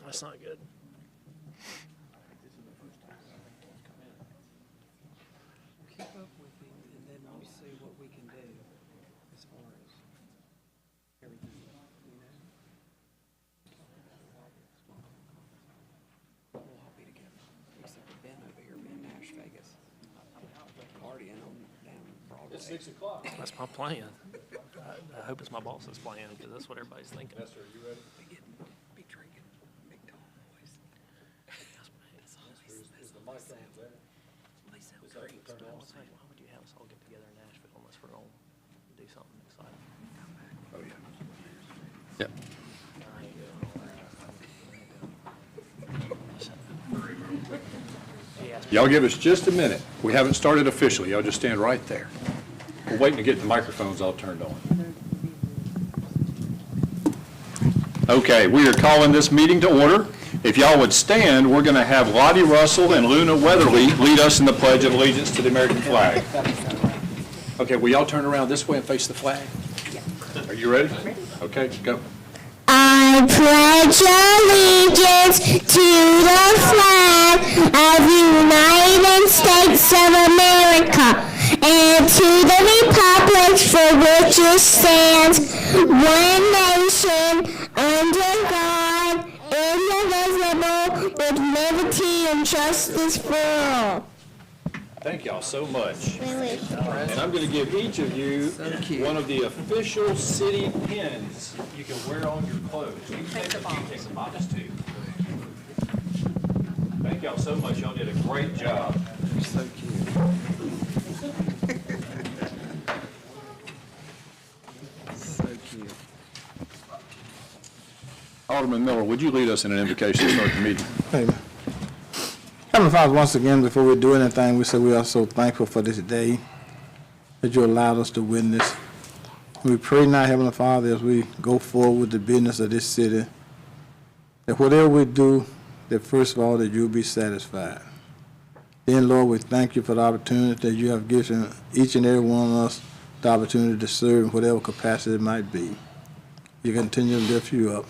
That's not good. Keep up with him, and then we'll see what we can do as far as everything, you know? We'll all be together, except for Ben over here being Nash Vegas. Partying on down Broadway. It's 6 o'clock. That's my plan. I hope it's my boss's plan because that's what everybody's thinking. Yes, sir. You ready? Be drinking, big tall boys. Is the mic on there? They sound Is that great. turned on? Why would you have us all get together in Nashville unless we're going to do something exciting? Oh, yeah. Yep. Y'all give us just a minute. We haven't started officially. Y'all just stand right there. We're waiting to get the microphones all turned on. Okay, we are calling this meeting to order. If y'all would stand, we're going to have Lottie Russell and Luna Weatherly lead us in the Pledge of Allegiance to the American flag. Okay, will y'all turn around this way and face the flag? Are you ready? Okay, go. I pledge allegiance to the flag of the United States of America and to the republic for which it stands, one nation, under God, indivisible, with liberty and justice for all. Thank y'all so much. And I'm going to give each of you one of the official city pins you can wear on your clothes. You can take them off. Just two. Thank y'all so much. Y'all did a great job. You're so cute. So cute. Alderman Miller, would you lead us in an invocation to start the meeting? Amen. Heavenly Father, once again, before we do anything, we say we are so thankful for this day that you allowed us to witness. We pray now, Heavenly Father, as we go forward with the business of this city, that whatever we do, that first of all, that you'll be satisfied. Then, Lord, we thank you for the opportunity that you have given each and every one of us the opportunity to serve in whatever capacity it might be. You continue to lift you up.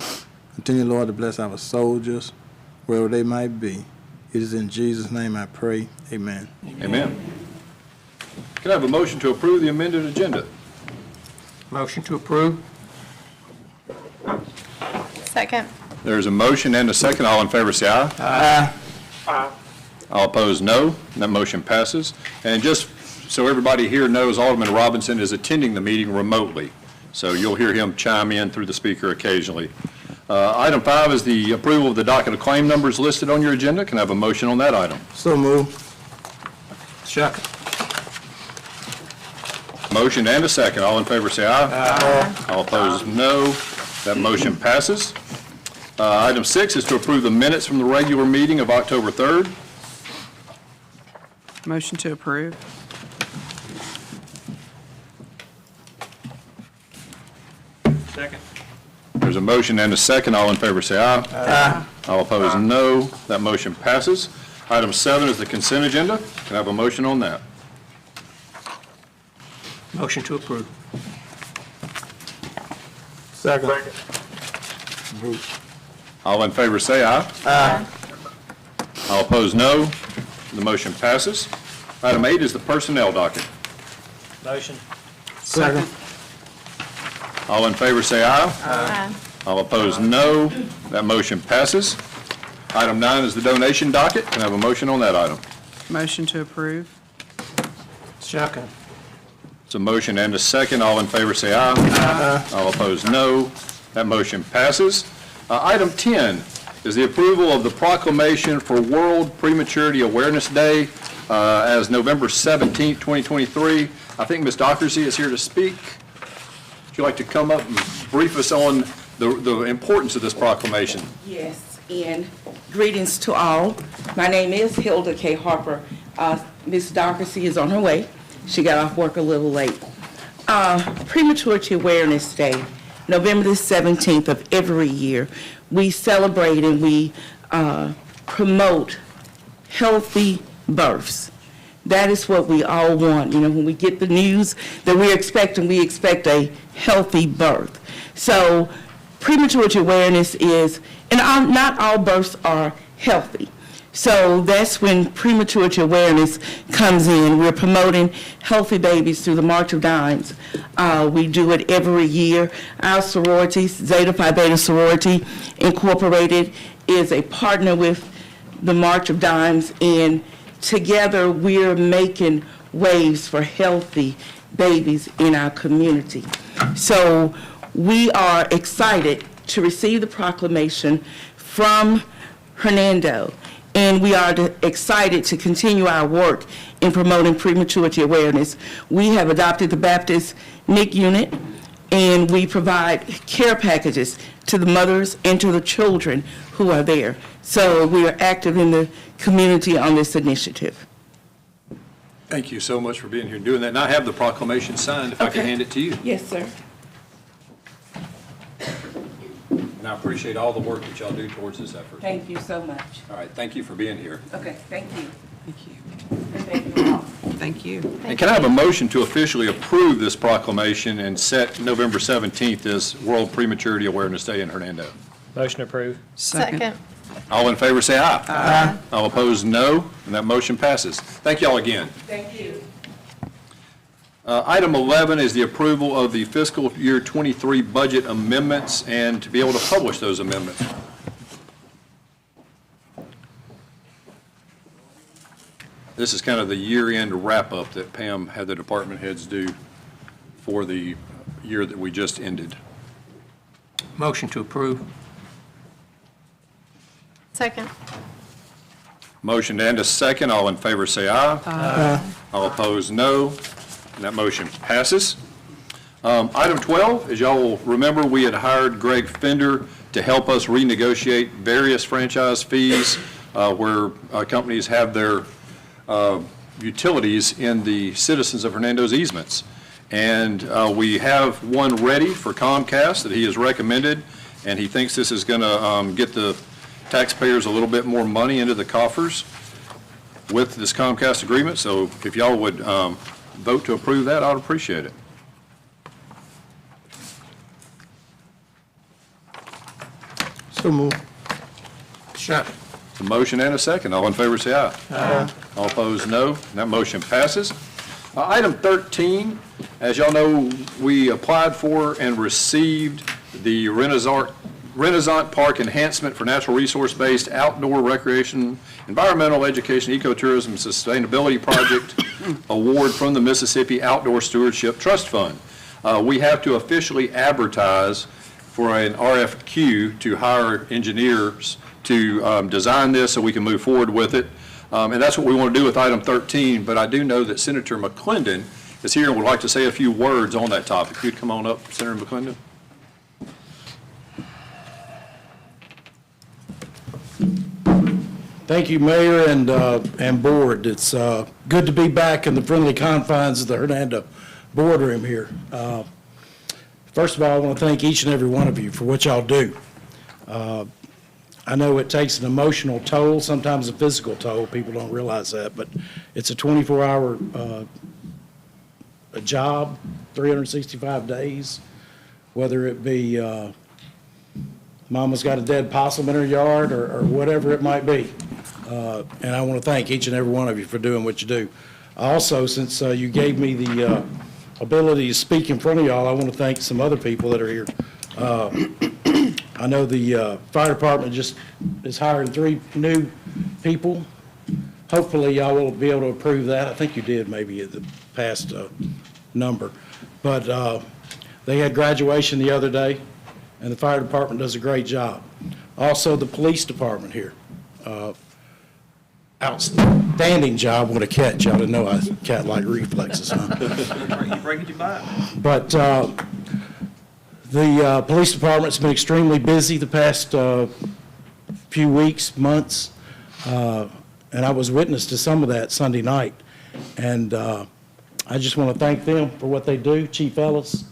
Continue, Lord, to bless our soldiers, wherever they might be. It is in Jesus' name I pray. Amen. Amen. Can I have a motion to approve the amended agenda? Motion to approve. Second. There's a motion and a second. All in favor say aye. Aye. All opposed, no. That motion passes. And just so everybody here knows, Alderman Robinson is attending the meeting remotely, so you'll hear him chime in through the speaker occasionally. Item 5 is the approval of the docket of claim numbers listed on your agenda. Can I have a motion on that item? So move. Second. Motion and a second. All in favor say aye. Aye. All opposed, no. That motion passes. Item 6 is to approve the minutes from the regular meeting of October 3rd. Motion to approve. Second. There's a motion and a second. All in favor say aye. Aye. All opposed, no. That motion passes. Item 7 is the consent agenda. Can I have a motion on that? Motion to approve. Second. All in favor say aye. Aye. All opposed, no. The motion passes. Item 8 is the personnel docket. Motion. Second. All in favor say aye. Aye. All opposed, no. That motion passes. Item 9 is the donation docket. Can I have a motion on that item? Motion to approve. Second. It's a motion and a second. All in favor say aye. Aye. All opposed, no. That motion passes. Item 10 is the approval of the proclamation for World Prematurity Awareness Day as November 17th, 2023. I think Ms. Dockersey is here to speak. Would you like to come up and brief us on the importance of this proclamation? Yes, and greetings to all. My name is Hilda K. Harper. Ms. Dockersey is on her way. She got off work a little late. Prematurity Awareness Day, November the 17th of every year, we celebrate and we promote healthy births. That is what we all want. You know, when we get the news that we expect a healthy birth. So prematurity awareness is And not all births are healthy. So that's when prematurity awareness comes in. We're promoting healthy babies through the March of Dimes. We do it every year. Our sororities, Zeta Phi Beta Sorority Incorporated, is a partner with the March of Dimes, and together we're making waves for healthy babies in our community. So we are excited to receive the proclamation from Hernando, and we are excited to continue our work in promoting prematurity awareness. We have adopted the Baptist NIC unit, and we provide care packages to the mothers and to the children who are there. So we are active in the community on this initiative. Thank you so much for being here and doing that. And I have the proclamation signed, if I can Okay. hand it to you. Yes, sir. And I appreciate all the work that y'all do towards this effort. Thank you so much. All right, thank you for being here. Okay, thank you. Thank you. And thank you all. Thank you. And can I have a motion to officially approve this proclamation and set November 17th as World Prematurity Awareness Day in Hernando? Motion approved. Second. All in favor, say aye. Aye. All opposed, no, and that motion passes. Thank you all again. Thank you. Item 11 is the approval of the fiscal year 23 budget amendments and to be able to publish those amendments. This is kind of the year-end wrap-up that Pam had the department heads do for the year that we just ended. Motion to approve. Second. Motion and a second. All in favor say aye. Aye. All opposed, no. And that motion passes. Item 12, as y'all will remember, we had hired Greg Fender to help us renegotiate various franchise fees where companies have their utilities in the citizens of Hernando's easements. And we have one ready for Comcast that he has recommended, and he thinks this is going to get the taxpayers a little bit more money into the coffers with this Comcast agreement. So if y'all would vote to approve that, I'd appreciate it. So move. Second. A motion and a second. All in favor say aye. Aye. All opposed, no. And that motion passes. Item 13, as y'all know, we applied for and received the Renaissance Park Enhancement for Natural Resource-Based Outdoor Recreation, Environmental Education, Ecotourism, Sustainability Project Award from the Mississippi Outdoor Stewardship Trust Fund. We have to officially advertise for an RFQ to hire engineers to design this so we can move forward with it. And that's what we want to do with item 13, but I do know that Senator McClendon is here and would like to say a few words on that topic. If you'd come on up, Senator McClendon. Thank you, Mayor and Board. It's good to be back in the friendly confines of the Hernando boardroom here. First of all, I want to thank each and every one of you for what y'all do. I know it takes an emotional toll, sometimes a physical toll. People don't realize that, but it's a 24-hour a job, 365 days, whether it be mama's got a dead possum in her yard or whatever it might be. And I want to thank each and every one of you for doing what you do. Also, since you gave me the ability to speak in front of y'all, I want to thank some other people that are here. I know the fire department just is hiring 3 new people. Hopefully, y'all will be able to approve that. I think you did maybe at the past number. But they had graduation the other day, and the fire department does a great job. Also, the police department here. Outstanding job with a cat. Y'all didn't know I had cat-like reflexes, huh? You break your back. But the police department's been extremely busy the past few weeks, months, and I was witness to some of that Sunday night. And I just want to thank them for what they do, Chief Ellis,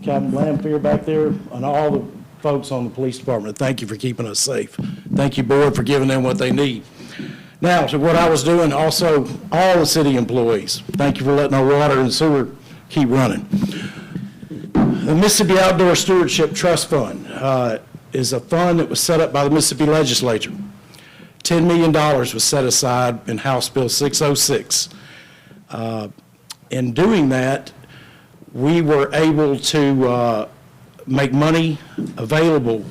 Captain Lamphere back there, and all the folks on the police department. Thank you for keeping us safe. Thank you, Board, for giving them what they need. Now, to what I was doing, also, all the city employees, thank you for letting our water and sewer keep running. The Mississippi Outdoor Stewardship Trust Fund. is a fund that was set up by the Mississippi Legislature. $10 million was set aside in House Bill 606. In doing that, we were able to make money available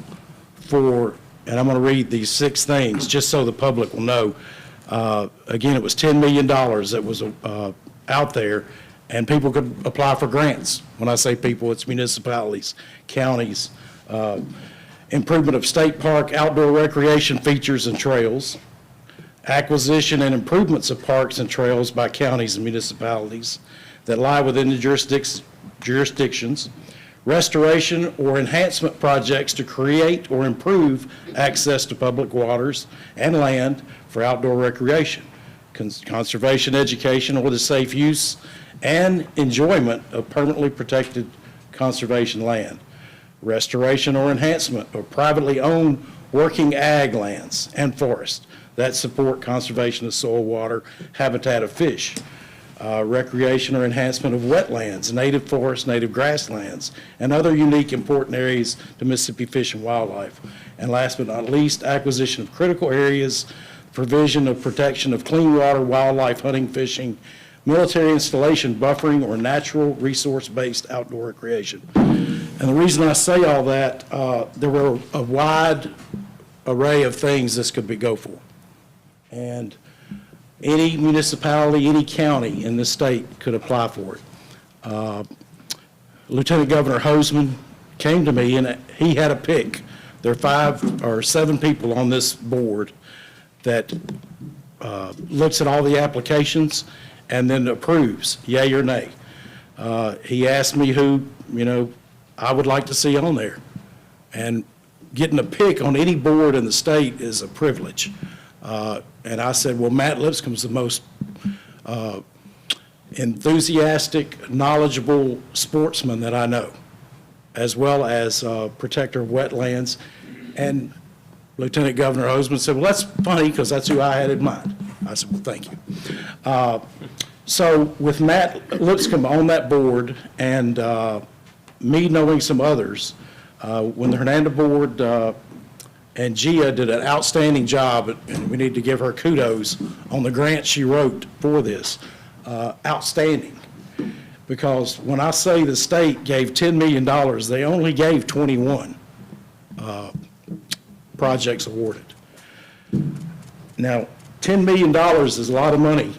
for, and I'm going to read these 6 things just so the public will know. Again, it was $10 million that was out there, and people could apply for grants. When I say people, it's municipalities, counties, improvement of state park outdoor recreation features and trails, acquisition and improvements of parks and trails by counties and municipalities that lie within the jurisdictions, restoration or enhancement projects to create or improve access to public waters and land for outdoor recreation, conservation education or the safe use and enjoyment of permanently protected conservation land, restoration or enhancement of privately owned working ag lands and forests that support conservation of soil, water, habitat of fish, recreation or enhancement of wetlands, native forests, native grasslands, and other unique important areas to Mississippi fish and wildlife. And last but not least, acquisition of critical areas, provision of protection of clean water, wildlife, hunting, fishing, military installation, buffering, or natural resource-based outdoor recreation. And the reason I say all that, there were a wide array of things this could go for. And any municipality, any county in this state could apply for it. Lieutenant Governor Hoseman came to me and he had a pick. There are 5 or 7 people on this board that looks at all the applications and then approves, yay or nay. He asked me who, I would like to see on there. And getting a pick on any board in the state is a privilege. And I said, well, Matt Lipscomb's the most enthusiastic, knowledgeable sportsman that I know, as well as protector of wetlands. And Lieutenant Governor Hoseman said, well, that's funny because that's who I had in mind. I said, well, thank you. So with Matt Lipscomb on that board and me knowing some others, when the Hernando board and Gia did an outstanding job, and we need to give her kudos on the grant she wrote for this. Outstanding. Because when I say the state gave $10 million, they only gave 21 projects awarded. Now, $10 million is a lot of money,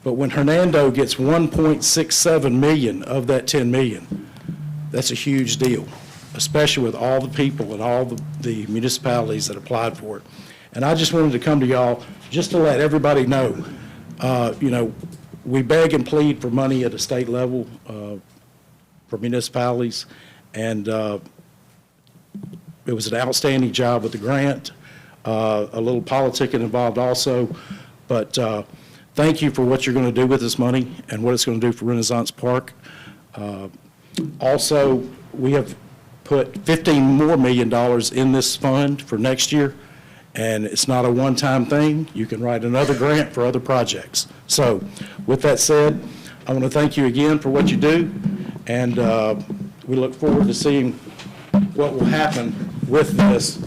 but when Hernando gets 1.67 million of that 10 million, that's a huge deal, especially with all the people and all the municipalities that applied for it. And I just wanted to come to y'all just to let everybody know, we beg and plead for money at a state level for municipalities, and it was an outstanding job with the grant, a little politicking involved also, but thank you for what you're going to do with this money and what it's going to do for Renaissance Park. Also, we have put $15 million more in this fund for next year, and it's not a one-time thing. You can write another grant for other projects. So with that said, I want to thank you again for what you do, and we look forward to seeing what will happen with this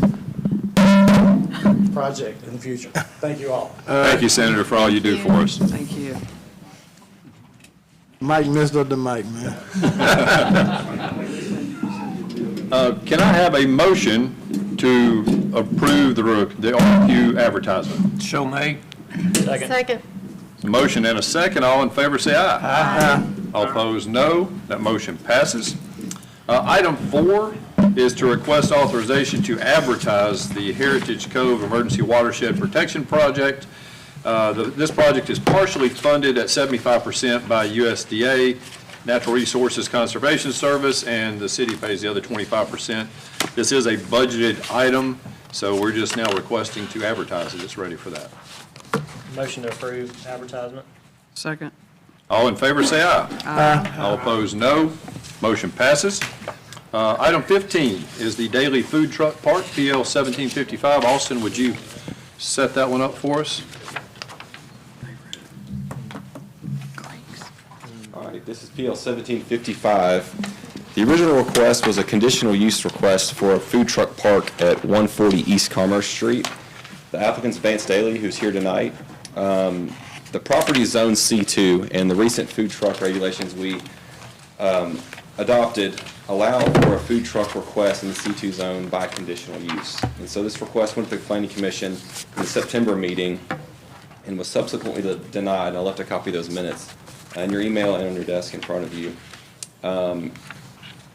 project in the future. Thank you all. Thank you, Senator, for all you do for us. Thank you. Mike messed up the mic, man. Can I have a motion to approve the RFQ advertisement? So made. Second. A motion and a second. All in favor say aye. Aye. All opposed, no. That motion passes. Item 4 is to request authorization to advertise the Heritage Cove Emergency Watershed Protection Project. This project is partially funded at 75% by USDA, Natural Resources Conservation Service, and the city pays the other 25%. This is a budgeted item, so we're just now requesting to advertise it. It's ready for that. Motion to approve advertisement. Second. All in favor say aye. Aye. All opposed, no. Motion passes. Item 15 is the Daily Food Truck Park, PL 1755. Austin, would you set that one up for us? All right, This is PL 1755. The original request was a conditional use request for a food truck park at 140 East Commerce Street. The applicant's Vance Daly, who's here tonight. The property is zone C2, and the recent food truck regulations we adopted allow for a food truck request in the C2 zone by conditional use. And so this request went to the Planning Commission in the September meeting and was subsequently denied, and I left a copy of those minutes in your email and on your desk in front of you. A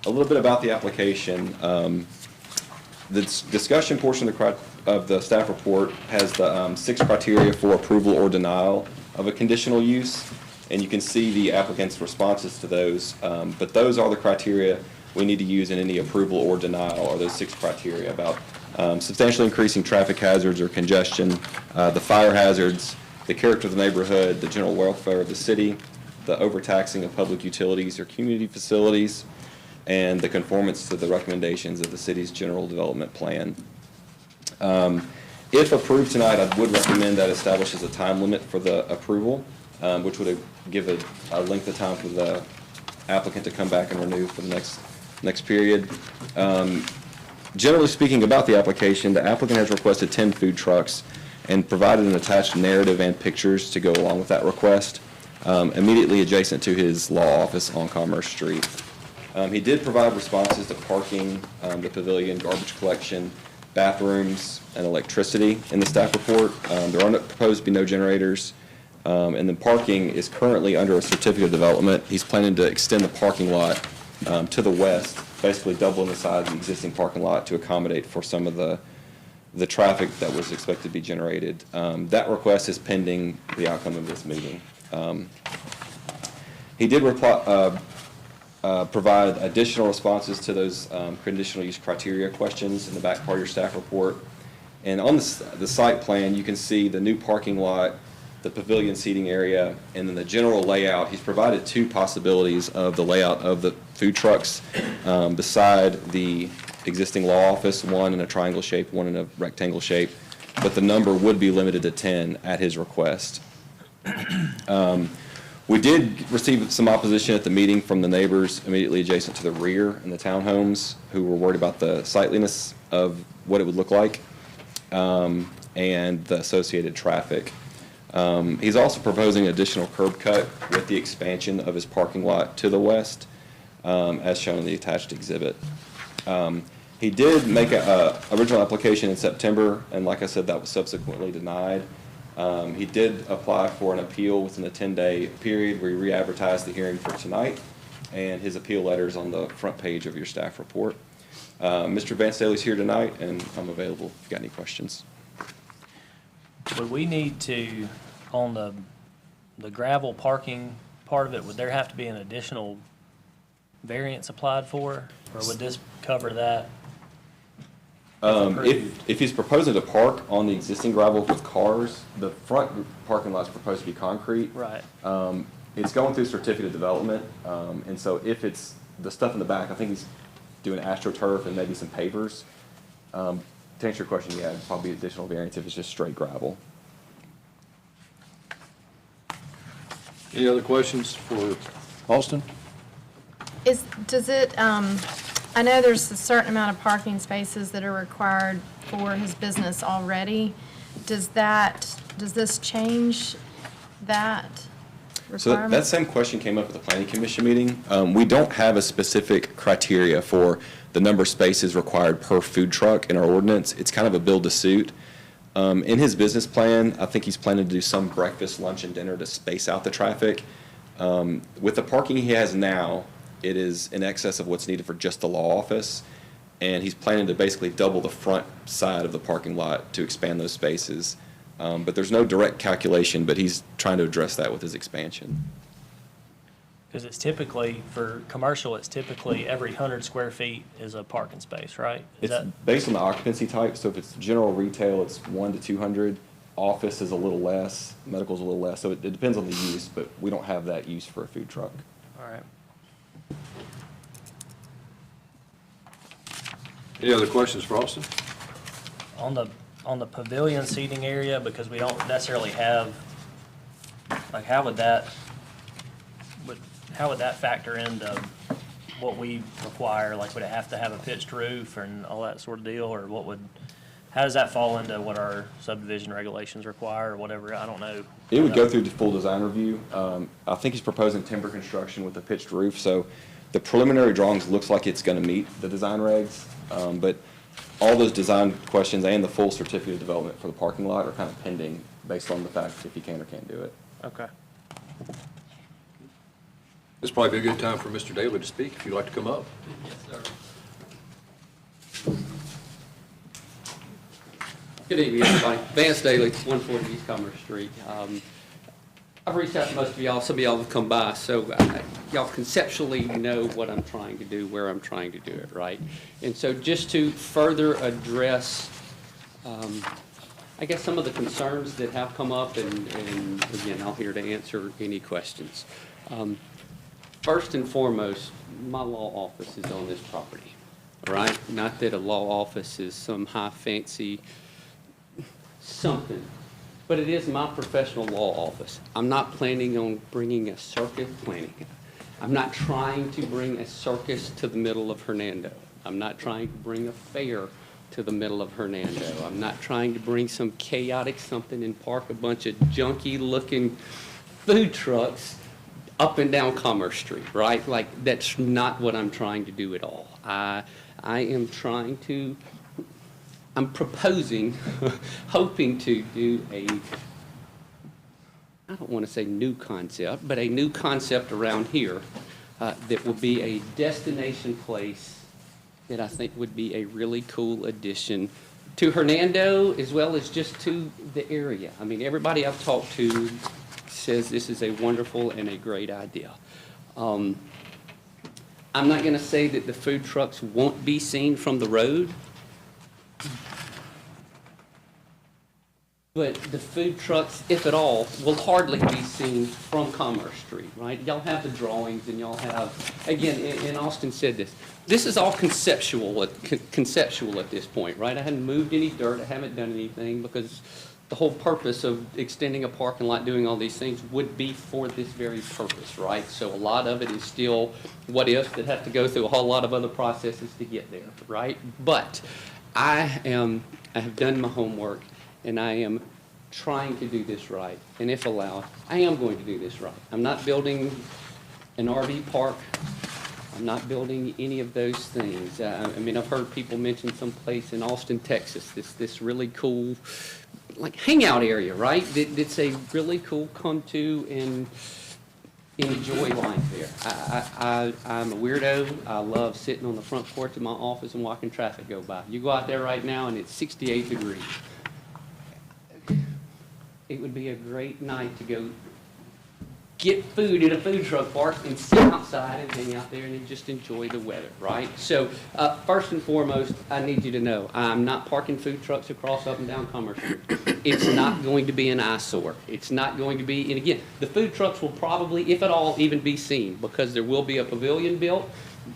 little bit about the application. The discussion portion of the staff report has the 6 criteria for approval or denial of a conditional use, and you can see the applicant's responses to those, but those are the criteria we need to use in any approval or denial, are those 6 criteria about substantially increasing traffic hazards or congestion, the fire hazards, the character of the neighborhood, the general welfare of the city, the overtaxing of public utilities or community facilities, and the conformance to the recommendations of the city's general development plan. If approved tonight, I would recommend that establishes a time limit for the approval, which would give a length of time for the applicant to come back and renew for the next period. Generally speaking about the application, the applicant has requested 10 food trucks and provided an attached narrative and pictures to go along with that request, immediately adjacent to his law office on Commerce Street. He did provide responses to parking, the pavilion, garbage collection, bathrooms, and electricity in the staff report. There are proposed to be no generators, and then parking is currently under a certificate of development. He's planning to extend the parking lot to the west, basically doubling the size of the existing parking lot to accommodate for some of the traffic that was expected to be generated. That request is pending the outcome of this meeting. He did provide additional responses to those conditional use criteria questions in the back part of your staff report. And on the site plan, you can see the new parking lot, the pavilion seating area, and then the general layout. He's provided 2 possibilities of the layout of the food trucks beside the existing law office, one in a triangle shape, one in a rectangle shape, but the number would be limited to 10 at his request. We did receive some opposition at the meeting from the neighbors immediately adjacent to the rear in the townhomes who were worried about the sightliness of what it would look like and the associated traffic. He's also proposing additional curb cut with the expansion of his parking lot to the west, as shown in the attached exhibit. He did make an original application in September, and like I said, that was subsequently denied. He did apply for an appeal within a 10-day period where he re-advertised the hearing for tonight, and his appeal letter is on the front page of your staff report. Mr. Vance Daly's here tonight, and I'm available if you've got any questions. Would we need to, on the gravel parking part of it, would there have to be an additional variance applied for, or would this cover that? If he's proposing to park on the existing gravel with cars, the front parking lot's proposed to be concrete. Right. It's going through certificate of development, and so if it's the stuff in the back, I think he's doing AstroTurf and maybe some pavers. To answer your question, yeah, probably additional variance if it's just straight gravel. Any other questions for Austin? I know there's a certain amount of parking spaces that are required for his business already. Does this change that requirement? So that same question came up at the Planning Commission meeting. We don't have a specific criteria for the number of spaces required per food truck in our ordinance. It's kind of a build to suit. In his business plan, I think he's planning to do some breakfast, lunch, and dinner to space out the traffic. With the parking he has now, it is in excess of what's needed for just the law office, and he's planning to basically double the front side of the parking lot to expand those spaces. But there's no direct calculation, but he's trying to address that with his expansion. Because it's typically, for commercial, it's typically every 100 square feet is a parking space, right? It's based on the occupancy type, so if it's general retail, it's 1 to 200. Office is a little less, medical is a little less, so it depends on the use, but we don't have that use for a food truck. All right. Any other questions for Austin? On the pavilion seating area, because we don't necessarily have, like, how would how would that factor into what we require? Like, would it have to have a pitched roof and all that sort of deal, or how does that fall into what our subdivision regulations require, or whatever? I don't know. It would go through the full design review. I think he's proposing timber construction with a pitched roof, so the preliminary drawings looks like it's gonna meet the design regs, but all those design questions and the full certificate of development for the parking lot are kind of pending based on the fact if he can or can't do it. Okay. This would probably be a good time for Mr. Daly to speak, if you'd like to come up. Good evening, everybody. Vance Daly, 140 East Commerce Street. I've reached out to most of y'all. Some of y'all have come by, so y'all conceptually know what I'm trying to do, where I'm trying to do it, right? And so just to further address, I guess, some of the concerns that have come up, and again, I'm here to answer any questions. First and foremost, my law office is on this property, right? Not that a law office is some high fancy something, but it is my professional law office. I'm not planning on bringing a circus I'm not trying to bring a circus to the middle of Hernando. I'm not trying to bring a fair to the middle of Hernando. I'm not trying to bring some chaotic something and park a bunch of junky looking food trucks up and down Commerce Street, right? Like, that's not what I'm trying to do at all. I am trying to, I'm proposing, hoping to do I don't want to say new concept, but a new concept around here that will be a destination place that I think would be a really cool addition to Hernando as well as just to the area. I mean, everybody I've talked to says this is a wonderful and a great idea. I'm not going to say that the food trucks won't be seen from the road, but the food trucks, if at all, will hardly be seen from Commerce Street, right? Y'all have the drawings and y'all have, again, and Austin said this is all conceptual at this point, right? I hadn't moved any dirt, I haven't done anything, because the whole purpose of extending a parking lot, doing all these things would be for this very purpose, right? So a lot of it is still what ifs that have to go through a whole lot of other processes to get there, right? But I have done my homework, and I am trying to do this right. And if allowed, I am going to do this right. I'm not building an RV park. I'm not building any of those things. I mean, I've heard people mention some place in Austin, Texas, this really cool, like, hangout area, right? It's a really cool come to and enjoy life there. I'm a weirdo. I love sitting on the front porch of my office and watching traffic go by. You go out there right now and it's 68 degrees. It would be a great night to go get food at a food truck park and sit outside and hang out there and just enjoy the weather, right? So first and foremost, I need you to know I'm not parking food trucks across up and down Commerce Street. It's not going to be an eyesore. It's not going to be, and again, the food trucks will probably, if at all, even be seen, because there will be a pavilion built.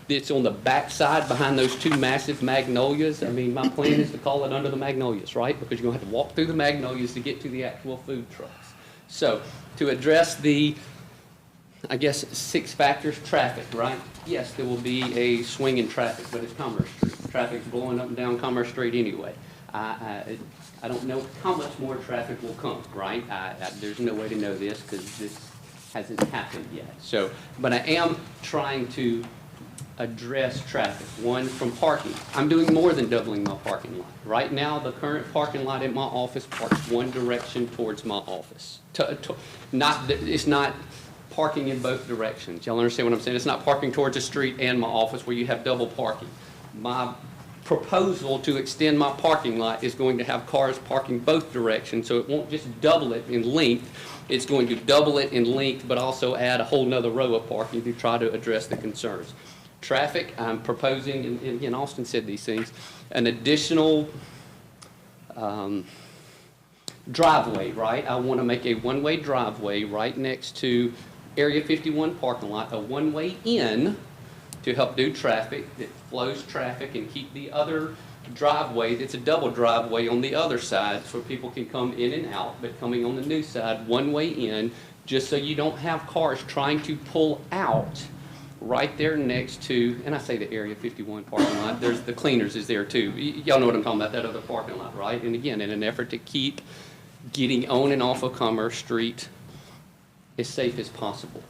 It's on the back side behind those two massive magnolias. I mean, my plan is to call it under the magnolias, right? Because you're going to have to walk through the magnolias to get to the actual food trucks. So to address the, I guess, 6 factors, traffic, right? Yes, there will be a swing in traffic, but it's Commerce Street. Traffic's blowing up and down Commerce Street anyway. I don't know how much more traffic will come, right? There's no way to know this because this hasn't happened yet. So, but I am trying to address traffic. One, from parking. I'm doing more than doubling my parking lot. Right now, the current parking lot at my office parks one direction towards my office. It's not parking in both directions. Y'all understand what I'm saying? It's not parking towards the street and my office where you have double parking. My proposal to extend my parking lot is going to have cars parking both directions, so it won't just double it in length. It's going to double it in length, but also add a whole nother row of parking to try to address the concerns. Traffic, I'm proposing, and again, Austin said these things, an additional driveway, right? I want to make a one-way driveway right next to Area 51 parking lot, a one-way in to help do traffic, that flows traffic and keep the other driveway, that's a double driveway on the other side so people can come in and out, but coming on the new side, one way in, just so you don't have cars trying to pull out right there next to, and I say the Area 51 parking lot, there's the cleaners is there too. Y'all know what I'm talking about, that other parking lot, right? And again, in an effort to keep getting on and off of Commerce Street as safe as possible.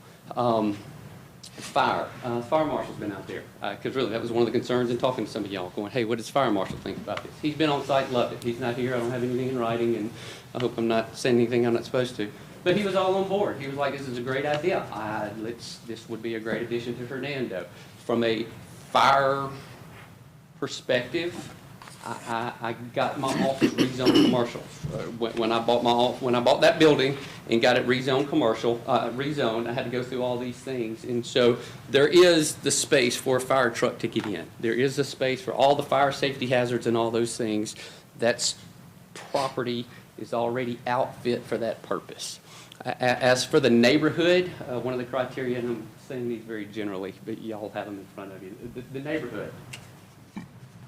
Fire marshal's been out there, because really that was one of the concerns in talking to some of y'all, going, hey, what does fire marshal think about this? He's been on site, loved it. He's not here, I don't have anything in writing, and I hope I'm not saying anything I'm not supposed to. But he was all on board. He was like, this is a great idea. This would be a great addition to Hernando. From a fire perspective, I got my office rezoned commercial. When I bought that building and got it rezoned commercial, rezoned, I had to go through all these things. And so there is the space for a fire truck to get in. There is the space for all the fire safety hazards and all those things. That's property is already outfit for that purpose. As for the neighborhood, one of the criteria, and I'm saying these very generally, but y'all have them in front of you, the neighborhood.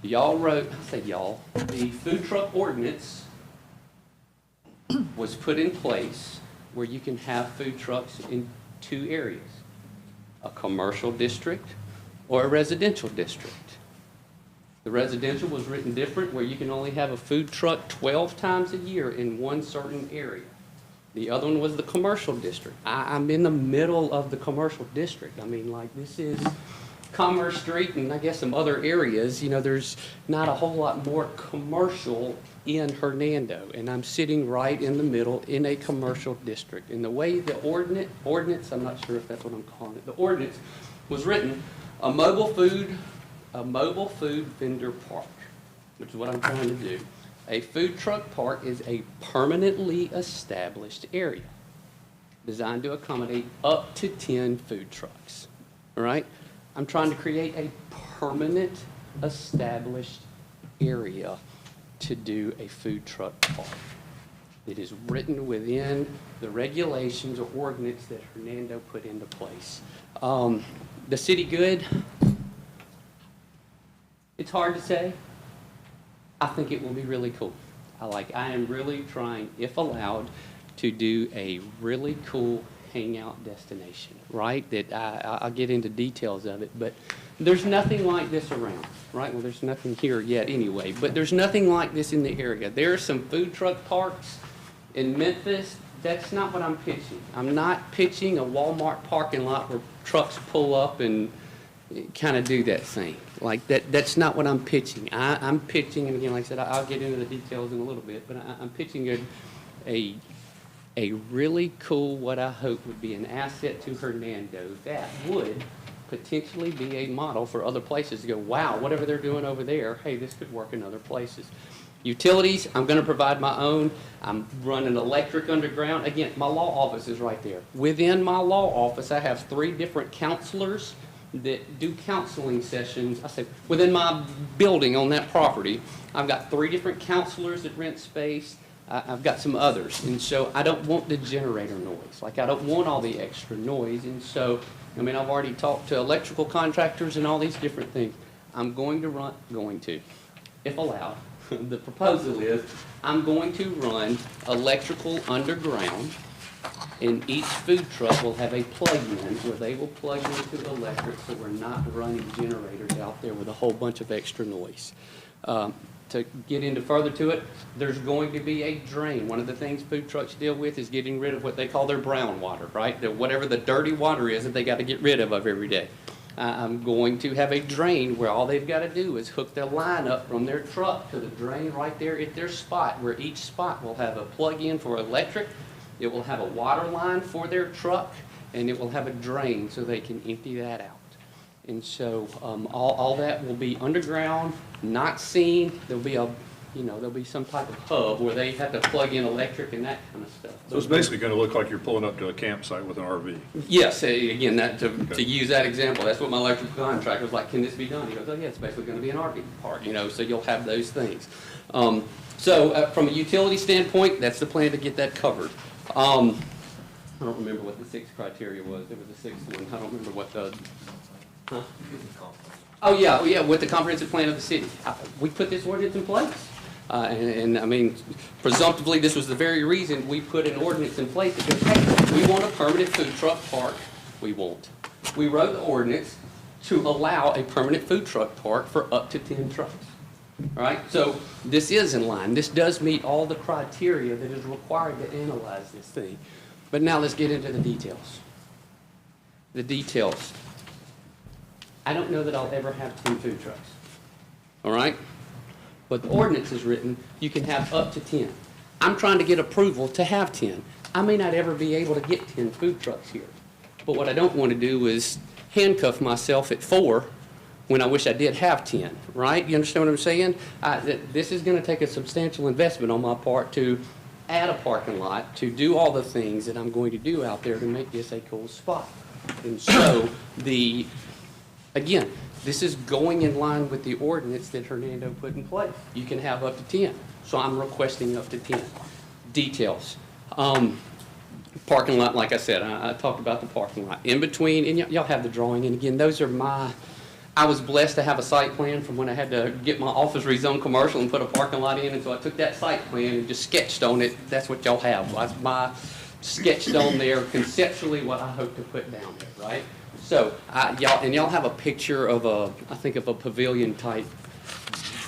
Y'all wrote, I said y'all, the food truck ordinance was put in place where you can have food trucks in two areas, a commercial district or a residential district. The residential was written different, where you can only have a food truck 12 times a year in one certain area. The other one was the commercial district. I'm in the middle of the commercial district. I mean, like, this is Commerce Street and I guess some other areas. You know, there's not a whole lot more commercial in Hernando, and I'm sitting right in the middle in a commercial district. And the way the ordinance, I'm not sure if that's what I'm calling it, the ordinance was written, a mobile food vendor park, which is what I'm trying to do. A food truck park is a permanently established area designed to accommodate up to 10 food trucks, all right? I'm trying to create a permanent established area to do a food truck park. It is written within the regulations or ordinance that Hernando put into place. The city good, it's hard to say. I think it will be really cool. I am really trying, if allowed, to do a really cool hangout destination, right? That I'll get into details of it, but there's nothing like this around, right? Well, there's nothing here yet anyway, but there's nothing like this in the area. There are some food truck parks in Memphis. That's not what I'm pitching. I'm not pitching a Walmart parking lot where trucks pull up and kind of do that thing. Like that's not what I'm pitching. I'm pitching, and again, like I said, I'll get into the details in a little bit, but I'm pitching a really cool, what I hope would be an asset to Hernando that would potentially be a model for other places to go, wow, whatever they're doing over there, hey, this could work in other places. Utilities, I'm going to provide my own. I'm running electric underground. Again, my law office is right there. Within my law office, I have 3 different counselors that do counseling sessions. I say, within my building on that property, I've got 3 different counselors that rent space. I've got some others, and so I don't want the generator noise. Like, I don't want all the extra noise, and so, I mean, I've already talked to electrical contractors and all these different things. I'm going to, if allowed, the proposal is, I'm going to run electrical underground, and each food truck will have a plug-in where they will plug into electric, so we're not running generators out there with a whole bunch of extra noise. To get into further to it, there's going to be a drain. One of the things food trucks deal with is getting rid of what they call their brown water, right? Whatever the dirty water is that they got to get rid of every day. I'm going to have a drain where all they've got to do is hook their line up from their truck to the drain right there at their spot, where each spot will have a plug-in for electric, it will have a water line for their truck, and it will have a drain so they can empty that out. And so all that will be underground, not seen. There'll be some type of hub where they have to plug in electric and that kind of stuff. So it's basically going to look like you're pulling up to a campsite with an RV. Yes, again, to use that example, that's what my electrical contractor was like, can this be done? He goes, oh yeah, it's basically going to be an RV park, so you'll have those things. So from a utility standpoint, that's the plan to get that covered. I don't remember what the 6th criteria was. There was a 6th one. I don't remember what the... Huh? Oh yeah, with the comprehensive plan of the city. We put this ordinance in place. And I mean, presumptively, this was the very reason we put an ordinance in place that goes, hey, we want a permanent food truck park. We won't. We wrote the ordinance to allow a permanent food truck park for up to 10 trucks. All right, so this is in line. This does meet all the criteria that is required to analyze this thing. But now let's get into the details. The details. I don't know that I'll ever have 10 food trucks. All right? But the ordinance is written, you can have up to 10. I'm trying to get approval to have 10. I may not ever be able to get 10 food trucks here. But what I don't want to do is handcuff myself at 4 when I wish I did have 10, right? You understand what I'm saying? This is going to take a substantial investment on my part to add a parking lot, to do all the things that I'm going to do out there to make this a cool spot. And so, again, this is going in line with the ordinance that Hernando put in place. You can have up to 10, so I'm requesting up to 10. Details. Parking lot, like I said, I talked about the parking lot. In between, and y'all have the drawing, and again, those are I was blessed to have a site plan from when I had to get my office rezoned commercial and put a parking lot in, and so I took that site plan and just sketched on it. That's what y'all have. My sketched on there conceptually what I hope to put down there, right? So, y'all have a picture of I think of a pavilion type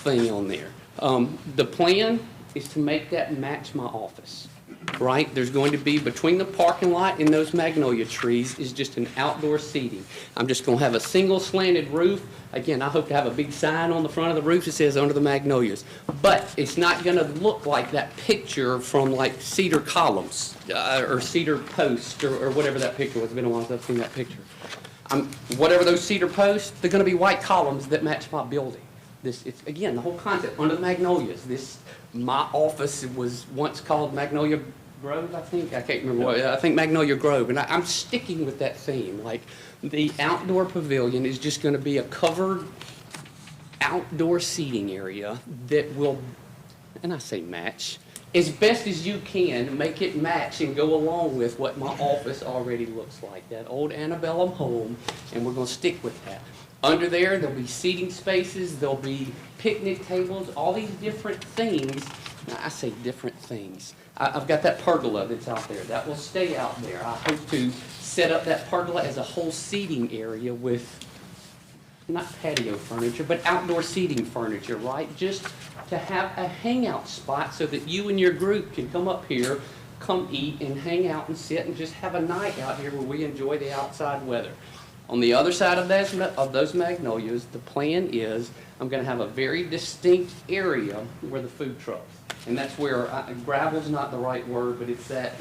thing on there. The plan is to make that match my office. Right? There's going to be between the parking lot and those magnolia trees is just an outdoor seating. I'm just going to have a single slanted roof. Again, I hope to have a big sign on the front of the roof that says under the magnolias. But it's not going to look like that picture from like cedar columns or cedar posts or whatever that picture was. It's been a while since I've seen that picture. Whatever those cedar posts, they're going to be white columns that match my building. It's again the whole concept under the magnolias. My office was once called Magnolia Grove, I think. I can't remember what. I think Magnolia Grove, and I'm sticking with that theme. Like the outdoor pavilion is just going to be a covered outdoor seating area that will, and I say match, as best as you can, make it match and go along with what my office already looks like, that old antebellum home, and we're going to stick with that. Under there, there'll be seating spaces, there'll be picnic tables, all these different things. Now, I say different things. I've got that pergola that's out there. That will stay out there. I hope to set up that pergola as a whole seating area with, not patio furniture, but outdoor seating furniture, right? Just to have a hangout spot so that you and your group can come up here, come eat and hang out and sit and just have a night out here where we enjoy the outside weather. On the other side of those magnolias, the plan is I'm going to have a very distinct area where the food trucks. And that's where, gravel's not the right word, but it's that,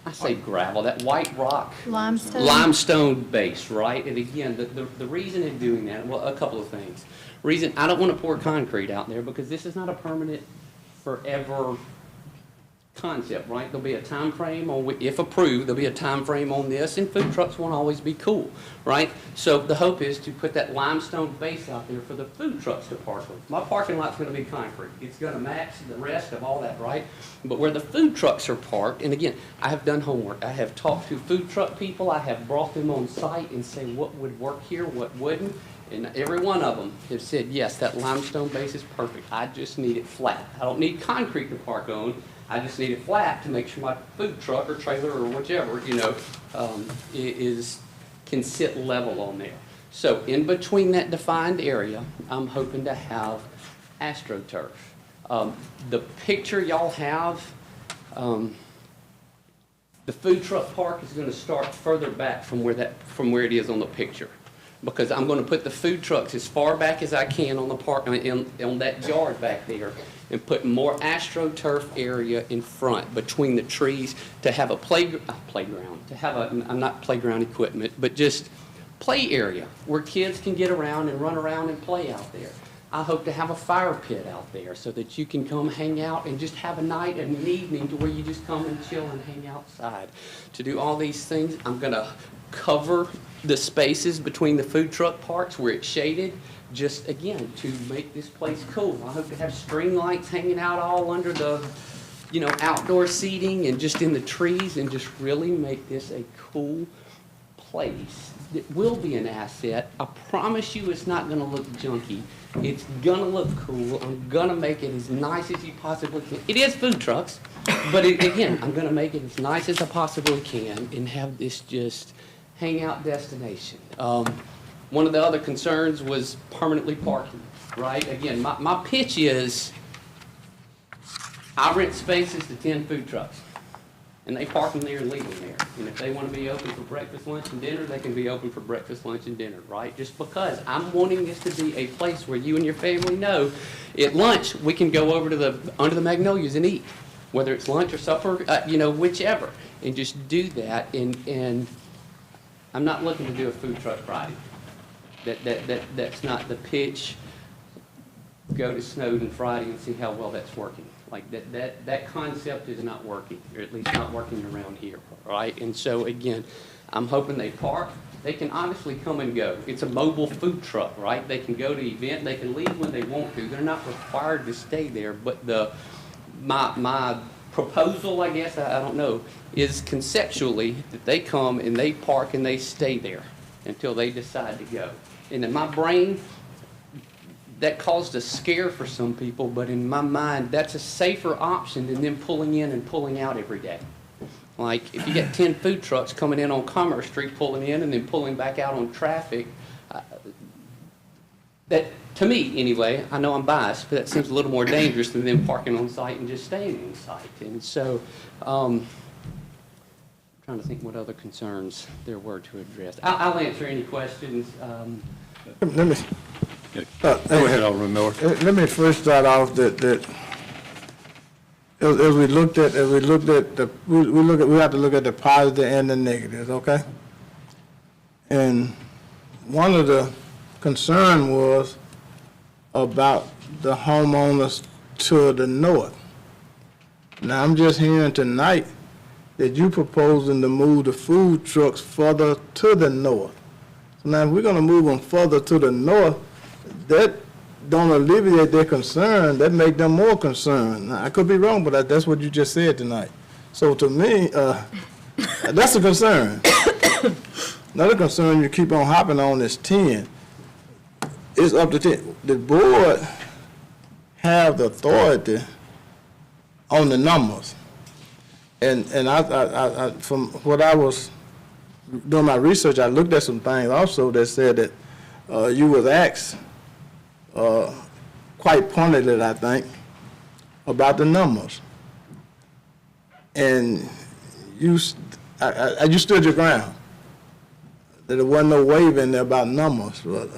I say gravel, that white rock. Limestone base, right? And again, the reason in doing that, well, a couple of things. Reason, I don't want to pour concrete out there because this is not a permanent, forever concept, right? There'll be a time frame on, if approved, there'll be a time frame on this, and food trucks won't always be cool, right? So the hope is to put that limestone base out there for the food trucks to park on. My parking lot's going to be concrete. It's going to match the rest of all that, right? But where the food trucks are parked, and again, I have done homework. I have talked to food truck people. I have brought them on site and say what would work here, what wouldn't. And every one of them have said, yes, that limestone base is perfect. I just need it flat. I don't need concrete to park on. I just need it flat to make sure my food truck or trailer or whichever, can sit level on there. So in between that defined area, I'm hoping to have AstroTurf. The picture y'all have, the food truck park is going to start further back from where it is on the picture, because I'm going to put the food trucks as far back as I can on the park on that yard back there, and put more AstroTurf area in front between the trees to have a playground, to have not playground equipment, but just play area where kids can get around and run around and play out there. I hope to have a fire pit out there so that you can come hang out and just have a night and an evening to where you just come and chill and hang outside. To do all these things, I'm going to cover the spaces between the food truck parks where it's shaded, just again to make this place cool. I hope to have string lights hanging out all under the outdoor seating and just in the trees, and just really make this a cool place that will be an asset. I promise you it's not gonna look junky. It's gonna look cool. I'm gonna make it as nice as you possibly can. It is food trucks, but again, I'm gonna make it as nice as I possibly can and have this just hangout destination. One of the other concerns was permanently parking, right? Again, my pitch is, I rent spaces to 10 food trucks, and they park them there and leave them there. And if they want to be open for breakfast, lunch, and dinner, they can be open for breakfast, lunch, and dinner, right? Just because I'm wanting this to be a place where you and your family know, at lunch, we can go over to under the magnolias and eat, whether it's lunch or supper, whichever, and just do that. And I'm not looking to do a food truck Friday. That's not the pitch. Go to Snowden Friday and see how well that's working. Like that concept is not working, or at least not working around here, right? And so again, I'm hoping they park. They can honestly come and go. It's a mobile food truck, right? They can go to event. They can leave when they want to. They're not required to stay there. But my proposal, I guess, I don't know, is conceptually that they come and they park and they stay there until they decide to go. And in my brain, that caused a scare for some people, but in my mind, that's a safer option than them pulling in and pulling out every day. Like, if you get 10 food trucks coming in on Commerce Street, pulling in and then pulling back out on traffic, that, to me anyway, I know I'm biased, but that seems a little more dangerous than them parking on site and just staying on site. And so, I'm trying to think what other concerns there were to address. I'll answer any questions. Let me, Go ahead, Alderman Miller. let me first start off that as we looked at we have to look at the positive and the negatives, okay? And one of the concern was about the homeowners to the north. Now, I'm just hearing tonight that you proposing to move the food trucks further to the north. So now, if we're gonna move them further to the north, that don't alleviate their concern, that make them more concerned. Now, I could be wrong, but that's what you just said tonight. So to me, that's a concern. Another concern you keep on hopping on is 10. It's up to 10. The board have the authority on the numbers. And I from what I was doing my research, I looked at some things also that said that you was asked quite pointedly, I think, about the numbers. And you stood your ground, that there wasn't no waving there about numbers. But,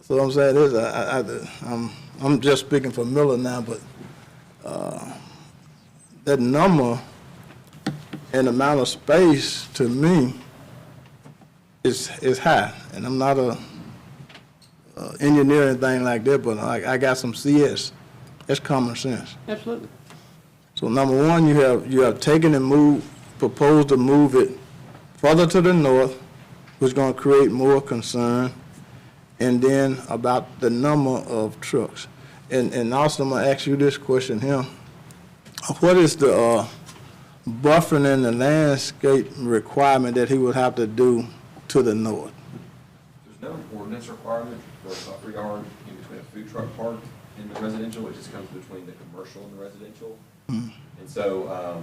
so what I'm saying is, I'm just speaking for Miller now, but that number and amount of space to me is high. And I'm not a engineer or anything like that, but I got some CS. That's common sense. Absolutely. So number one, you have taken and proposed to move it further to the north, which is going to create more concern, and then about the number of trucks. And also I'm going to ask you this question here. What is the buffering in the landscape requirement that he would have to do to the north? There's no ordinance requirement for a buffer yard in between a food truck park and the residential. It just comes between the commercial and the residential. And so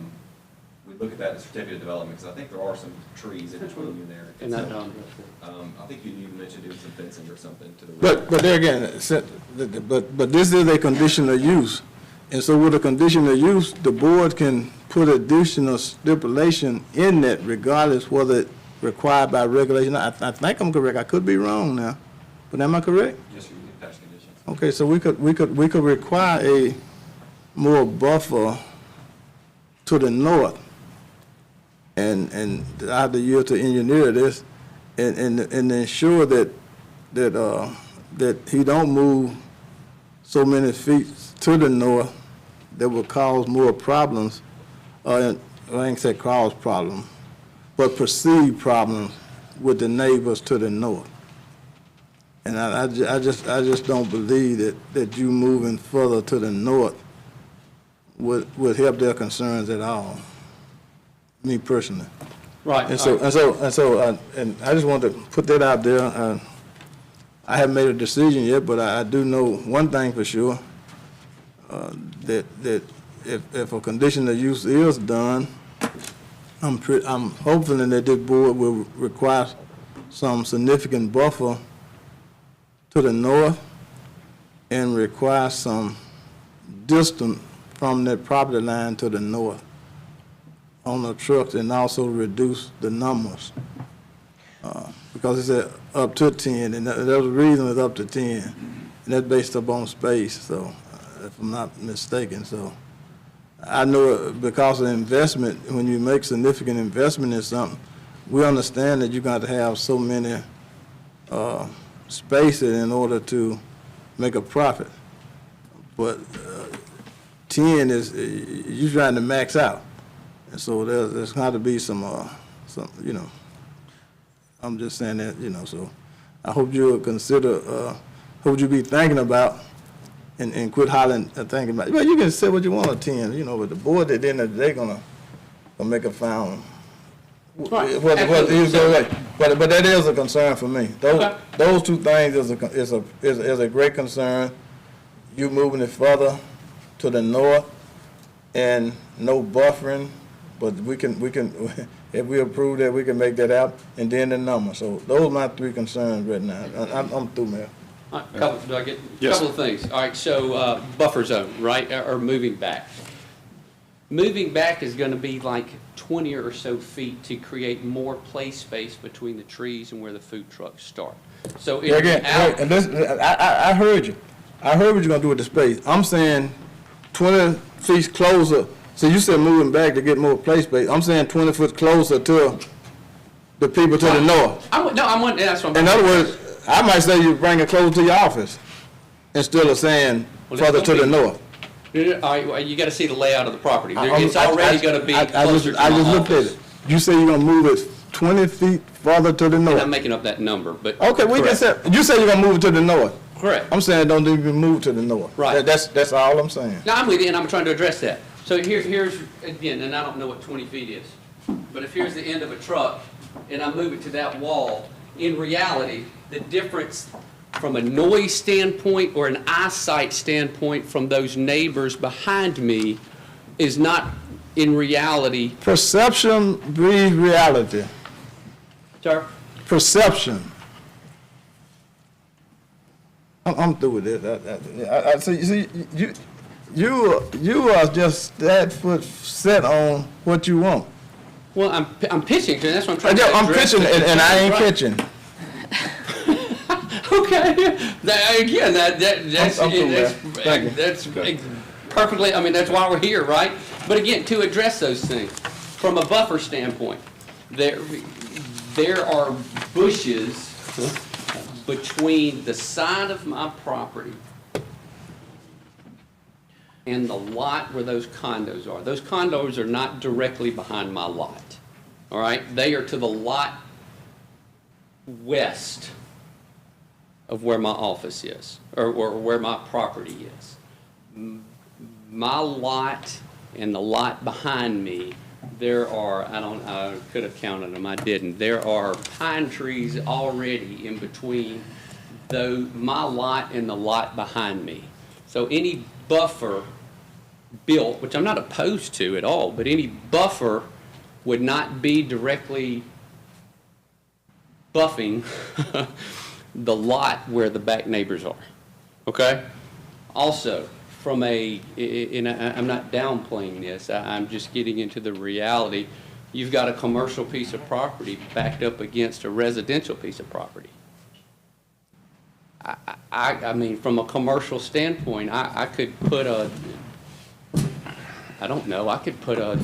we look at that in the certificate of development, because I think there are some trees in between you there. And that, I think you even mentioned doing some fencing or something to the. But there again, but this is a conditional use. And so with a conditional use, the board can put additional stipulation in that regardless whether it's required by regulation. I think I'm correct. I could be wrong now, but am I correct? Yes, you can attach conditions. Okay, so we could require a more buffer to the north, and I have the year to engineer this, and ensure that he don't move so many feet to the north that will cause more problems. I ain't say cause problems, but perceived problems with the neighbors to the north. And I just don't believe that you moving further to the north would help their concerns at all, me personally. Right. And so, and I just wanted to put that out there. I haven't made a decision yet, but I do know one thing for sure, that if a conditional use is done, I'm hoping that this board will require some significant buffer to the north and require some distance from that property line to the north on the trucks, and also reduce the numbers. Because it's at up to 10, and there's a reason it's up to 10, and that's based upon space, so, if I'm not mistaken. So I know because of investment, when you make significant investment in something, we understand that you're going to have so many spaces in order to make a profit. But 10 is, you're trying to max out. And so there's got to be some, you know, I'm just saying that, you know, so I hope you'll consider, hope you be thinking about and quit hollering and thinking about, well, you can say what you want at 10, you know, but the board at the end of the day gonna make a final. Right. But that is a concern for me. Those two things is a great concern. You moving it further to the north and no buffering, but we can if we approve that, we can make that out, and then the number. So those are my three concerns right now. I'm through, Mayor. All right, do I get a Yes. couple of things? All right, so buffer zone, right, or moving back. Moving back is going to be like 20 or so feet to create more play space between the trees and where the food trucks start. So Yeah, again, and this, I heard you. I heard what you're gonna do with the space. I'm saying 20 feet closer. So you said moving back to get more play space. I'm saying 20 foot closer to the people to the north. That's what I'm. In other words, I might say you bring it closer to your office instead of saying further to the north. All right, well, you got to see the layout of the property. It's already going to be closer to I my just looked at office. it. You say you're gonna move it 20 feet further to the And I'm north. making up that number, but. Okay, we just said, you say you're gonna move it to the north. Correct. I'm saying don't even move to the north. Right. That's all I'm saying. Now, I'm with you, and I'm trying to address that. So here's, again, and I don't know what 20 feet is, but if here's the end of a truck, and I move it to that wall, in reality, the difference from a noise standpoint or an eyesight standpoint from those neighbors behind me is not in reality. Perception breeds reality. Sir? Perception. I'm through with this. So you see, you are just that foot set on what you want. Well, I'm pitching, so that's what I'm trying to I'm address. pitching, and I ain't Right. catching. Okay, again, that's I'm cool, man. Thank you. that's perfectly, I mean, that's why we're here, right? But again, to address those things, from a buffer standpoint, there are bushes between the side of my property and the lot where those condos are. Those condos are not directly behind my lot, all right? They are to the lot west of where my office is, or where my property is. My lot and the lot behind me, there are, I could have counted them, I didn't. There are pine trees already in between my lot and the lot behind me. So any buffer built, which I'm not opposed to at all, but any buffer would not be directly buffing the lot where the back neighbors are, okay? Also, from and I'm not downplaying this, I'm just getting into the reality, you've got a commercial piece of property backed up against a residential piece of property. I mean, from a commercial standpoint, I could put I could put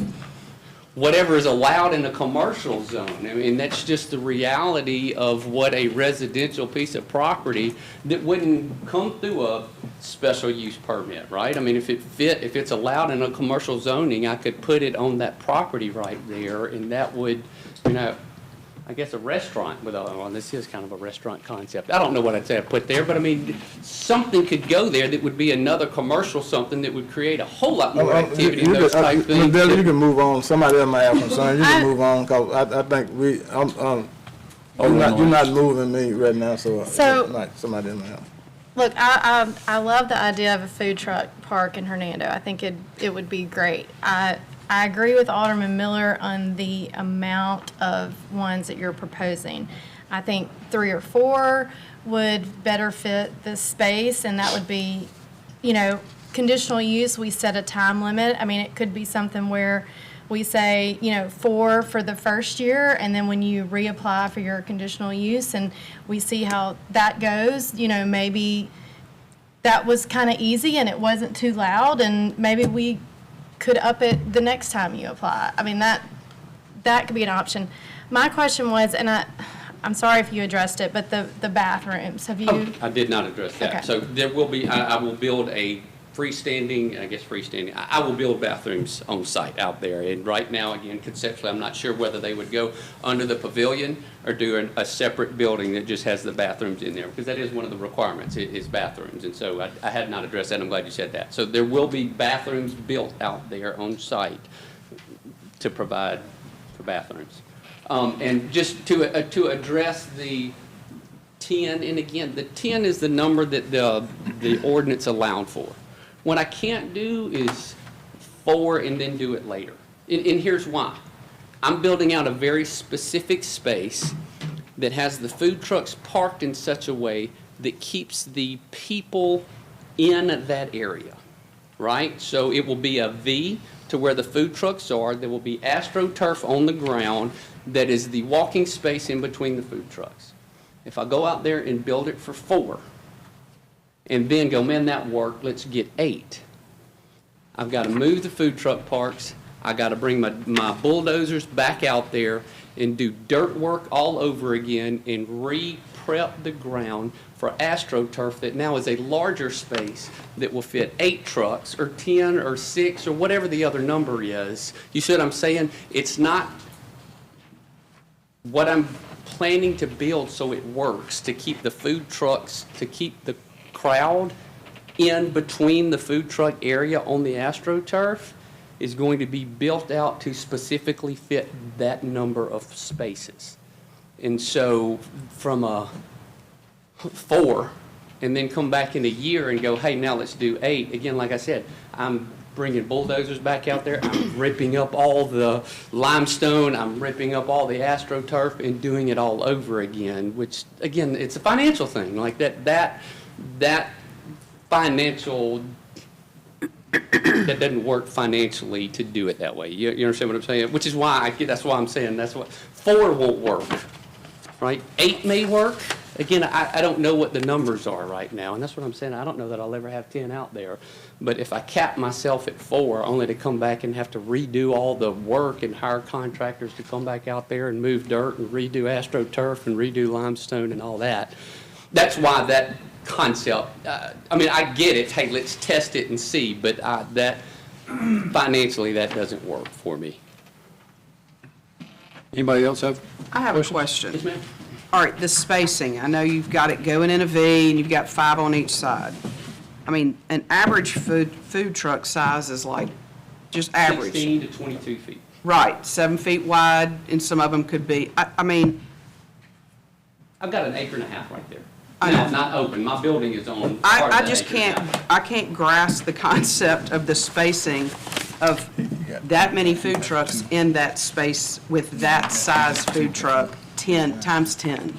whatever is allowed in a commercial zone. I mean, that's just the reality of what a residential piece of property that wouldn't come through a special use permit, right? I mean, if it's allowed in a commercial zoning, I could put it on that property right there, and that would, I guess, a restaurant with, well, this is kind of a restaurant concept. I don't know what I'd say I put there, but I mean, something could go there that would be another commercial something that would create a whole lot more activity in those type things. Bill, you can move on. Somebody else might have concerns. You can move on, because I think you're not moving me right now, so somebody else might have. Look, I love the idea of a food truck park in Hernando. I think it would be great. I agree with Alderman Miller on the amount of ones that you're proposing. I think 3 or 4 would better fit this space, and that would be, conditional use, we set a time limit. I mean, it could be something where we say, 4 for the first year, and then when you reapply for your conditional use and we see how that goes, maybe that was kind of easy and it wasn't too loud, and maybe we could up it the next time you apply. I mean, that could be an option. My question was, and I'm sorry if you addressed it, but the bathrooms, have you? Oh, I did not address that. Okay. So there will be, I will build a freestanding, I will build bathrooms on site out there. And right now, again, conceptually, I'm not sure whether they would go under the pavilion or do a separate building that just has the bathrooms in there, because that is one of the requirements, is bathrooms. And so I had not addressed that. I'm glad you said that. So there will be bathrooms built out there on site to provide for bathrooms. And just to address the 10, and again, the 10 is the number that the ordinance allowed for. What I can't do is 4 and then do it later. And here's why. I'm building out a very specific space that has the food trucks parked in such a way that keeps the people in that area, right? So it will be a V to where the food trucks are. There will be AstroTurf on the ground that is the walking space in between the food trucks. If I go out there and build it for 4, and then go, man, that worked, let's get 8. I've got to move the food truck parks. I got to bring my bulldozers back out there and do dirt work all over again and re-prep the ground for AstroTurf that now is a larger space that will fit 8 trucks or 10 or 6 or whatever the other number is. You see what I'm saying? It's not what I'm planning to build so it works, to keep the food trucks, to keep the crowd in between the food truck area on the AstroTurf is going to be built out to specifically fit that number of spaces. And so from a 4 and then come back in a year and go, hey, now let's do 8. Again, like I said, I'm bringing bulldozers back out there. I'm ripping up all the limestone. I'm ripping up all the AstroTurf and doing it all over again, which, again, it's a financial thing. Like that financial, that doesn't work financially to do it that way. You understand what I'm saying? Which is why, that's why I'm saying 4 won't work, right? 8 may work. Again, I don't know what the numbers are right now, and that's what I'm saying. I don't know that I'll ever have 10 out there. But if I cap myself at 4, only to come back and have to redo all the work and hire contractors to come back out there and move dirt and redo AstroTurf and redo limestone and all that, that's why that concept, I mean, I get it. Hey, let's test it and see, but that financially, that doesn't work for me. Anybody else have? I have a question. Yes, ma'am. All right, the spacing, I know you've got it going in a V and you've got 5 on each side. I mean, an average food truck size is like, just average. 16 to 22 feet. Right, 7 feet wide, and some of them could be, I mean. I've got an acre and a half right there. I Now, know. not open. My building is on part of I that just acre and a can't, half. I can't grasp the concept of the spacing of that many food trucks in that space with that size food truck, 10 times 10.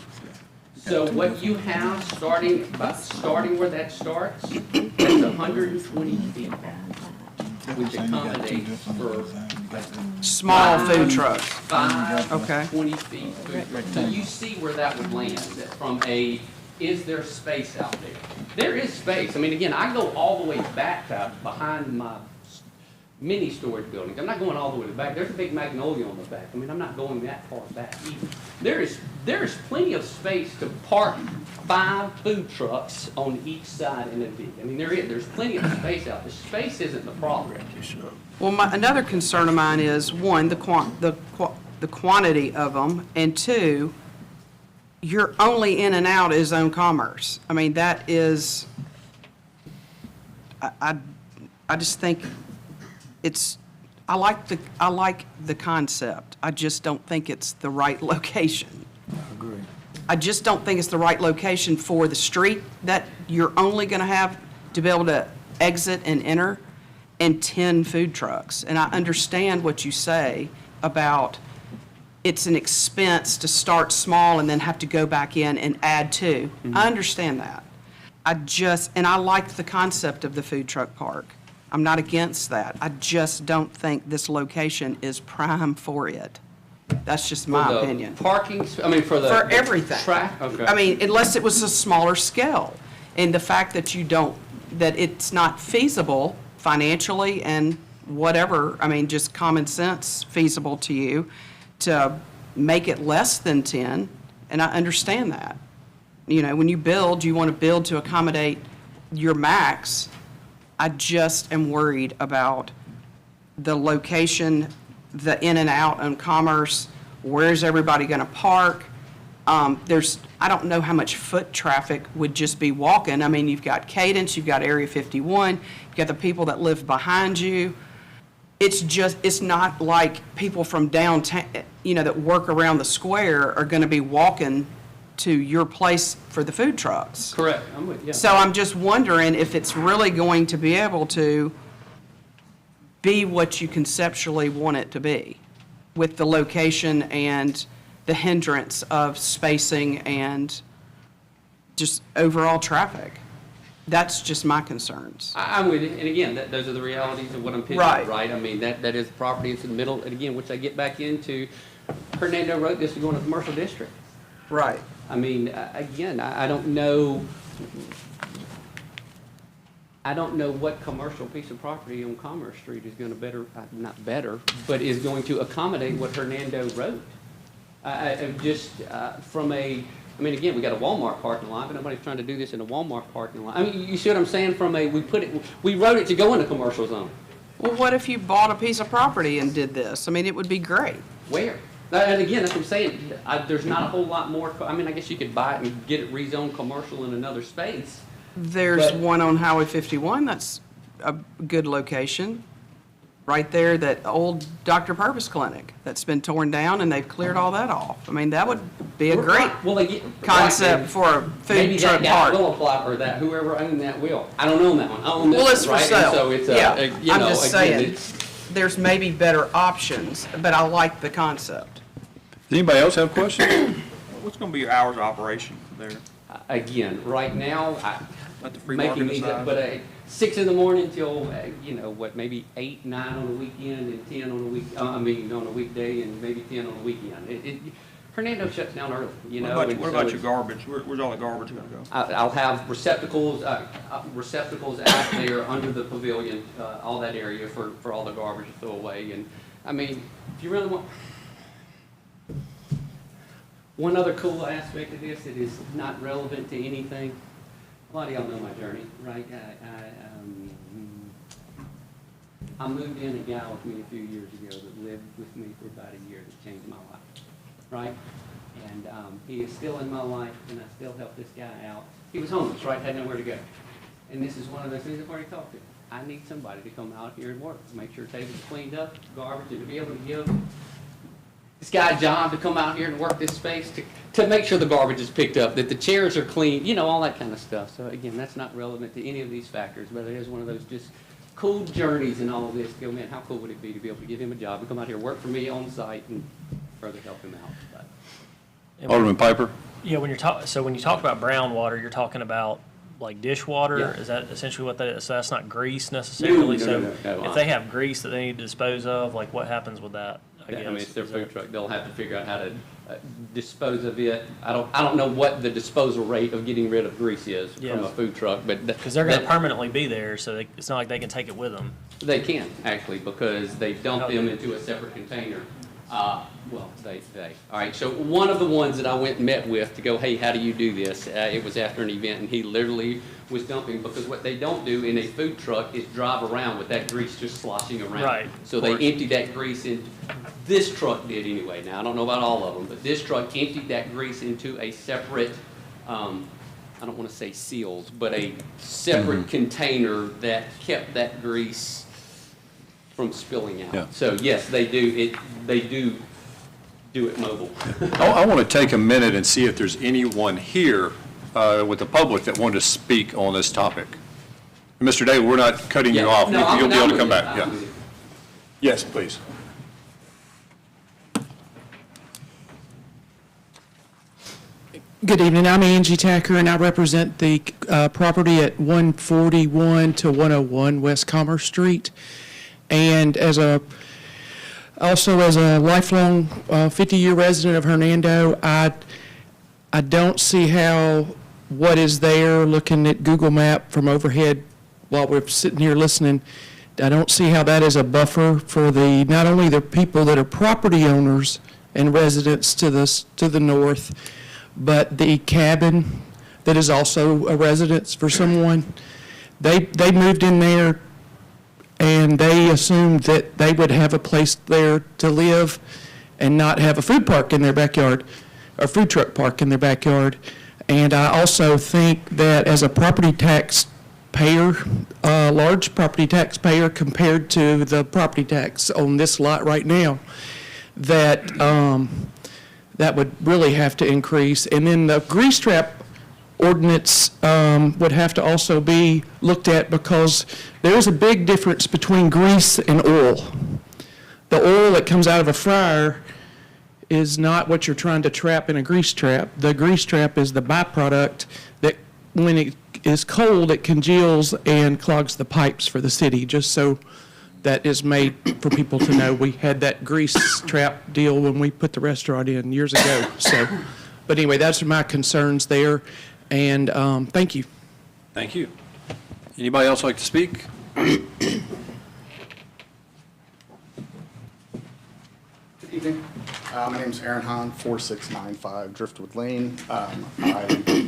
So what you have, starting where that starts, that's 120 feet, which accommodates for Small food trucks. 5, Okay. 20 feet. So you see where that would land from is there space out there? There is space. I mean, again, I go all the way back to behind my mini storage buildings. I'm not going all the way to the back. There's a big magnolia on the back. I mean, I'm not going that far back either. There is plenty of space to park 5 food trucks on each side in a V. I mean, there's plenty of space out there. Space isn't the problem. Well, another concern of mine is, one, the quantity of them, and two, you're only in and out is zone commerce. I mean, that is, I just think it's, I like the concept. I just don't think it's the right location. I just don't think it's the right location for the street that you're only going to have to be able to exit and enter, and 10 food trucks. And I understand what you say about it's an expense to start small and then have to go back in and add to. I understand that. And I like the concept of the food truck park. I'm not against that. I just don't think this location is prime for it. That's just my opinion. Parking, I mean, for the. For everything. Okay. I mean, unless it was a smaller scale. And the fact that that it's not feasible financially and whatever, I mean, just common sense feasible to you to make it less than 10, and I understand that. You know, when you build, you want to build to accommodate your max. I just am worried about the location, the in and out on Commerce, where's everybody going to park? I don't know how much foot traffic would just be walking. I mean, you've got Cadence, you've got Area 51, you've got the people that live behind you. It's not like people from downtown, you know, that work around the square are going to be walking to your place for the food trucks. Correct, I'm with you. So I'm just wondering if it's really going to be able to be what you conceptually want it to be with the location and the hindrance of spacing and just overall traffic. That's just my concerns. I'm with you, and again, those are the realities of what I'm pitching, Right. right? I mean, that is property, it's in the middle, and again, which I get back into, Hernando Road, this is going to commercial district. Right. I mean, again, I don't know what commercial piece of property on Commerce Street is going to not better, but is going to accommodate what Hernando wrote. I'm just, I mean, again, we got a Walmart parking lot, but nobody's trying to do this in a Walmart parking lot. I mean, you see what I'm saying? We wrote it to go in a commercial zone. Well, what if you bought a piece of property and did this? I mean, it would be great. Where? And again, that's what I'm saying. There's not a whole lot more. I mean, I guess you could buy it and get it rezoned commercial in another space. There's one on Highway 51 that's a good location. Right there, that old Dr. Purpose clinic that's been torn down and they've cleared all that off. I mean, that would be a great concept for a food truck Maybe that guy park. will apply for that, whoever owned that will. I don't own that one. I own this Well, it's one, for right? And sale. so it's, Yeah, you I'm know, just again, saying, there's maybe better options, but I like the concept. Does anybody else have questions? What's going to be your hours of operation there? Again, right now, Let the free making market these up, decide. but 6 in the morning till, maybe 8, 9 on the weekend and 10 on a weekday and maybe 10 on the weekend. Hernando shuts down early, you know. What and about so your it's- garbage? Where's all the garbage going to go? I'll have receptacles out there under the pavilion, all that area for all the garbage to throw away. And, I mean, if you really want, one other cool aspect of this that is not relevant to anything, a lot of y'all know my journey, right? I moved in a guy with me a few years ago that lived with me for about a year that changed my life, right? And he is still in my life, and I still help this guy out. He was homeless, right? Had nowhere to go. And this is one of those things I've already talked to. I need somebody to come out here and work, make sure tables are cleaned up, garbage, and to be able to give this guy a job to come out here and work this space, to make sure the garbage is picked up, that the chairs are clean, you know, all that kind of stuff. So again, that's not relevant to any of these factors, but it is one of those just cool journeys and all of this. Go, man, how cool would it be to be able to give him a job and come out here, work for me on site, and further help him out. But Alderman Piper? Yeah, when you talk about brown water, you're talking about like dishwater? Yeah. Is that essentially what that is? So that's not grease necessarily? No. If they have grease that they need to dispose of, like what happens with that? I mean, it's their Is that- food truck. They'll have to figure out how to dispose of it. I don't know what the disposal rate of getting rid of grease is from Yeah. a food truck, but Because they're going to permanently be there, so it's not like they can take it with them. they can actually, because they dump them into a separate container. Well, all right, so one of the ones that I went and met with to go, hey, how do you do this? It was after an event, and he literally was dumping, because what they don't do in a food truck is drive around with that grease just sloshing around. Right, So of they course. emptied that grease in, this truck did anyway. Now, I don't know about all of them, but this truck emptied that grease into a separate, I don't want to say sealed, but a separate container that kept that grease from spilling out. Yeah. So yes, they do it mobile. I want to take a minute and see if there's anyone here with the public that wanted to speak on this topic. Mr. David, we're not cutting you off. No, You'll be able to come back. I'm Yeah. with you. Yes, please. Good evening, I'm Angie Tacker, and I represent the property at 141 to 101 West Commerce Street. And also as a lifelong 50-year resident of Hernando, I don't see how what is there, looking at Google Map from overhead while we're sitting here listening, I don't see how that is a buffer for not only the people that are property owners and residents to the north, but the cabin that is also a residence for someone. They moved in there and they assumed that they would have a place there to live and not have a food park in their backyard, or food truck park in their backyard. And I also think that as a property tax payer, large property tax payer compared to the property tax on this lot right now, that that would really have to increase. And then the grease trap ordinance would have to also be looked at, because there is a big difference between grease and oil. The oil that comes out of a fryer is not what you're trying to trap in a grease trap. The grease trap is the byproduct that when it is cold, it congeals and clogs the pipes for the city, just so that is made for people to know. We had that grease trap deal when we put the restaurant in years ago. So, but anyway, that's my concerns there, and thank you. Thank you. Anybody else like to speak? Good evening. My name is Aaron Hahn, 4695 Driftwood Lane. I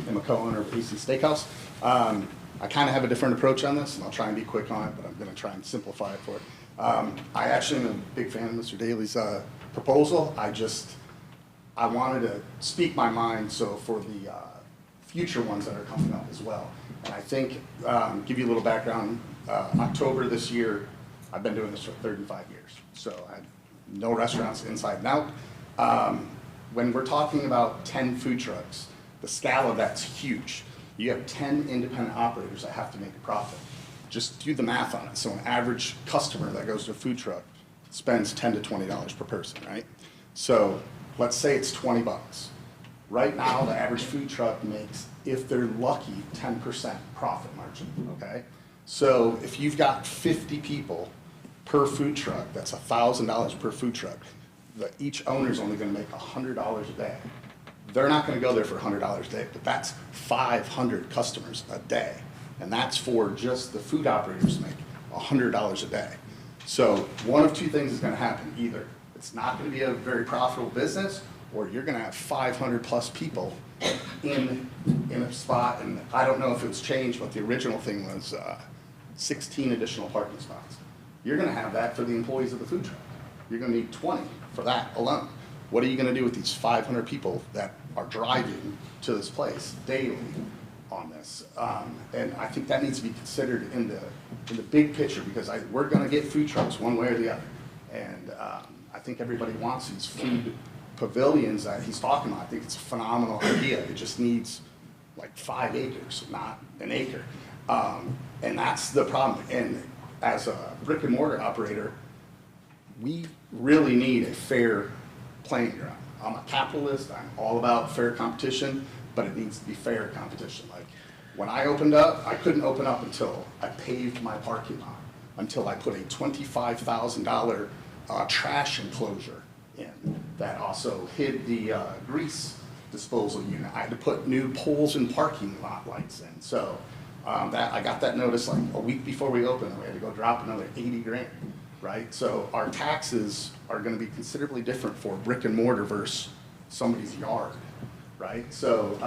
am a co-owner of AC Steakhouse. I kind of have a different approach on this, and I'll try and be quick on it, but I'm going to try and simplify it for it. I actually am a big fan of Mr. Daly's proposal. I wanted to speak my mind, so for the future ones that are coming up as well. And I think, give you a little background, October this year, I've been doing this for 35 years. So I had no restaurants inside and out. When we're talking about 10 food trucks, the scale of that's huge. You have 10 independent operators that have to make a profit. Just do the math on it. So an average customer that goes to a food truck spends $10 to $20 per person, right? So let's say it's 20 bucks. Right now, the average food truck makes, if they're lucky, 10% profit margin, okay? So if you've got 50 people per food truck, that's $1,000 per food truck. Each owner's only gonna make $100 a day. They're not gonna go there for $100 a day, but that's 500 customers a day. And that's for just the food operators to make $100 a day. So one of two things is gonna happen. Either it's not gonna be a very profitable business, or you're gonna have 500 plus people in a spot. And I don't know if it was changed, but the original thing was 16 additional parking spots. You're gonna have that for the employees of the food truck. You're gonna need 20 for that alone. What are you gonna do with these 500 people that are driving to this place daily on this? And I think that needs to be considered in the big picture, because we're gonna get food trucks one way or the other. And I think everybody wants these food pavilions that he's talking about. I think it's a phenomenal idea. It just needs like 5 acres, not an acre. And that's the problem. And as a brick and mortar operator, we really need a fair playing ground. I'm a capitalist, I'm all about fair competition, but it needs to be fair competition. Like, when I opened up, I couldn't open up until I paved my parking lot, until I put a $25,000 trash enclosure in that also hid the grease disposal unit. I had to put new poles and parking lot lights in. So I got that notice like a week before we opened, and we had to go drop another 80 grand. right? So our taxes are gonna be considerably different for brick and mortar versus somebody's yard, right? So,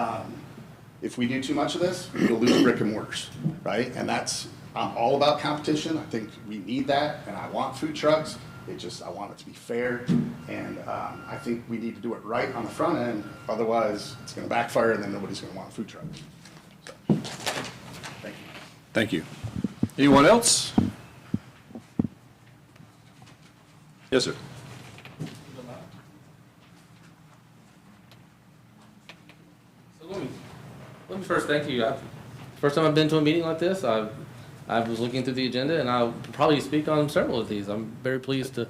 if we do too much of this, you'll lose brick and mortars, right? And I'm all about competition. I think we need that, and I want food trucks. I want it to be fair, and I think we need to do it right on the front end. Otherwise, it's gonna backfire, and then nobody's gonna want a food truck. So, thank you. Thank you. Anyone else? Yes, sir. Let me first thank you. First time I've been to a meeting like this, I was looking through the agenda, and I'll probably speak on several of these. I'm very pleased to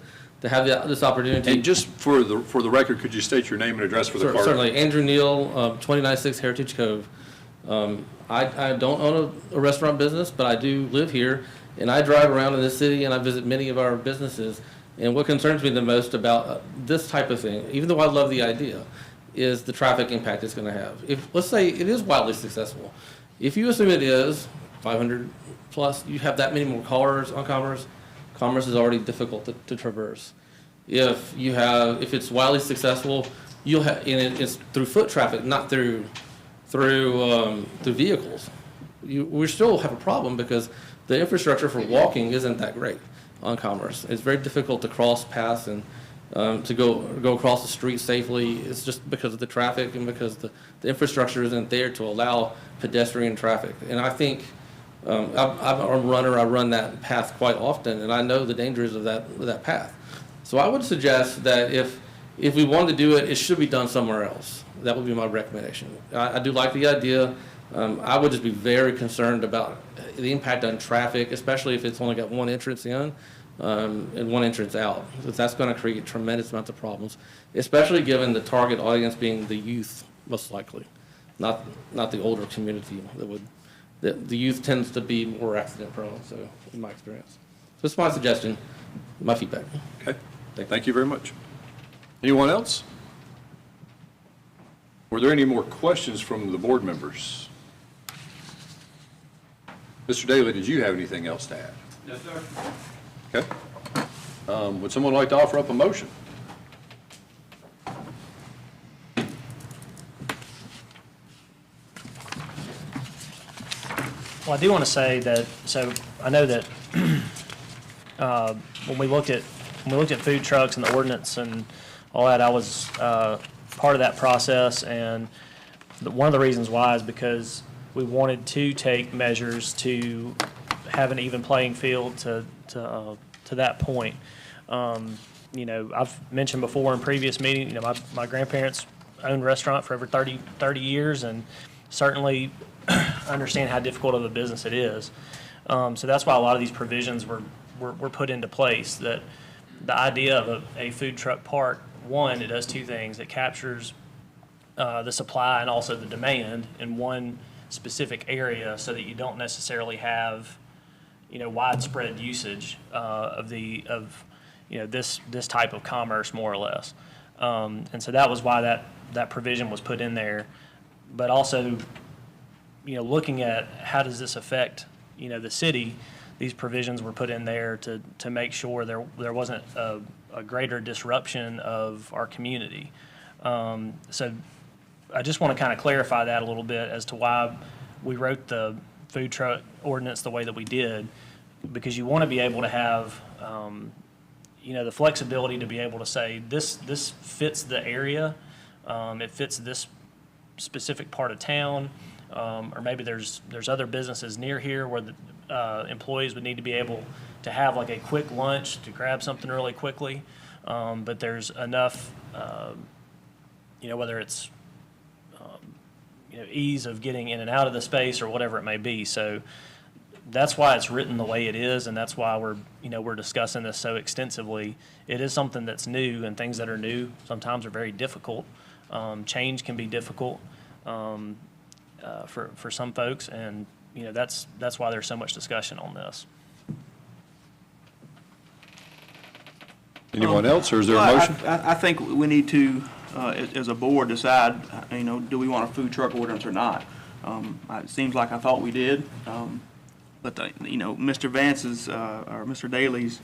have this opportunity. And just for the record, could you state your name and address for the clerk? Certainly. Andrew Neal, 296 Heritage Cove. I don't own a restaurant business, but I do live here, and I drive around in this city, and I visit many of our businesses. And what concerns me the most about this type of thing, even though I love the idea, is the traffic impact it's going to have. If, let's say it is wildly successful. If you assume it is 500 plus, you have that many more cars on Commerce. Commerce is already difficult to traverse. If it's wildly successful, you'll have, and it's through foot traffic, not through vehicles. We still have a problem because the infrastructure for walking isn't that great on Commerce. It's very difficult to cross paths and to go across the street safely. It's just because of the traffic and because the infrastructure isn't there to allow pedestrian traffic. And I think I'm a runner. I run that path quite often, and I know the dangers of that path. So I would suggest that if we wanted to do it, it should be done somewhere else. That would be my recommendation. I do like the idea. I would just be very concerned about the impact on traffic, especially if it's only got one entrance in and one entrance out. Because that's going to create tremendous amounts of problems, especially given the target audience being the youth, most likely, not the older community. The youth tends to be more accident prone, so in my experience. So it's my suggestion, my feedback. Okay, thank you very much. Anyone else? Were there any more questions from the board members? Mr. Daly, did you have anything else to add? Yes, sir. Okay. Would someone like to offer up a motion? Well, I do want to say that, so I know that when we looked at food trucks and the ordinance and all that, I was part of that process, and one of the reasons why is because we wanted to take measures to have an even playing field to that point. You know, I've mentioned before in previous meetings, you know, my grandparents owned a restaurant for over 30 years, and certainly understand how difficult of a business it is. So that's why a lot of these provisions were put into place. That the idea of a food truck park, one, it does two things. It captures the supply and also the demand in one specific area, so that you don't necessarily have, you know, widespread usage of you know, this type of commerce, more or less. And so that was why that provision was put in there. But also, you know, looking at how does this affect, you know, the city, these provisions were put in there to make sure there wasn't a greater disruption of our community. So I just want to kind of clarify that a little bit as to why we wrote the food truck ordinance the way that we did, because you want to be able to have, you know, the flexibility to be able to say this fits the area, it fits this specific part of town, or maybe there's other businesses near here where the employees would need to be able to have like a quick lunch to grab something really quickly, but there's enough, you know, whether it's you know, ease of getting in and out of the space or whatever it may be. So that's why it's written the way it is, and that's why we're discussing this so extensively. It is something that's new, and things that are new sometimes are very difficult. Change can be difficult for some folks, and you know, that's why there's so much discussion on this. Anyone else, or is there a motion? I think we need to, as a board, decide, you know, do we want a food truck ordinance or not? It seems like I thought we did, Mr. Vance's, or Mr. Daly's,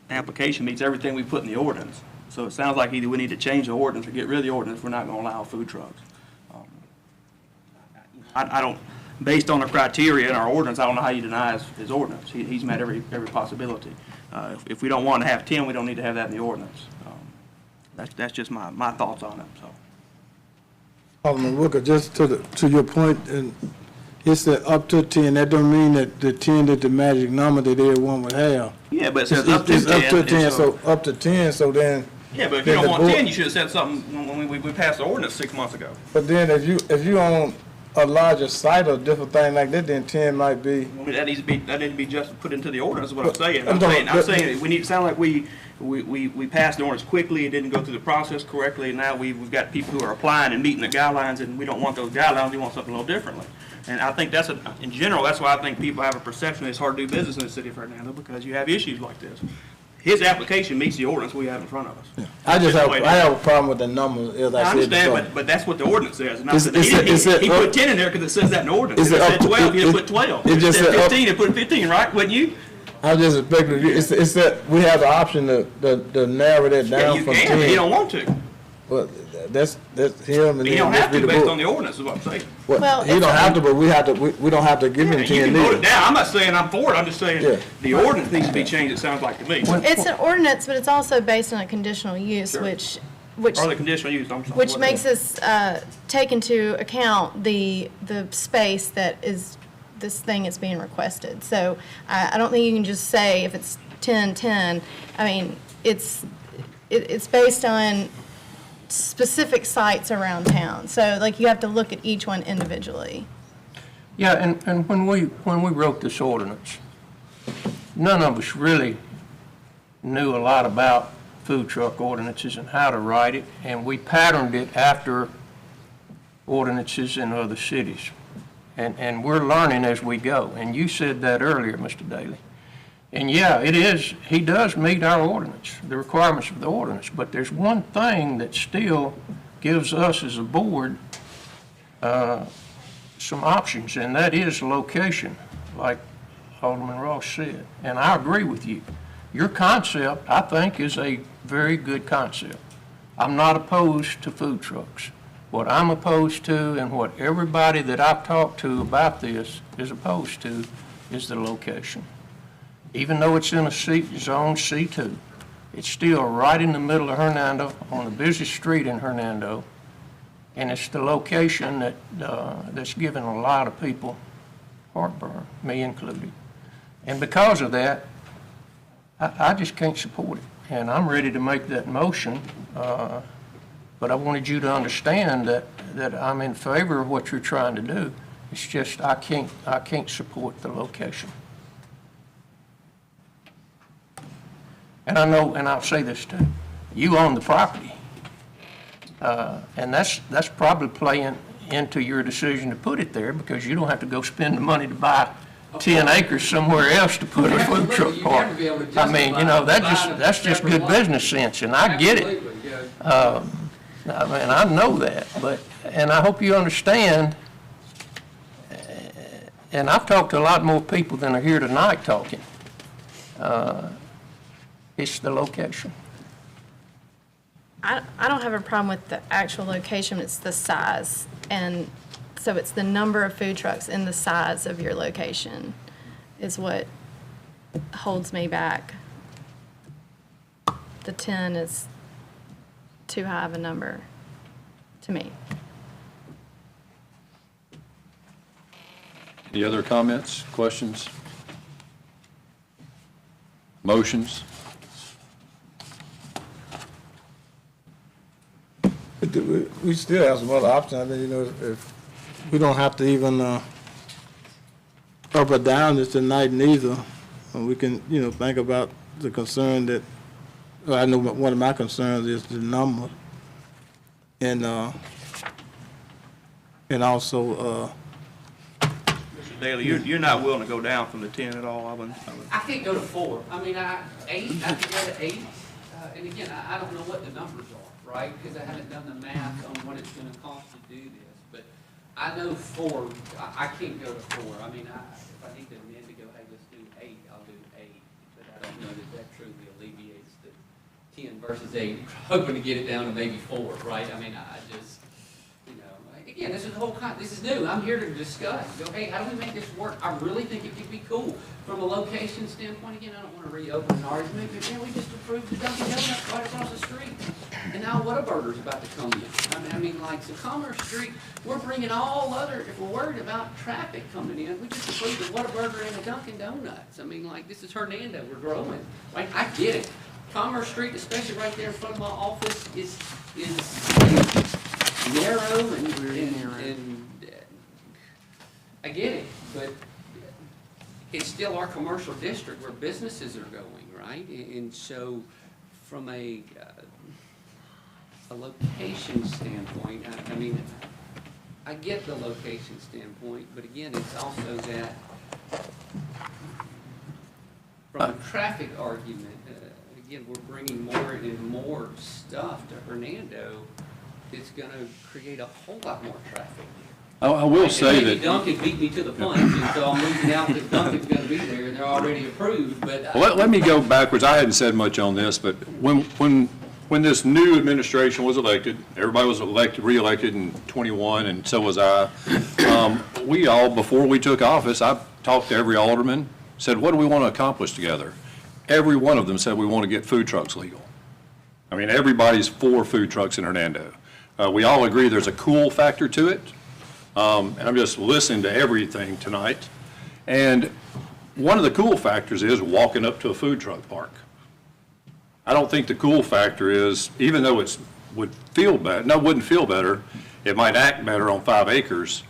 application meets everything we put in the ordinance. So it sounds like either we need to change the ordinance or get rid of the ordinance if we're not gonna allow food trucks. I don't, based on the criteria in our ordinance, I don't know how you deny his ordinance. He's met every possibility. If we don't want to have 10, we don't need to have that in the ordinance. That's just my thoughts on it, so. Alderman Rooker, just to your point, and it's the up to 10, that don't mean that the 10 is the magic number that everyone would have. Yeah, but it says up to 10. It's up to 10, so up to 10, so then. Yeah, but if you don't want 10, you should have said something when we passed the ordinance 6 months ago. But then if you own a larger site or different thing like that, then 10 might be. That needs to be just put into the ordinance, is what I'm saying. I'm I'm saying we need to sound like we passed the ordinance quickly, it didn't go through the process correctly, and now we've got people who are applying and meeting the guidelines, and we don't want those guidelines, we want something a little differently. And I think in general, that's why I think people have a perception that it's hard to do business in the city of Hernando, because you have issues like this. His application meets the ordinance we have in front of us. Yeah. I have a problem with the number, as I said. I understand, but that's what the ordinance says. And he put 10 in there because it says that in the ordinance. If it said 12, he'd put 12. If it said 15, he'd put 15, right? Wouldn't you? I just expected, it's that we have the option to narrow that down from 10. You can, but you don't want to. Well, that's him and He don't have to based on the ordinance, is what I'm saying. Well, he don't have to, but we don't have to give him 10 You can vote either. it down. I'm not saying I'm for it. I'm just saying the ordinance needs to be changed, it sounds like to me. It's an ordinance, but it's also based on a conditional use, Sure. which Or the conditional use, I'm sorry. which makes us take into account the space that is, this thing is being requested. So I don't think you can just say if it's 10-10. I mean, it's based on specific sites around town. So like you have to look at each one individually. Yeah, and when we wrote this ordinance, none of us really knew a lot about food truck ordinances and how to write it, and we patterned it after ordinances in other cities. And we're learning as we go. And you said that earlier, Mr. Daly. And yeah, it is, he does meet our ordinance, the requirements of the ordinance, but there's one thing that still gives us as a board some options, and that is location, like Alderman Ross said. And I agree with you. Your concept, I think, is a very good concept. I'm not opposed to food trucks. What I'm opposed to, and what everybody that I've talked to about this is opposed to, is the location. Even though it's in a zone C2, it's still right in the middle of Hernando, on the busiest street in Hernando, and it's the location that that's giving a lot of people heartburn, me included. And because of that, I just can't support it. And I'm ready to make that motion, but I wanted you to understand that I'm in favor of what you're trying to do. It's just I can't support the location. And I know, and I'll say this too, you own the property. And that's probably playing into your decision to put it there, because you don't have to go spend the money to buy 10 acres somewhere else to put a food truck park. I mean, that's just good business sense, and I get it. I mean, I know that, and I hope you understand, and I've talked to a lot more people than are here tonight talking. It's the location. I don't have a problem with the actual location, it's the size. And so it's the number of food trucks and the size of your location is what holds me back. The 10 is too high of a number to me. Any other comments, questions? Motions? We still have some other options. I mean, if we don't have to even up or down this tonight neither, we can, think about the concern that, I know one of my concerns is the number. And also, Mr. Daly, you're not willing to go down from the 10 at all? I can't go to 4. I mean, 8, I could go to 8. And again, I don't know what the numbers are, right? Because I haven't done the math on what it's going to cost to do this. But I know 4, I can't go to 4. I mean, if I need to amend to go, hey, let's do 8, I'll do 8. But I don't know that truly alleviates the 10 versus 8, hoping to get it down to maybe 4, right? I mean, I just, again, this is the whole this is new. I'm here to discuss. Go, hey, how do we make this work? I really think it could be cool. From a location standpoint, again, I don't want to reopen an argument, but we just approved the Dunkin' Donuts right across the street. And now Whataburger's about to come in. I mean, like, so Commerce Street, we're bringing all other, if we're worried about traffic coming in, we just approved a Whataburger and a Dunkin' Donuts. I mean, like, this is Hernando, we're growing. Like, I get it. Commerce Street, especially right there in front of my office, is narrow and I get it, but it's still our commercial district where businesses are going, right? And so from a location standpoint, I mean, I get the location standpoint, but again, it's also that from a traffic argument, again, we're bringing more and more stuff to Hernando. It's going to create a whole lot more traffic. I will say maybe that. Dunkin' beat me to the punch, and so I'm losing out because Dunkin's going to be there, and they're already approved, but. Let me go backwards. I hadn't said much on this, but when this new administration was elected, everybody was re-elected in 21, and so was I. We all, before we took office, I talked to every alderman, said, what do we want to accomplish together? Every one of them said we want to get food trucks legal. I mean, everybody's for food trucks in Hernando. We all agree there's a cool factor to it. And I'm just listening to everything tonight. And one of the cool factors is walking up to a food truck park. I don't think the cool factor is, even though it wouldn't feel better, it might act better on 5 acres.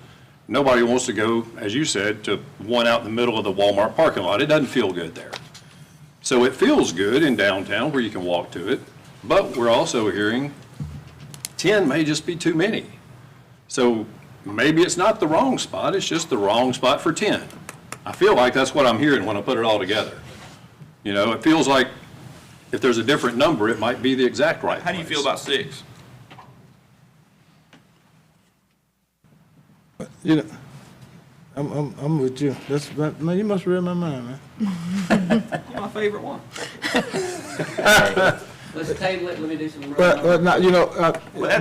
Nobody wants to go, as you said, to one out in the middle of the Walmart parking lot. It doesn't feel good there. So it feels good in downtown where you can walk to it, but we're also hearing 10 may just be too many. So maybe it's not the wrong spot, it's just the wrong spot for 10. I feel like that's what I'm hearing when I put it all together. It feels like if there's a different number, it might be the exact right How do you feel about 6? I'm with you. Man, you must read my mind, man. You're my favorite one. Let's table it, let me do some. But not, you don't. That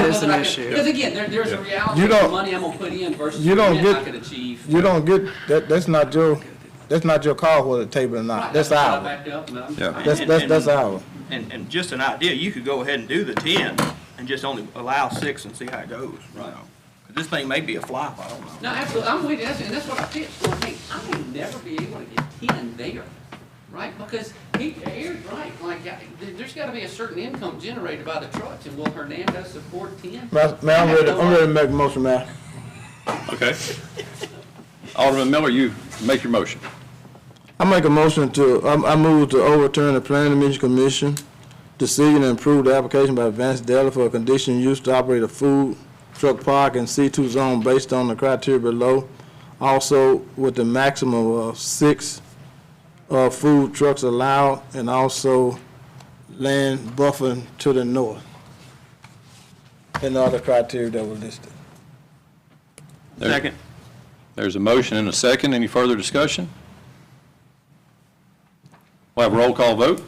is an issue. Because again, there's a reality of the money I'm gonna put in versus the I could achieve. You don't get, that's not your call whether to table or not. Right, That's ours. ours. Yeah. That's ours. And just an idea, you could go ahead and do the 10 and just only allow 6 and see how it goes. Right. This thing may be a flop, I don't know. No, absolutely, I'm with you, and that's what I pitched, going, hey, I may never be able to get 10 there, right? Because Eric's right, like, there's gotta be a certain income generated by the trucks, and will Hernando support 10? Man, I'm ready to make a motion, man. Okay. Alderman Miller, you make your motion. I make a motion I move to overturn the Planning and Commission Commission decision and approve the application by Advanced Deli for a conditional use to operate a food truck park in C2 zone based on the criteria below. Also with the maximum of 6 food trucks allowed, and also land buffering to the north. And the other criteria that were listed. Second. There's a motion and a second. Any further discussion? We'll have a roll call vote.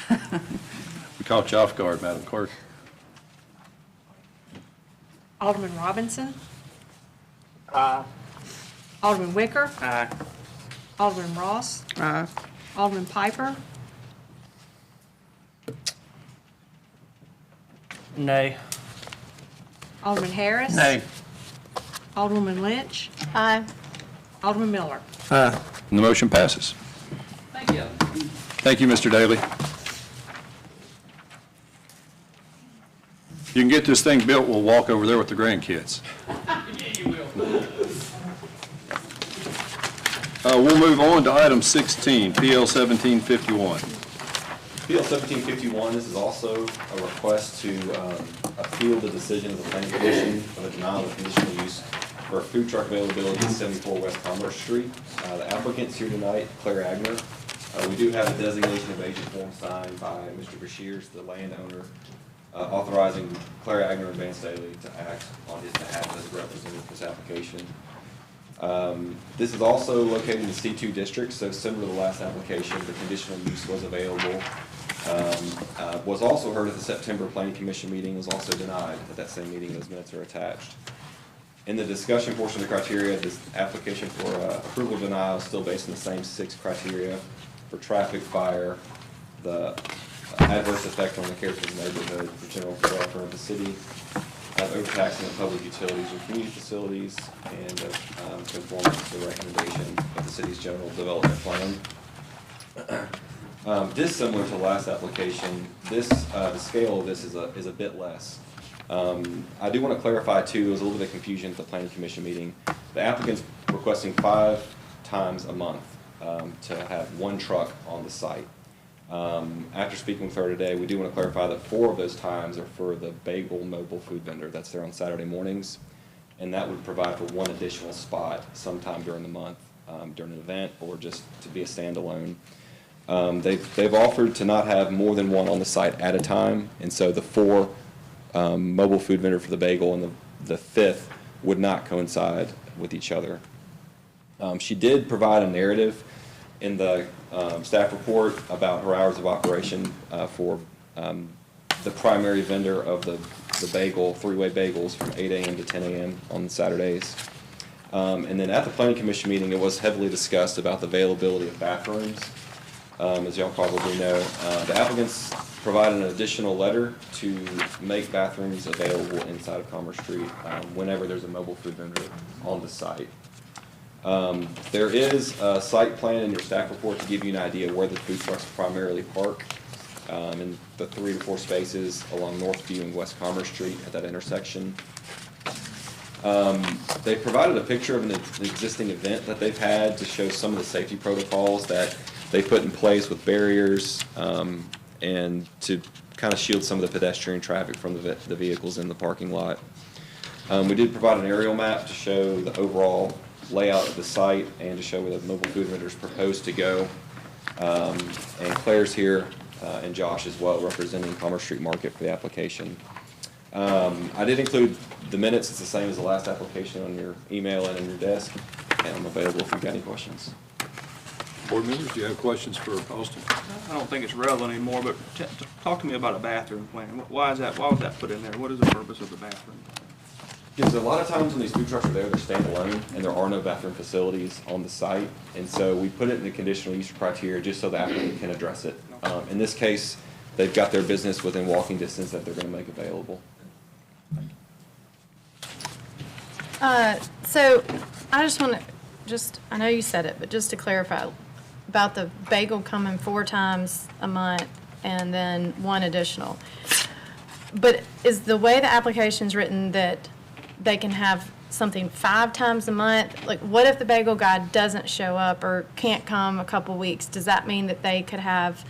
We caught you off guard, Madam Clerk. Alderman Robinson? Aye. Alderman Wicker? Aye. Alderman Ross? Aye. Alderman Piper? Nay. Alderman Harris? Nay. Alderwoman Lynch? Aye. Alderman Miller? Aye. And the motion passes. Thank you. Thank you, Mr. Daly. If you can get this thing built, we'll walk over there with the grandkids. Yeah, you will. We'll move on to item 16, PL 1751. PL 1751, this is also a request to appeal the decision of the Planning Commission for the denial of conditional use for food truck availability at 74 West Commerce Street. The applicant's here tonight, Claire Agner. We do have a designation of agent form signed by Mr. Bashirs, the landowner, authorizing Claire Agner and Van Staley to act on his behalf as a representative for this application. This is also located in the C2 district, so similar to the last application, the conditional use was available. Was also heard at the September Planning Commission meeting, was also denied at that same meeting. Those minutes are attached. In the discussion portion of the criteria, this application for approval or denial is still based on the same 6 criteria for traffic, fire, the adverse effect on the character of the neighborhood, the general welfare of the city, overtaxing of public utilities or community facilities, and conformance to the recommendation of the city's general development plan. Dissimilar to the last application, the scale of this is a bit less. I do want to clarify too, there was a little bit of confusion at the Planning Commission meeting. The applicant's requesting 5 times a month to have 1 truck on the site. After speaking with her today, we do want to clarify that 4 of those times are for the bagel mobile food vendor that's there on Saturday mornings, and that would provide for 1 additional spot sometime during the month, during an event, or just to be a standalone. They've offered to not have more than 1 on the site at a time, and so the 4 mobile food vendor for the bagel and the 5th would not coincide with each other. She did provide a narrative in the staff report about her hours of operation for the primary vendor of the bagel, 3-way bagels from 8 a.m. to 10 a.m. on Saturdays. And then at the Planning Commission meeting, it was heavily discussed about the availability of bathrooms. As y'all probably know, the applicants provided an additional letter to make bathrooms available inside of Commerce Street whenever there's a mobile food vendor on the site. There is a site plan in your staff report to give you an idea where the food trucks primarily park in the 3 to 4 spaces along Northview and West Commerce Street at that intersection. They provided a picture of an existing event that they've had to show some of the safety protocols that they put in place with barriers and to kind of shield some of the pedestrian traffic from the vehicles in the parking lot. We did provide an aerial map to show the overall layout of the site and to show where the mobile food vendors proposed to go. And Claire's here and Josh as well, representing Commerce Street Market for the application. I did include the minutes. It's the same as the last application on your email and on your desk, and I'm available if you've got any questions. Board members, do you have questions for Austin? I don't think it's relevant anymore, but talk to me about a bathroom plan. Why was that put in there? What is the purpose of the bathroom? Because a lot of times when these food trucks are there, they're standalone, and there are no bathroom facilities on the site. And so we put it in the conditional use criteria just so the applicant can address it. In this case, they've got their business within walking distance that they're going to make available. So I just want to, I know you said it, but just to clarify about the bagel coming 4 times a month and then 1 additional. But is the way the application's written that they can have something 5 times a month? Like, what if the bagel guy doesn't show up or can't come a couple weeks? Does that mean that they could have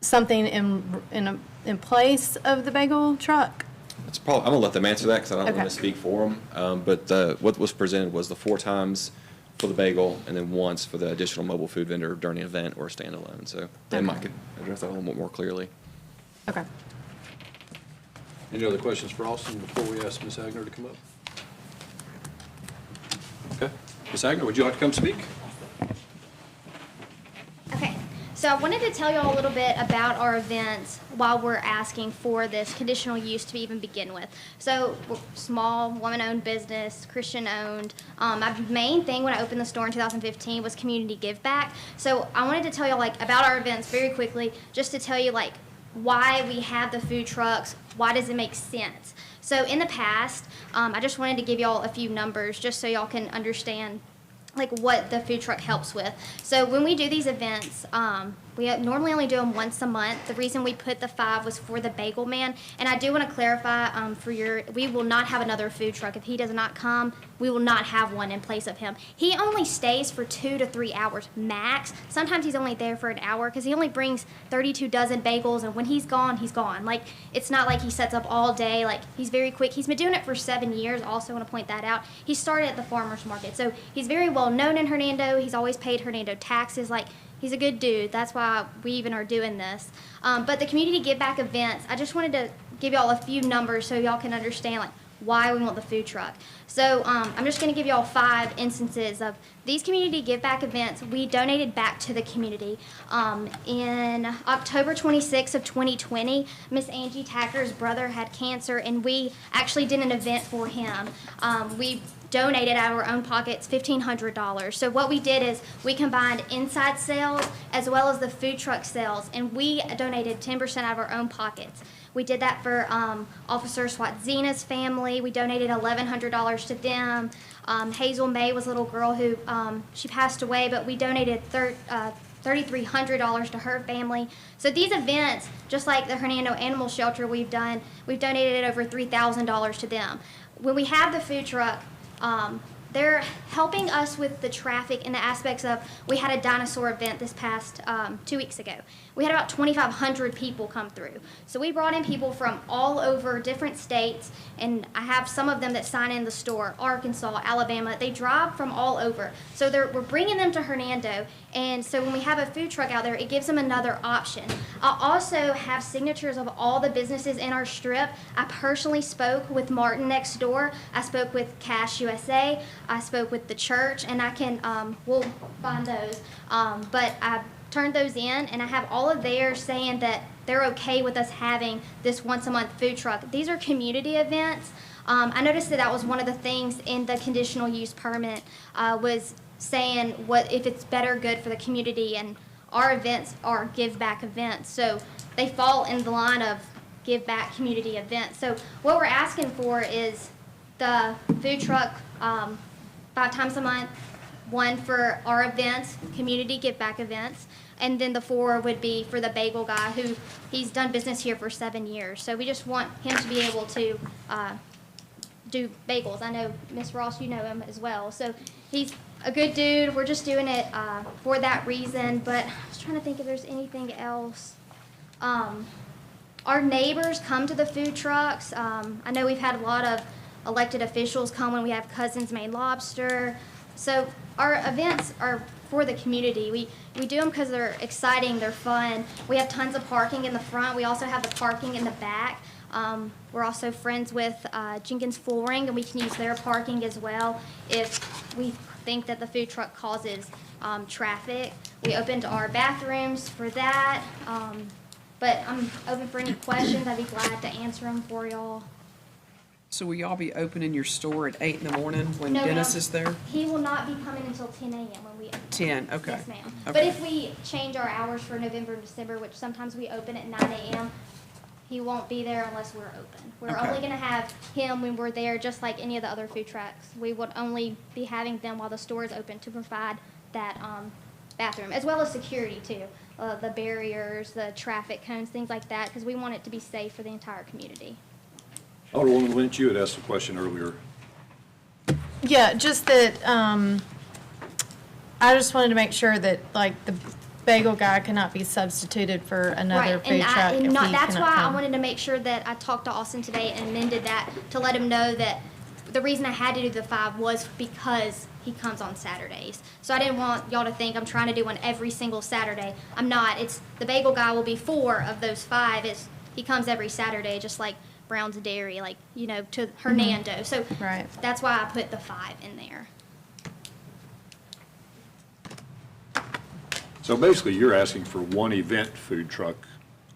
something in place of the bagel truck? It's probably, I'm going to let them answer that because I don't Okay. want to speak for them. But what was presented was the 4 times for the bagel and then once for the additional mobile food vendor during an event or a standalone. So they might could address that a little bit more clearly. Okay. Any other questions for Austin before we ask Ms. Agner to come up? Okay. Ms. Agner, would you like to come speak? Okay, so I wanted to tell you all a little bit about our events while we're asking for this conditional use to even begin with. So, we're small, woman-owned business, Christian-owned. My main thing when I opened the store in 2015 was community give back. So I wanted to tell you about our events very quickly, just to tell you why we have the food trucks, why does it make sense. So in the past, I just wanted to give y'all a few numbers just so y'all can understand what the food truck helps with. So when we do these events, we normally only do them once a month. The reason we put the 5 was for the bagel man. And I do want to clarify we will not have another food truck. If he does not come, we will not have one in place of him. He only stays for 2 to 3 hours max. Sometimes he's only there for an hour because he only brings 32 dozen bagels, and when he's gone, he's gone. It's not like he sets up all day. He's very quick. He's been doing it for 7 years. Also want to point that out. He started at the farmer's market. So he's very well known in Hernando. He's always paid Hernando taxes. He's a good dude. That's why we even are doing this. But the community give back events, I just wanted to give y'all a few numbers so y'all can understand like why we want the food truck. So I'm just going to give y'all 5 instances of these community give back events we donated back to the community. In October 26th of 2020, Miss Angie Tacker's brother had cancer, and we actually did an event for him. We donated out of our own pockets $1,500. So what we did is we combined inside sales as well as the food truck sales, and we donated 10% out of our own pockets. We did that for Officer Swatzina's family. We donated $1,100 to them. Hazel May was a little girl who, she passed away, but we donated $3,300 to her family. So these events, just like the Hernando Animal Shelter we've donated over $3,000 to them. When we have the food truck, they're helping us with the traffic and the aspects of, we had a dinosaur event this past 2 weeks ago. We had about 2,500 people come through. So we brought in people from all over different states, and I have some of them that sign in the store, Arkansas, Alabama. They drive from all over. So we're bringing them to Hernando, and so when we have a food truck out there, it gives them another option. I'll also have signatures of all the businesses in our strip. I personally spoke with Martin next door. I spoke with Cash USA. I spoke with the church, and I can, we'll find those. But I turned those in, and I have all of theirs saying that they're okay with us having this once-a-month food truck. These are community events. I noticed that was one of the things in the conditional use permit, was saying what if it's better good for the community, and our events are give-back events. So they fall in the line of give-back community events. So what we're asking for is the food truck 5 times a month, 1 for our events, community give-back events, and then the 4 would be for the bagel guy who he's done business here for 7 years. So we just want him to be able to do bagels. I know Miss Ross, you know him as well. So he's a good dude. We're just doing it for that reason. But I was trying to think if there's anything else. Our neighbors come to the food trucks. I know we've had a lot of elected officials come when we have Cousins Made Lobster. So our events are for the community. We do them because they're exciting, they're fun. We have tons of parking in the front. We also have the parking in the back. We're also friends with Jenkins Flooring, and we can use their parking as well if we think that the food truck causes traffic. We opened our bathrooms for that. But I'm open for any questions. I'd be glad to answer them for y'all. So will y'all be opening your store at 8 in the morning when No, Dennis ma'am. is there? He will not be coming until 10 a.m. when we open. 10, okay. Yes, ma'am. Okay. But if we change our hours for November and December, which sometimes we open at 9 a.m., he won't be there unless we're open. We're Okay. only going to have him when we're there, just like any of the other food trucks. We would only be having them while the store is open to provide that bathroom, as well as security too. The barriers, the traffic cones, things like that, because we want it to be safe for the entire community. Alderwoman Lynch, you had asked a question earlier. Yeah, just that, I just wanted to make sure that, like, the bagel guy cannot be substituted for another Right, food truck if he that's cannot why I come. wanted to make sure that I talked to Austin today and amended that to let him know that the reason I had to do the 5 was because he comes on Saturdays. So I didn't want y'all to think I'm trying to do one every single Saturday. I'm not. It's the bagel guy will be 4 of those 5. He comes every Saturday, just like Brown's Dairy, like, you know, to Hernando. So Right. that's why I put the 5 in there. So basically, you're asking for 1 event food truck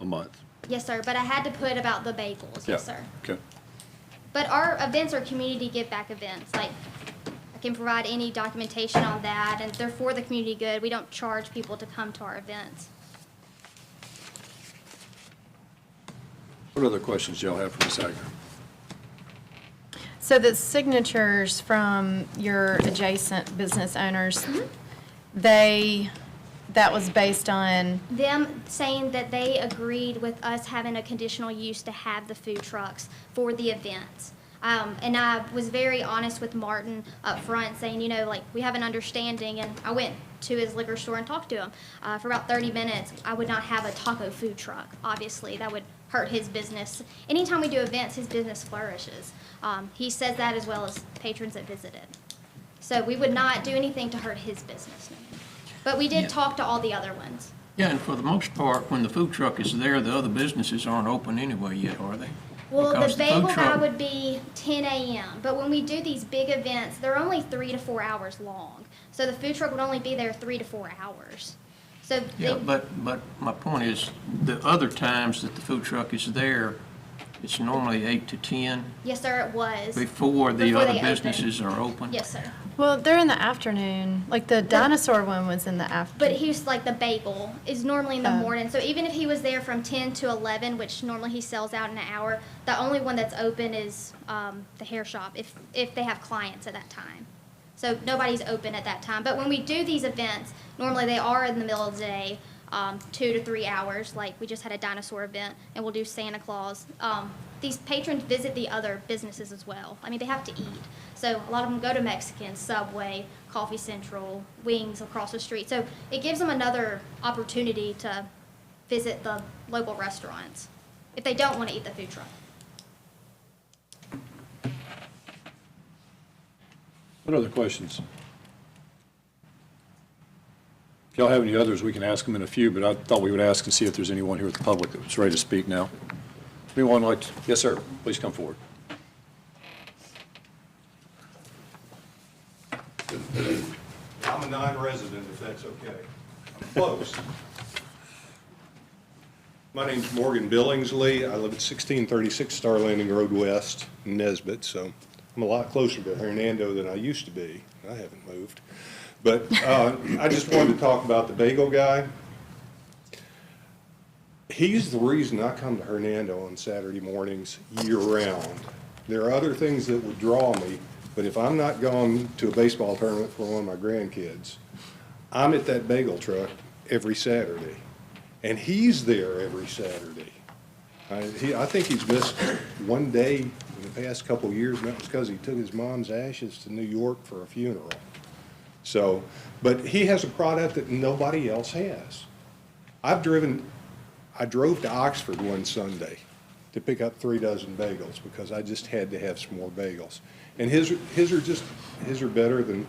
a month. Yes, sir. But I had to put about the bagels. Yes, sir. Okay. But our events are community give-back events. Like, I can provide any documentation on that, and they're for the community good. We don't charge people to come to our events. What other questions do y'all have for Ms. Agner? So the signatures from your adjacent business owners, that was based on, Them saying that they agreed with us having a conditional use to have the food trucks for the events. And I was very honest with Martin up front, saying, you know, like, we have an understanding, and I went to his liquor store and talked to him. For about 30 minutes, I would not have a taco food truck, obviously. That would hurt his business. Anytime we do events, his business flourishes. He says that as well as patrons that visited. So we would not do anything to hurt his business. No. But we did talk to all the other ones. Yeah, and for the most part, when the food truck is there, the other businesses aren't open anyway yet, are they? Well, Because the the food bagel guy truck- would be 10 a.m., but when we do these big events, they're only 3 to 4 hours long. So the food truck would only be there 3 to 4 hours. So Yeah, they, but my point is, the other times that the food truck is there, it's normally 8 to 10 yes, sir, it was. before the Before other they open. businesses are open. Yes, sir. Well, they're in the afternoon. Like the dinosaur one was in the But afternoon. he's like the bagel is normally in the morning. So even if he was there from 10 to 11, which normally he sells out in an hour, the only one that's open is the hair shop if they have clients at that time. So nobody's open at that time. But when we do these events, normally they are in the middle of the day, 2 to 3 hours. Like we just had a dinosaur event, and we'll do Santa Claus. These patrons visit the other businesses as well. I mean, they have to eat. So a lot of them go to Mexican, Subway, Coffee Central, Wings across the street. So it gives them another opportunity to visit the local restaurants if they don't want to eat the food truck. What other questions? If y'all have any others, we can ask them in a few, but I thought we would ask and see if there's anyone here with the public that was ready to speak now. Anyone like to? Yes, sir. Please come forward. I'm a non-resident, if that's okay. I'm close. My name's Morgan Billingsley. I live at 1636 Star Landing Road West in Nesbit, so I'm a lot closer to Hernando than I used to be. I haven't moved. But I just wanted to talk about the bagel guy. He's the reason I come to Hernando on Saturday mornings year-round. There are other things that would draw me, but if I'm not going to a baseball tournament for one of my grandkids, I'm at that bagel truck every Saturday. And he's there every Saturday. I think he's missed one day in the past couple of years, and that was because he took his mom's ashes to New York for a funeral. So, but he has a product that nobody else has. I drove to Oxford one Sunday to pick up 3 dozen bagels because I just had to have some more bagels. And his are better than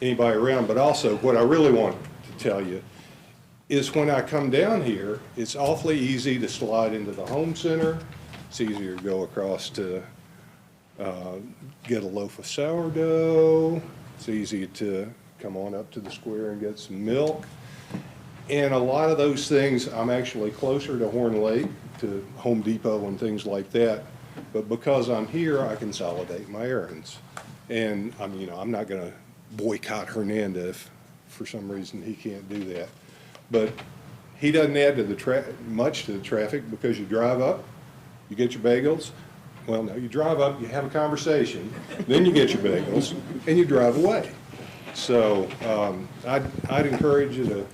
anybody around. But also, what I really want to tell you is when I come down here, it's awfully easy to slide into the home center. It's easier to go across to get a loaf of sourdough. It's easy to come on up to the square and get some milk. And a lot of those things, I'm actually closer to Horn Lake, to Home Depot and things like that. But because I'm here, I consolidate my errands. And I'm not going to boycott Hernando if for some reason he can't do that. But he doesn't add to much to the traffic because you drive up, you get your bagels. Well, no, you drive up, you have a conversation, then you get your bagels, and you drive away. So I'd encourage you to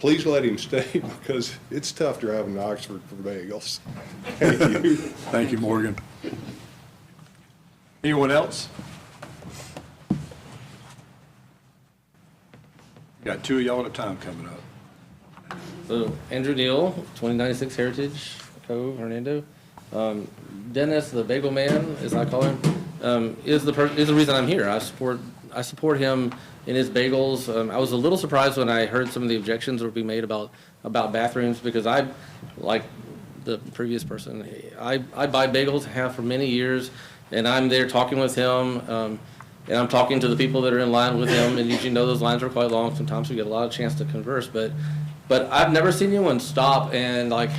please let him stay because it's tough driving to Oxford for bagels. Thank you. Thank you, Morgan. Anyone else? Got 2 of y'all at a time coming up. So Andrew Neal, 2096 Heritage Cove, Hernando. Dennis, the bagel man, as I call him, is the reason I'm here. I support him in his bagels. I was a little surprised when I heard some of the objections that were being made about bathrooms because I, like the previous person, I buy bagels, have for many years, and I'm there talking with him, and I'm talking to the people that are in line with him, and usually those lines are quite long. Sometimes we get a lot of chance to converse, but I've never seen anyone stop and like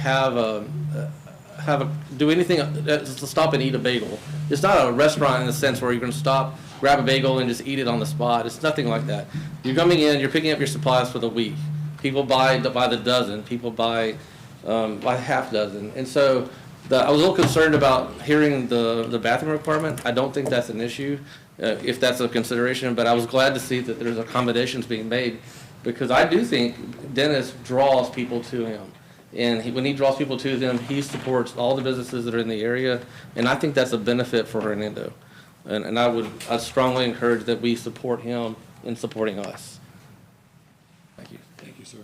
do anything to stop and eat a bagel. It's not a restaurant in the sense where you're going to stop, grab a bagel, and just eat it on the spot. It's nothing like that. You're coming in, you're picking up your supplies for the week. People buy by the dozen. People buy half dozen. And so I was a little concerned about hearing the bathroom requirement. I don't think that's an issue, if that's a consideration, but I was glad to see that there's accommodations being made because I do think Dennis draws people to him. And when he draws people to them, he supports all the businesses that are in the area, and I think that's a benefit for Hernando. And I strongly encourage that we support him in supporting us. Thank you. Thank you, sir.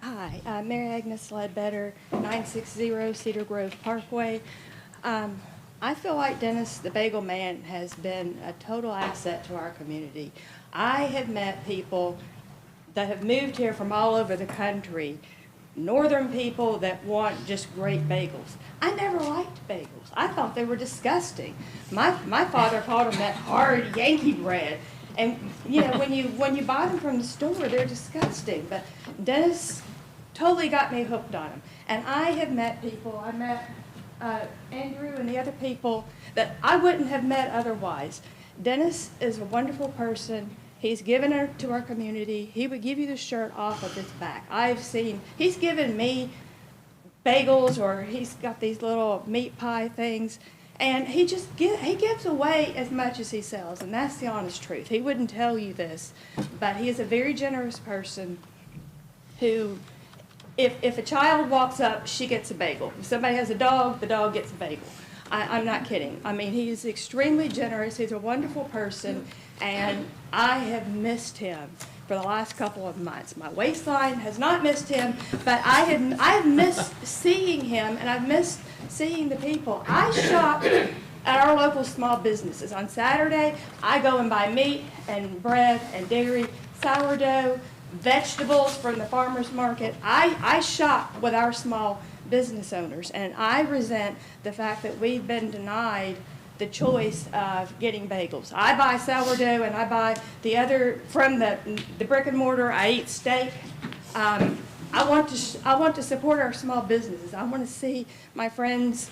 Hi, Mary Agnes Ledbetter, 960 Cedar Grove Parkway. I feel like Dennis, the Bagel Man, has been a total asset to our community. I have met people that have moved here from all over the country, northern people that want just great bagels. I never liked bagels. I thought they were disgusting. My father called them that hard Yankee bread. And, you know, when you buy them from the store, they're disgusting. But Dennis totally got me hooked on them. And I have met people, I met Andrew and the other people that I wouldn't have met otherwise. Dennis is a wonderful person. He's given her to our community. He would give you the shirt off of his back. He's given me bagels, or he's got these little meat pie things, and he gives away as much as he sells, and that's the honest truth. He wouldn't tell you this, but he is a very generous person who, if a child walks up, she gets a bagel. If somebody has a dog, the dog gets a bagel. I'm not kidding. I mean, he is extremely generous. He's a wonderful person, and I have missed him for the last couple of months. My waistline has not missed him, but I've missed seeing him, and I've missed seeing the people. I shop at our local small businesses. On Saturday, I go and buy meat and bread and dairy, sourdough, vegetables from the farmer's market. I shop with our small business owners, and I resent the fact that we've been denied the choice of getting bagels. I buy sourdough, and I buy the other from the brick and mortar. I eat steak. I want to support our small businesses. I want to see my friends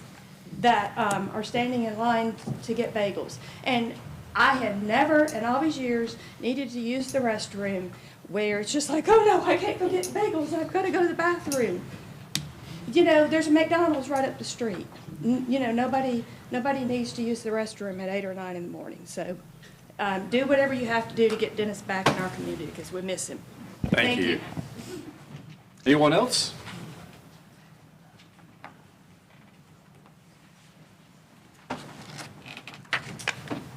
that are standing in line to get bagels. And I have never, in all these years, needed to use the restroom where it's just like, oh no, I can't go get bagels. I've got to go to the bathroom. You know, there's a McDonald's right up the street. You know, nobody needs to use the restroom at 8 or 9 in the morning. So do whatever you have to do to get Dennis back in our community, because we miss him. Thank you. Anyone else?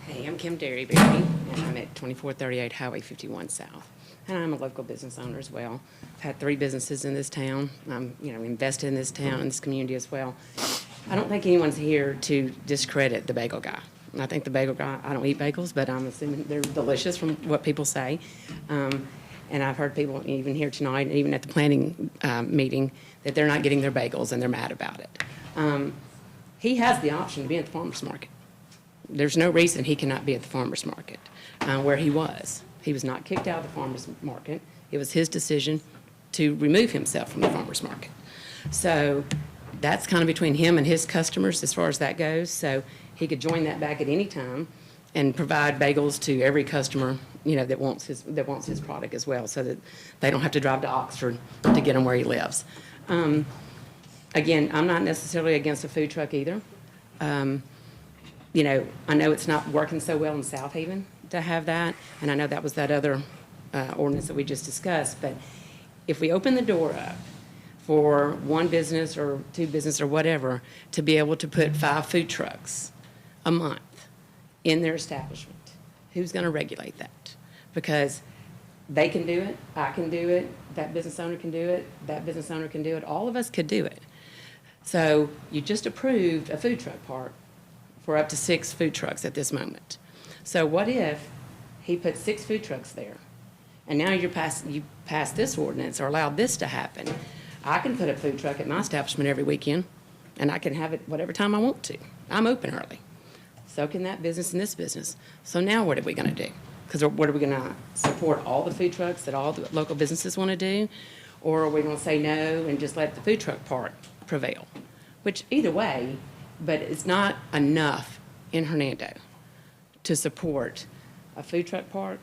Hey, I'm Kim Derryberry, and I'm at 2438 Highway 51 South. And I'm a local business owner as well. I've had 3 businesses in this town. I'm, invested in this town, in this community as well. I don't think anyone's here to discredit the bagel guy. And I think the bagel guy, I don't eat bagels, but I'm assuming they're delicious from what people say. And I've heard people even here tonight, even at the planning meeting, that they're not getting their bagels and they're mad about it. He has the option to be at the farmer's market. There's no reason he cannot be at the farmer's market where he was. He was not kicked out of the farmer's market. It was his decision to remove himself from the farmer's market. So that's kind of between him and his customers as far as that goes. So he could join that back at any time and provide bagels to every customer, that wants his product as well, so that they don't have to drive to Oxford to get him where he lives. Again, I'm not necessarily against a food truck either. I know it's not working so well in South Haven to have that, and I know that was that other ordinance that we just discussed, but if we open the door up for one business or 2 businesses or whatever to be able to put 5 food trucks a month in their establishment, who's going to regulate that? Because they can do it, I can do it, that business owner can do it, that business owner can do it, all of us could do it. So you just approved a food truck park for up to 6 food trucks at this moment. So what if he put 6 food trucks there, and now you pass this ordinance or allowed this to happen? I can put a food truck at my establishment every weekend, and I can have it whatever time I want to. I'm open early. So can that business and this business. So now what are we going to do? Because what are we going to support all the food trucks that all the local businesses want to do? Or are we going to say no and just let the food truck part prevail? Which either way, but it's not enough in Hernando to support a food truck park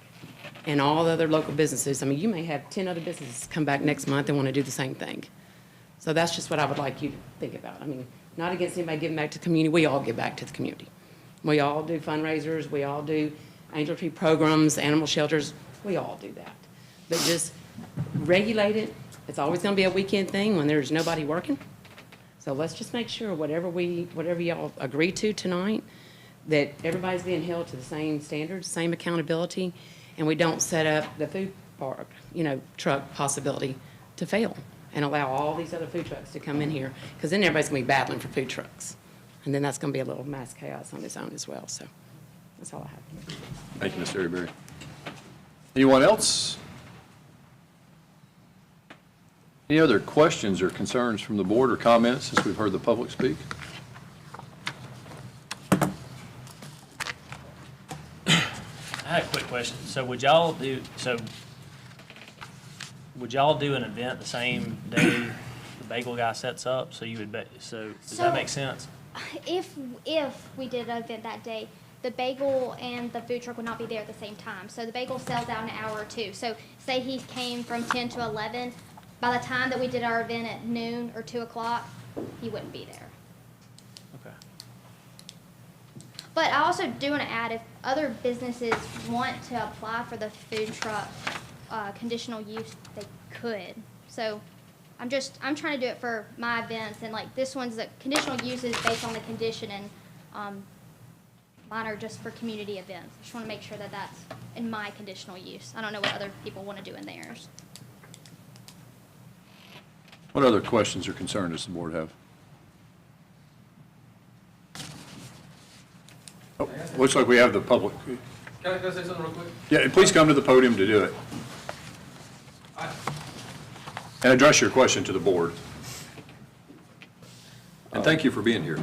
and all the other local businesses. I mean, you may have 10 other businesses come back next month and want to do the same thing. So that's just what I would like you to think about. I mean, not against anybody giving back to the community. We all give back to the community. We all do fundraisers. We all do angel tree programs, animal shelters. We all do that. But just regulate it. It's always going to be a weekend thing when there's nobody working. So let's just make sure whatever y'all agree to tonight, that everybody's being held to the same standards, same accountability, and we don't set up the food park, truck possibility to fail and allow all these other food trucks to come in here, because then everybody's going to be battling for food trucks. And then that's going to be a little mass chaos on its own as well, so that's all I have. Thank you, Ms. Terryberry. Anyone else? Any other questions or concerns from the board or comments since we've heard the public speak? I had a quick question. So would y'all do an event the same day the bagel guy sets up? So you would does that make sense? If we did an event that day, the bagel and the food truck would not be there at the same time. So the bagel sells out in an hour or two. So say he came from 10 to 11, by the time that we did our event at noon or 2 o'clock, he wouldn't be there. Okay. But I also do want to add, if other businesses want to apply for the food truck conditional use, they could. So I'm trying to do it for my events, and like this one's the conditional uses based on the condition, and mine are just for community events. I just want to make sure that that's in my conditional use. I don't know what other people want to do in theirs. What other questions or concerns does the board have? Oh, looks like we have the public. Can I say something real quick? Yeah, please come to the podium to do it. And address your question to the board. And thank you for being here.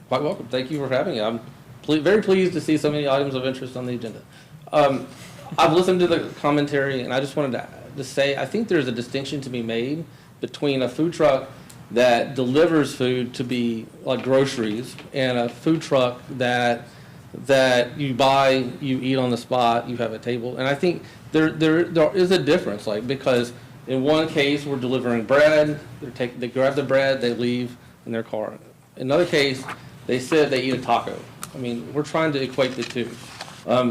Quite welcome. Thank you for having me. I'm very pleased to see so many items of interest on the agenda. I've listened to the commentary, and I just wanted to say, I think there's a distinction to be made between a food truck that delivers food to be like groceries and a food truck that you buy, you eat on the spot, you have a table. And I think there is a difference, like, because in one case we're delivering bread, they grab the bread, they leave in their car. In another case, they sit, they eat a taco. I mean, we're trying to equate the two.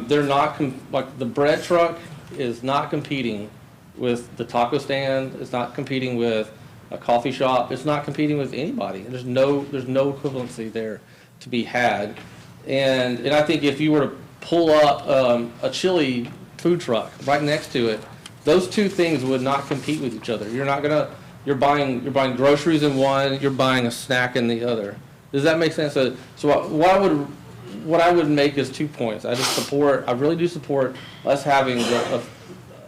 They're not, like, the bread truck is not competing with the taco stand, it's not competing with a coffee shop, it's not competing with anybody. There's no equivalency there to be had. And I think if you were to pull up a chili food truck right next to it, those two things would not compete with each other. You're buying groceries in one, you're buying a snack in the other. Does that make sense? So what I would make is 2 points. I really do support us having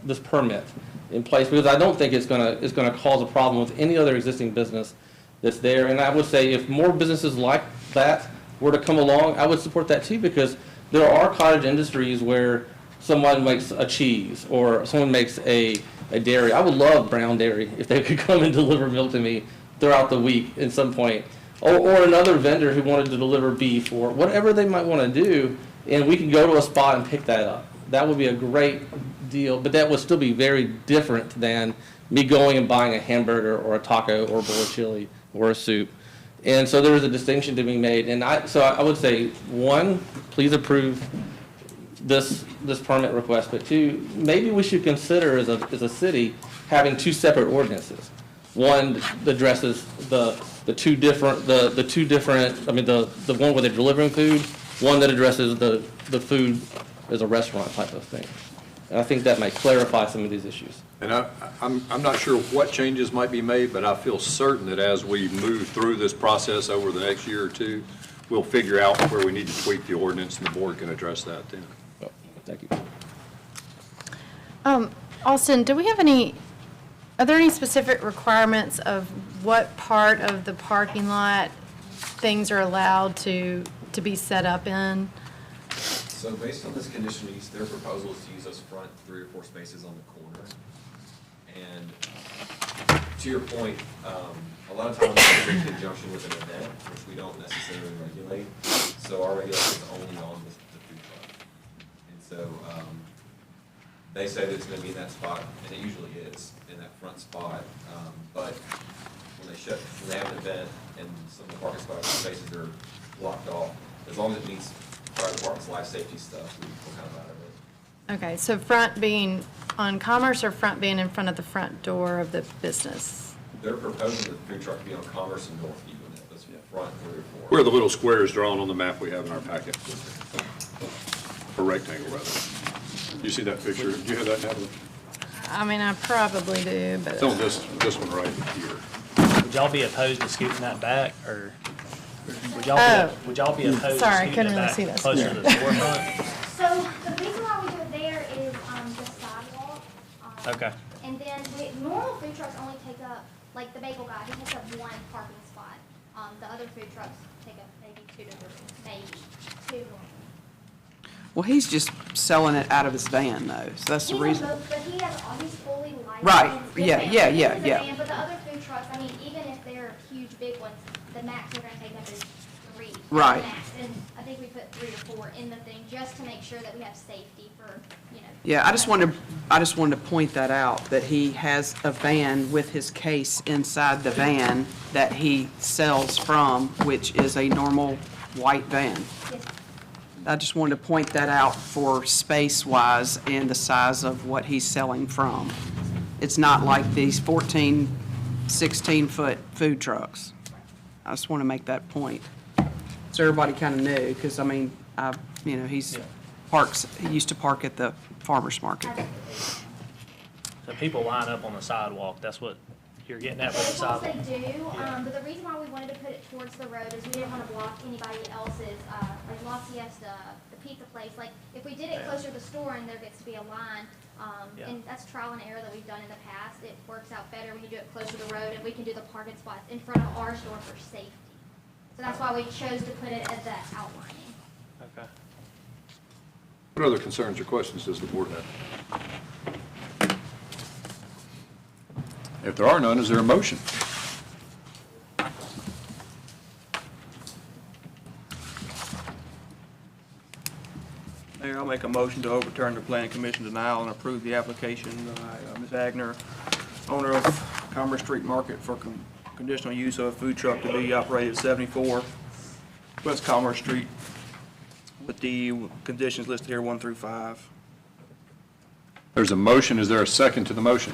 this permit in place, because I don't think it's gonna cause a problem with any other existing business that's there. And I would say if more businesses like that were to come along, I would support that too, because there are cottage industries where someone makes a cheese or someone makes a dairy. I would love Brown Dairy if they could come and deliver milk to me throughout the week at some point. Or another vendor who wanted to deliver beef or whatever they might want to do, and we could go to a spot and pick that up. That would be a great deal, but that would still be very different than me going and buying a hamburger or a taco or a bowl of chili or a soup. And so there is a distinction to be made. And so I would say, one, please approve this permit request, but two, maybe we should consider as a city having two separate ordinances. One that addresses the one where they're delivering food, one that addresses the food as a restaurant type of thing. And I think that might clarify some of these issues. And I'm not sure what changes might be made, but I feel certain that as we move through this process over the next year or two, we'll figure out where we need to tweak the ordinance, and the board can address that then. Oh, thank you. Austin, are there any specific requirements of what part of the parking lot things are allowed to be set up in? So based on this conditional use, their proposal is to use those front 3 or 4 spaces on the corner. And to your point, a lot of times it's in conjunction with an event, which we don't necessarily regulate. So our regulation is only on the food truck. And so they say that it's going to be in that spot, and it usually is in that front spot. But when they have an event and some of the parking spaces are blocked off, as long as it meets fire department's life safety stuff, we're kind of out of it. Okay, so front being on Commerce or front being in front of the front door of the business? They're proposing the food truck to be on Commerce and Northview, and that's front 3 or 4. Where are the little squares drawn on the map we have in our packet? Or rectangle, rather. You see that picture? Do you have that, Natalie? I mean, I probably do, but. It's on this one right here. Would y'all be opposed to scooting that back, or? Would y'all be opposed to Sorry, scootering couldn't it really back see this. closer to the storefront? So the reason why we do it there is the sidewalk. Okay. And then normal food trucks only take up, like the bagel guy, he takes up one parking spot. The other food trucks take up maybe two. Well, he's just selling it out of his van, though, so that's the He's reason. But he's fully licensed. Right. Yes, Yeah, ma'am. yeah, He yeah, has a yeah. van, but the other food trucks, I mean, even if they're huge, big ones, the max they're gonna take up is 3. Right. Max. And I think we put 3 or 4 in the thing, just to make sure that we have safety for, you know. Yeah, I just wanted to point that out, that he has a van with his case inside the van that he sells from, which is a normal white van. Yes. I just wanted to point that out for space-wise and the size of what he's selling from. It's not like these 14, 16-foot food trucks. I just want to make that point. So everybody kind of knew, because, I mean, he used to park at the farmer's market. So people line up on the sidewalk, that's what you're getting at with the Of course sidewalk? they do, but the reason why we wanted to put it towards the road is we didn't want to block anybody else's, like La Siesta, the pizza place. Like, if we did it closer to the store and there gets to be a line, and that's trial and error that we've done in the past, it works out better when you do it closer to the road, and we can do the parking spots in front of our store for safety. So that's why we chose to put it as that outlining. Okay. What other concerns or questions does the board have? If there are none, is there a motion? Mayor, I'll make a motion to overturn the planning commission denial and approve the application by Ms. Agner, owner of Commerce Street Market, for conditional use of a food truck to be operated at 74 West Commerce Street, with the conditions listed here 1 through 5. There's a motion. Is there a second to the motion?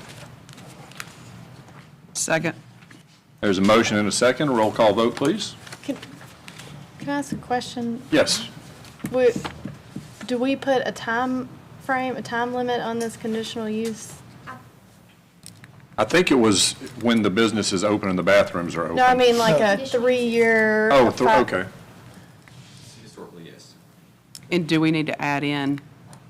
Second. There's a motion and a second. Roll call vote, please. Can I ask a question? Yes. Do we put a time frame, a time limit on this conditional use? I think it was when the business is open and the bathrooms are open. No, I mean like a 3-year. Oh, okay. Historically, yes. And do we need to add in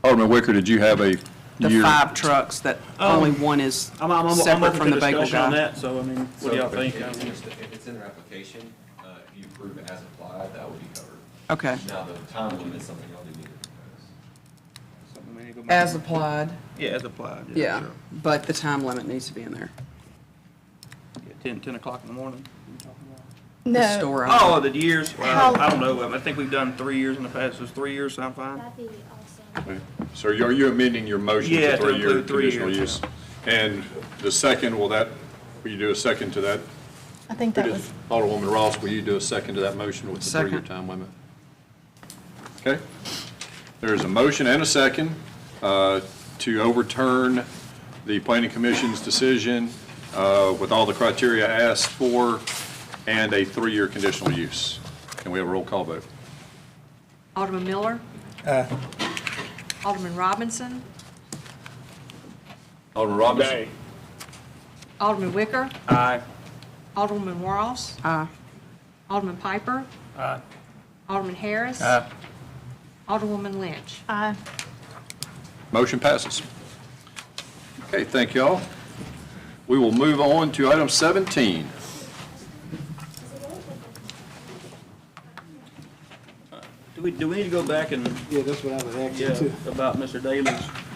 Alderman Wicker, did you have a the year? 5 trucks that only one is I'm separate open from to the bagel discussion on guy? that, so I mean, what do y'all think? If it's in their application, if you approve it as applied, that would be covered. Okay. Now, the time limit is something y'all do need to propose. As applied? Yeah, as applied. Yeah, sure. but the time limit needs to be in there. Yeah, 10 o'clock in the morning. The store owner. Oh, the years, well, I don't know, I think we've done 3 years in the past, does 3 years sound fine? That'd be awesome. Okay. So are you amending your motion Yeah, to to 3-year include 3 conditional years. use? And the second, will you do a second to that? I think that was, Alderwoman Ross, will you do a second to that motion with the Second. 3-year time limit? Okay. There's a motion and a second to overturn the Planning Commission's decision with all the criteria asked for and a 3-year conditional use. Can we have a roll call vote? Alderman Miller. Alderman Robinson. Alderman Robinson? Alderman Wicker. Aye. Alderman Ross. Aye. Alderman Piper. Aye. Alderman Harris. Aye. Alderwoman Lynch. aye. Motion passes. Okay, thank you all. We will move on to item 17. Do we need to go back and, Yeah, that's what I was asking too. about Mr. Daly's?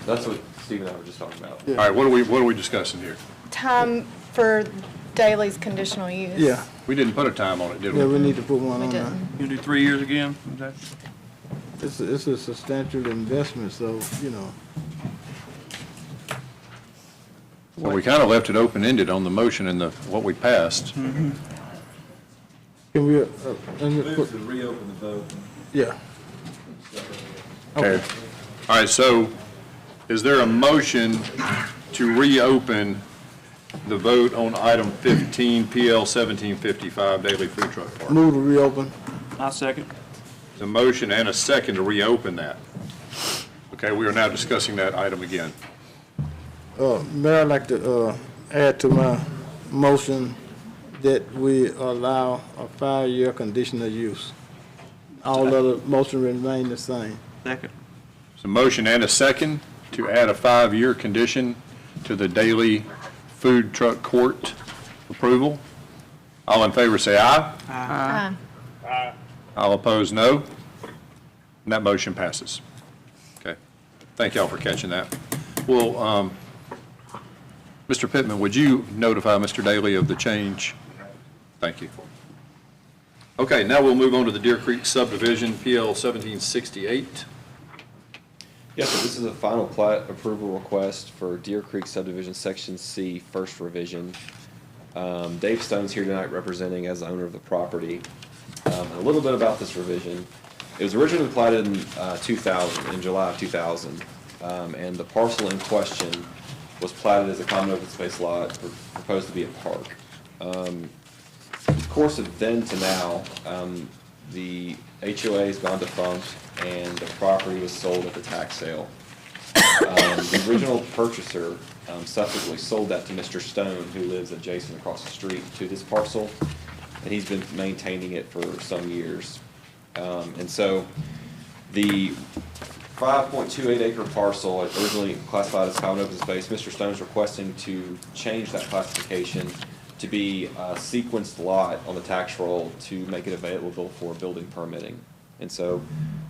That's what Steve and I were just talking about. All right, what are we discussing here? Time for Daly's conditional use. Yeah, We didn't put a time on it, did we? yeah, we need to put one We on there. didn't. You gonna do 3 years again? Is that? It's a substantial investment, so, you know. Well, we kind of left it open-ended on the motion and what we passed. Can we, Move to reopen the vote. yeah. Okay. All right, so is there a motion to reopen the vote on item 15, PL 1755, Daily Food Truck Park? Move to reopen. I'll second. There's a motion and a second to reopen that. Okay, we are now discussing that item again. Mayor, I'd like to add to my motion that we allow a 5-year conditional use. All other motion remain the same. Second. There's a motion and a second to add a 5-year condition to the daily food truck court approval. All in favor say aye. Aye. All opposed, no. And that motion passes. Okay. Thank y'all for catching that. Well, Mr. Pittman, would you notify Mr. Daly of the change? Thank you. Okay, now we'll move on to the Deer Creek subdivision, PL 1768. Yes, so this is a final plat approval request for Deer Creek subdivision, Section C, first revision. Dave Stone's here tonight representing as the owner of the property. A little bit about this revision. It was originally platted in 2000, in July of 2000, and the parcel in question was platted as a common open space lot proposed to be a park. Of course, of then to now, the HOA has gone defunct and the property was sold at the tax sale. The original purchaser subsequently sold that to Mr. Stone, who lives adjacent across the street to this parcel, and he's been maintaining it for some years. And so the 5.28 acre parcel, originally classified as common open space, Mr. Stone's requesting to change that classification to be a sequenced lot on the tax roll to make it available for building permitting. And so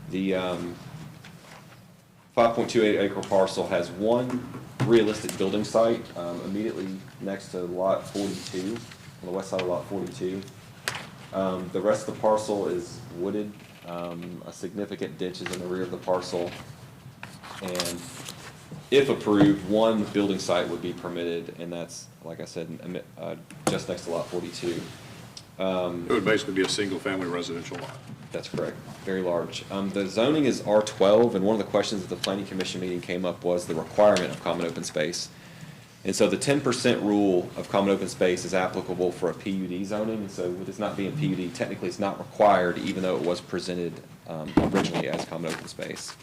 the 5.28 acre parcel has one realistic building site immediately next to lot 42, on the west side of lot 42. The rest of the parcel is wooded. A significant ditch is in the rear of the parcel. And if approved, one building site would be permitted, and that's, like I said, just next to lot 42. It would basically be a single-family residential lot. That's correct, very large. The zoning is R12, and one of the questions at the planning commission meeting came up was the requirement of common open space. And so the 10% rule of common open space is applicable for a PUD zoning, and so with this not being PUD, technically it's not required, even though it was presented originally as common open space.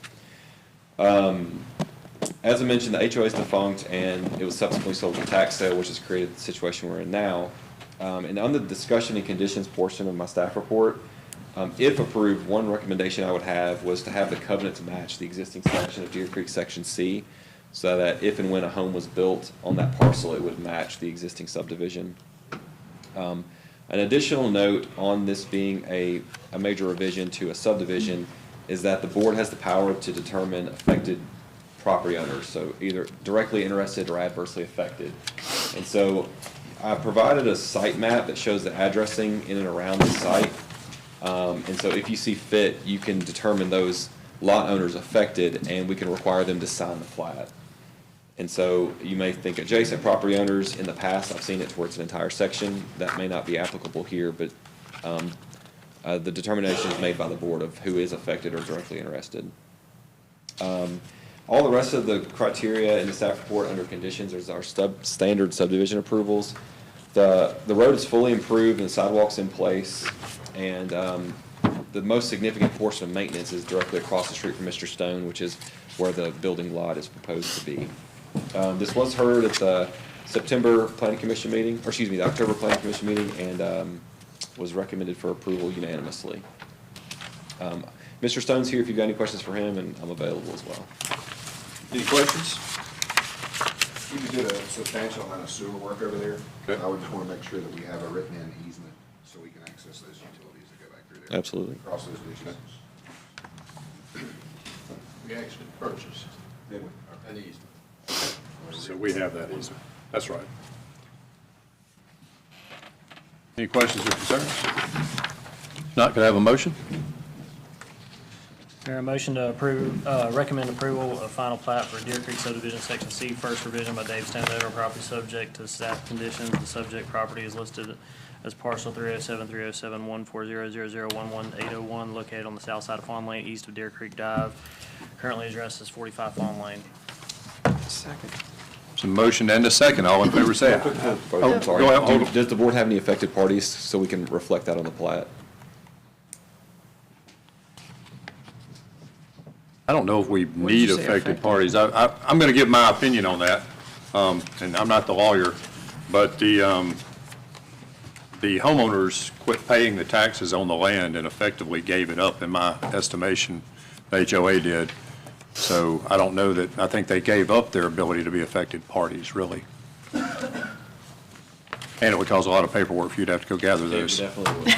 As I mentioned, the HOA is defunct, and it was subsequently sold to tax sale, which has created the situation we're in now. And on the discussion and conditions portion of my staff report, if approved, one recommendation I would have was to have the covenant to match the existing section of Deer Creek Section C, so that if and when a home was built on that parcel, it would match the existing subdivision. An additional note on this being a major revision to a subdivision is that the board has the power to determine affected property owners, so either directly interested or adversely affected. And so I provided a site map that shows the addressing in and around the site. And so if you see fit, you can determine those lot owners affected, and we can require them to sign the plat. And so you may think adjacent property owners. In the past, I've seen it to where it's an entire section. That may not be applicable here, but the determination is made by the board of who is affected or directly interested. All the rest of the criteria in the staff report under conditions is our standard subdivision approvals. The road is fully improved and the sidewalk's in place, and the most significant portion of maintenance is directly across the street from Mr. Stone, which is where the building lot is proposed to be. This was heard at the September Planning Commission meeting, or excuse me, the October Planning Commission meeting, and was recommended for approval unanimously. Mr. Stone's here if you've got any questions for him, and I'm available as well. Any questions? You did a substantial amount of sewer work over there. Okay. I would just want to make sure that we have a written-in easement so we can access those utilities that go back through there. Absolutely. Across those ditches. We actually purchased Did we? an easement. So we have that easement. That's right. Any questions or concerns? If not, could I have a motion? Mayor, a motion to approve, recommend approval of final plat for Deer Creek subdivision Section C, first revision by Dave Stone, owner of property subject to staff conditions. The subject property is listed as parcel 307-307-1400011-801, located on the south side of Fawn Lane, east of Deer Creek Drive. Currently addressed as 45 Fawn Lane. Second. Some motion and a second. All in favor say aye. Oh, I'm sorry. Go ahead, hold on. Does the board have any affected parties so we can reflect that on the plat? I don't know if we did need you say, affected affected? parties. I'm going to give my opinion on that, and I'm not the lawyer, but the homeowners quit paying the taxes on the land and effectively gave it up, in my estimation, the HOA did. So I don't know that, I think they gave up their ability to be affected parties, really. And it would cause a lot of paperwork for you to have to go gather those. Definitely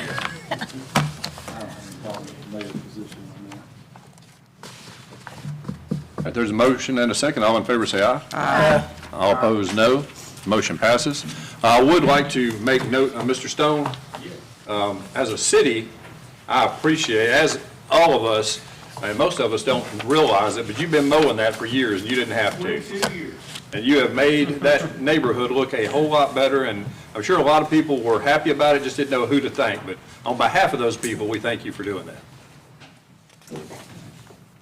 All right, there's a motion and a second. All in favor, say aye. Aye. All opposed, no. Motion passes. I would like to make note, Mr. Stone, as a city, I appreciate, as all of us, and most of us don't realize it, but you've been mowing that for years, and you didn't have to. 22 years. And you have made that neighborhood look a whole lot better, and I'm sure a lot of people were happy about it, just didn't know who to thank. But on behalf of those people, we thank you for doing that.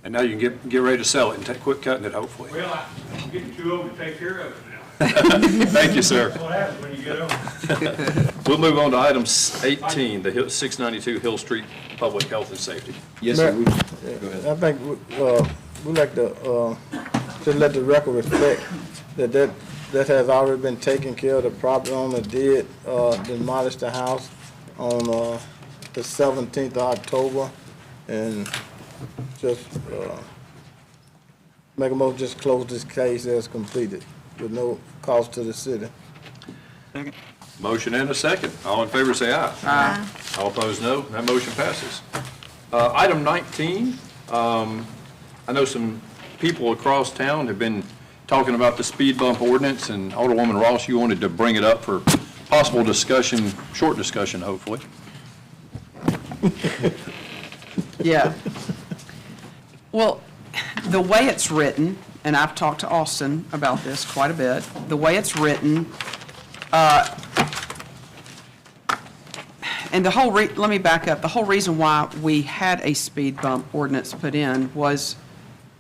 And now you can get ready to sell it and quit cutting it, hopefully. Well, I'm getting too old to take care of it now. Thank you, sir. That's what happens when you get old. We'll move on to item 18, the 692 Hill Street Public Health and Safety. Yes, sir. Go ahead. I think we'd like to just let the record reflect that has already been taken care of. The property owner did demolish the house on the 17th of October, and just make a motion, just close this case as completed with no cost to the city. Second. Motion and a second. All in favor, say aye. Aye. All opposed, no. That motion passes. Item 19, I know some people across town have been talking about the speed bump ordinance, and Alderwoman Ross, you wanted to bring it up for possible discussion, short discussion, hopefully. Yeah. Well, the way it's written, and I've talked to Austin about this quite a bit, the way it's written, and let me back up. The whole reason why we had a speed bump ordinance put in was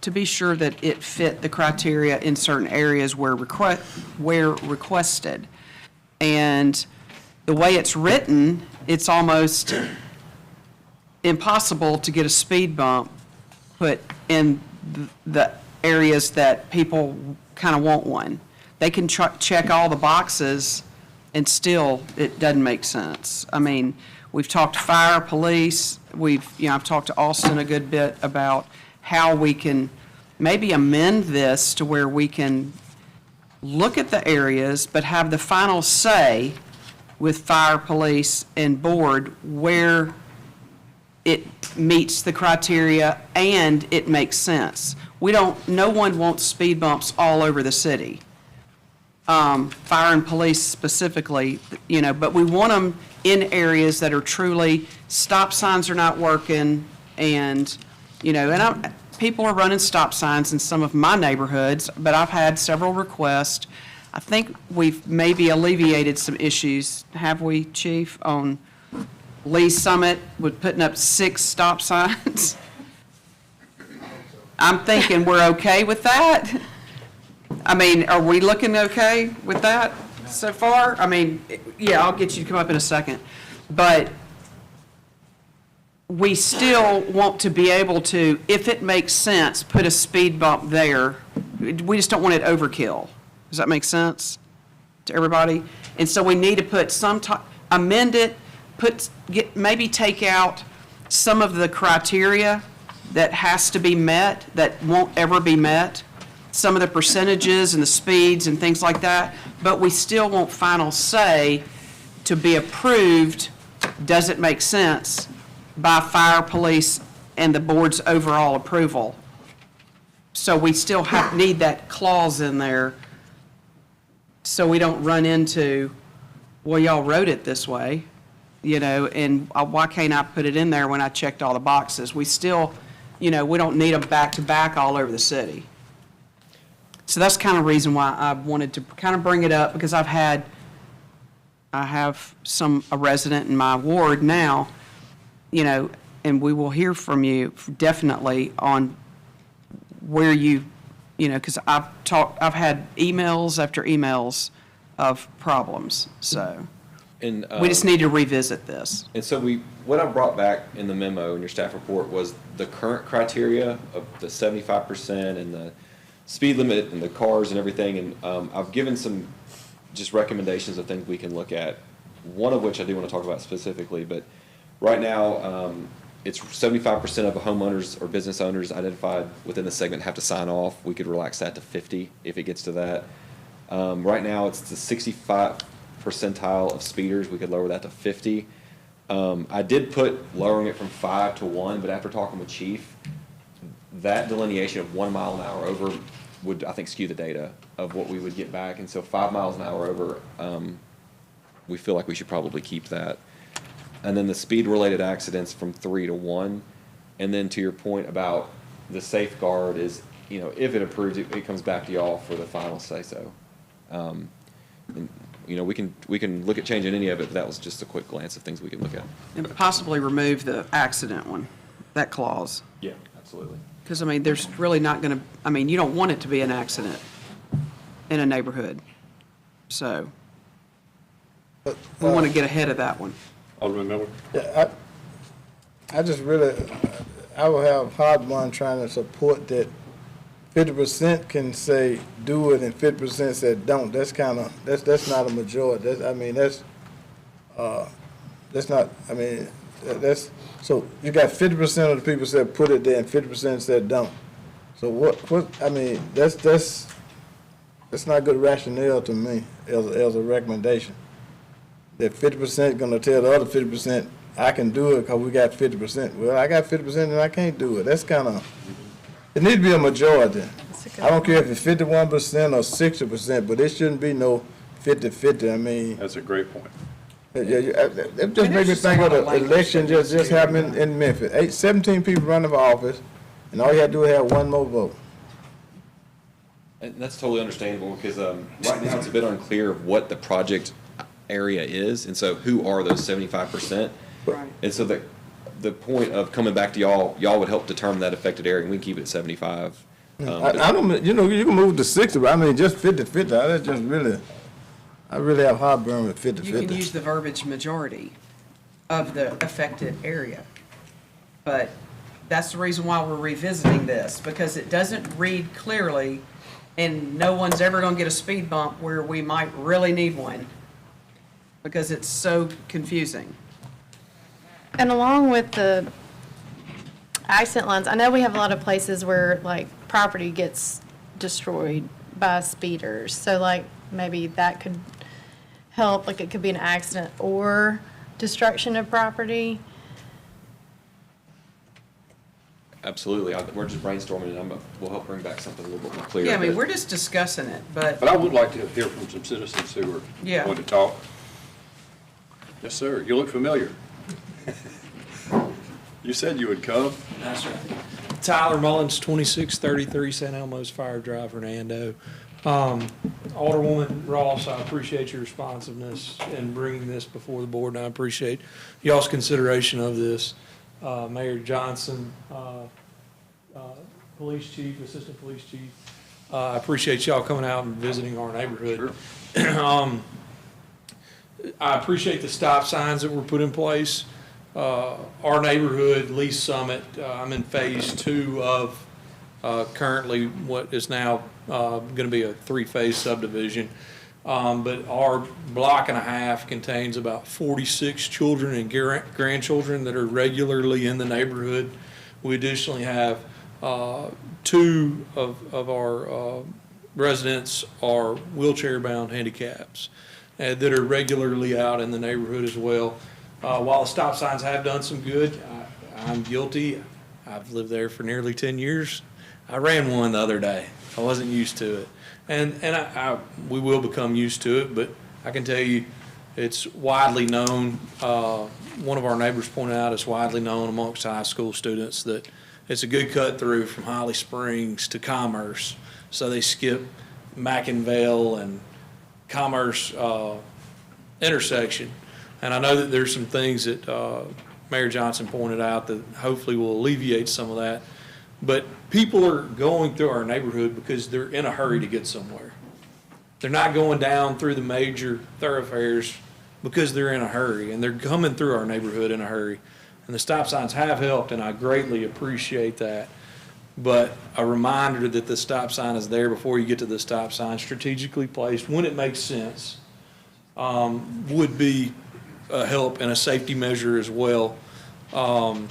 to be sure that it fit the criteria in certain areas where requested. And the way it's written, it's almost impossible to get a speed bump put in the areas that people kind of want one. They can check all the boxes and still it doesn't make sense. I mean, we've talked to fire, police, I've talked to Austin a good bit about how we can maybe amend this to where we can look at the areas but have the final say with fire, police, and board where it meets the criteria and it makes sense. No one wants speed bumps all over the city. Fire and police specifically, but we want them in areas that are truly, stop signs are not working, and, people are running stop signs in some of my neighborhoods, but I've had several requests. I think we've maybe alleviated some issues, have we, Chief, on Lee Summit with putting up 6 stop signs? I'm thinking we're okay with that. I mean, are we looking okay with that so far? I mean, yeah, I'll get you to come up in a second. But we still want to be able to, if it makes sense, put a speed bump there. We just don't want it overkill. Does that make sense to everybody? And so we need to put amend it, maybe take out some of the criteria that has to be met, that won't ever be met, some of the percentages and the speeds and things like that, but we still want final say to be approved, does it make sense, by fire, police, and the board's overall approval. So we still need that clause in there so we don't run into, well, y'all wrote it this way, and why can't I put it in there when I checked all the boxes? We still, we don't need them back-to-back all over the city. So that's kind of the reason why I wanted to kind of bring it up, because I have a resident in my ward now, and we will hear from you definitely on where because I've had emails after emails of problems, so. And we just need to revisit this. And so what I brought back in the memo in your staff report was the current criteria of the 75% and the speed limit and the cars and everything. And I've given some just recommendations of things we can look at one of which I do want to talk about specifically, but right now, it's 75% of homeowners or business owners identified within the segment have to sign off. We could relax that to 50 if it gets to that. Right now, it's the 65 percentile of speeders. We could lower that to 50. I did put lowering it from 5 to 1, but after talking with Chief, that delineation of 1 mile an hour over would, I think, skew the data of what we would get back. And so 5 miles an hour over, we feel like we should probably keep that. And then the speed-related accidents from 3 to 1. And then to your point about the safeguard is, you know, if it approves, it comes back to y'all for the final say-so. And, you know, we can look at changing any of it, but that was just a quick glance of things we can look at. And possibly remove the accident one, that clause. Yeah, absolutely. Because, I mean, there's really not going to, I mean, you don't want it to be an accident in a neighborhood. So we want to get ahead of that one. Alderman Miller? Yeah, I just really, I will have heartburn trying to support that 50% can say do it and 50% said don't. That's kind of, that's not a majority. That's, I mean, that's not, I mean, that's, so you got 50% of the people said put it there and 50% said don't. So what, I mean, that's not good rationale to me as a recommendation. That 50% gonna tell the other 50%, I can do it because we got 50%. Well, I got 50% and I can't do it. That's kind of, it needs to be a majority. I don't care if it's 51% or 60%, but it shouldn't be no 50-50. I mean. That's a great point. It just made me think of the election just happened in Memphis. 17 people running for office, and all you had to do is have one more vote. And that's totally understandable because right now it's a bit unclear of what the project area is, and so who are those 75%? Right. And so the point of coming back to y'all would help determine that affected area, and we can keep it at 75. I don't, you know, you can move to 60, but I mean, just 50-50, that's just really, I really have heartburn with 50-50. You can use the verbiage majority of the affected area. But that's the reason why we're revisiting this, because it doesn't read clearly, and no one's ever going to get a speed bump where we might really need one, because it's so confusing. And along with the accident lines, I know we have a lot of places where, like, property gets destroyed by speeders. So, like, maybe that could help, like, it could be an accident or destruction of property. Absolutely. We're just brainstorming, and we'll help bring back something a little bit more clear. Yeah, I mean, we're just discussing it, but. But I would like to hear from some citizens who are going to talk. Yes, sir. You look familiar. You said you would come. That's right. Tyler Mullins, 2633 San Elmo's Fire Drive, Hernando. Alderwoman Ross, I appreciate your responsiveness in bringing this before the board, and I appreciate y'all's consideration of this. Mayor Johnson, Police Chief, Assistant Police Chief, I appreciate y'all coming out and visiting our neighborhood. Sure. I appreciate the stop signs that were put in place. Our neighborhood, Lee Summit, I'm in phase 2 of currently what is now going to be a 3-phase subdivision. But our block and a half contains about 46 children and grandchildren that are regularly in the neighborhood. We additionally have 2 of our residents are wheelchair-bound handicaps that are regularly out in the neighborhood as well. While the stop signs have done some good, I'm guilty. I've lived there for nearly 10 years. I ran one the other day. I wasn't used to it. And we will become used to it, but I can tell you it's widely known. One of our neighbors pointed out it's widely known amongst high school students that it's a good cut through from Holly Springs to Commerce. So they skip Mackinville and Commerce intersection. And I know that there's some things that Mayor Johnson pointed out that hopefully will alleviate some of that. But people are going through our neighborhood because they're in a hurry to get somewhere. They're not going down through the major thoroughfares because they're in a hurry, and they're coming through our neighborhood in a hurry. And the stop signs have helped, and I greatly appreciate that. But a reminder that the stop sign is there before you get to the stop sign, strategically placed when it makes sense, would be help and a safety measure as well. And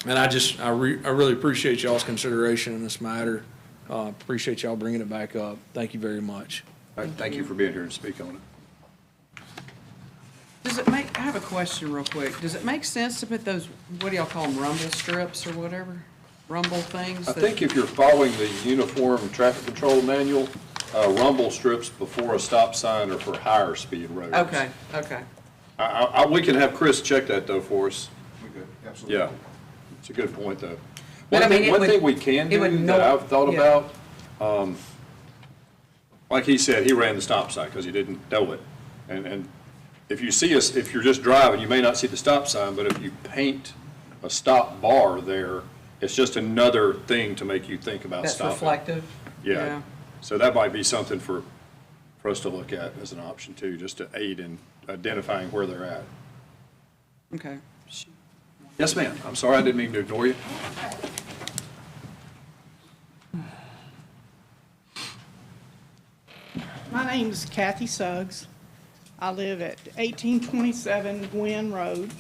I really appreciate y'all's consideration in this matter. Appreciate y'all bringing it back up. Thank you very much. All right, thank you for being here and speak on it. Does it make, I have a question real quick. Does it make sense to put those, what do y'all call them, rumble strips or whatever? Rumble things? I think if you're following the Uniform Traffic Control Manual, rumble strips before a stop sign are for higher speed roads. Okay, okay. We can have Chris check that though for us. We could, absolutely. Yeah, it's a good point though. But I mean, One thing we can do that I've thought about, like he said, he ran the stop sign because he didn't know it. And if you see us, if you're just driving, you may not see the stop sign, but if you paint a stop bar there, it's just another thing to make you think about stopping. That's reflective? Yeah. So that might be something for us to look at as an option too, just to aid in identifying where they're at. Okay. Yes, ma'am. I'm sorry, I didn't mean to ignore you. My name's Kathy Suggs. I live at 1827 Gwynn Road.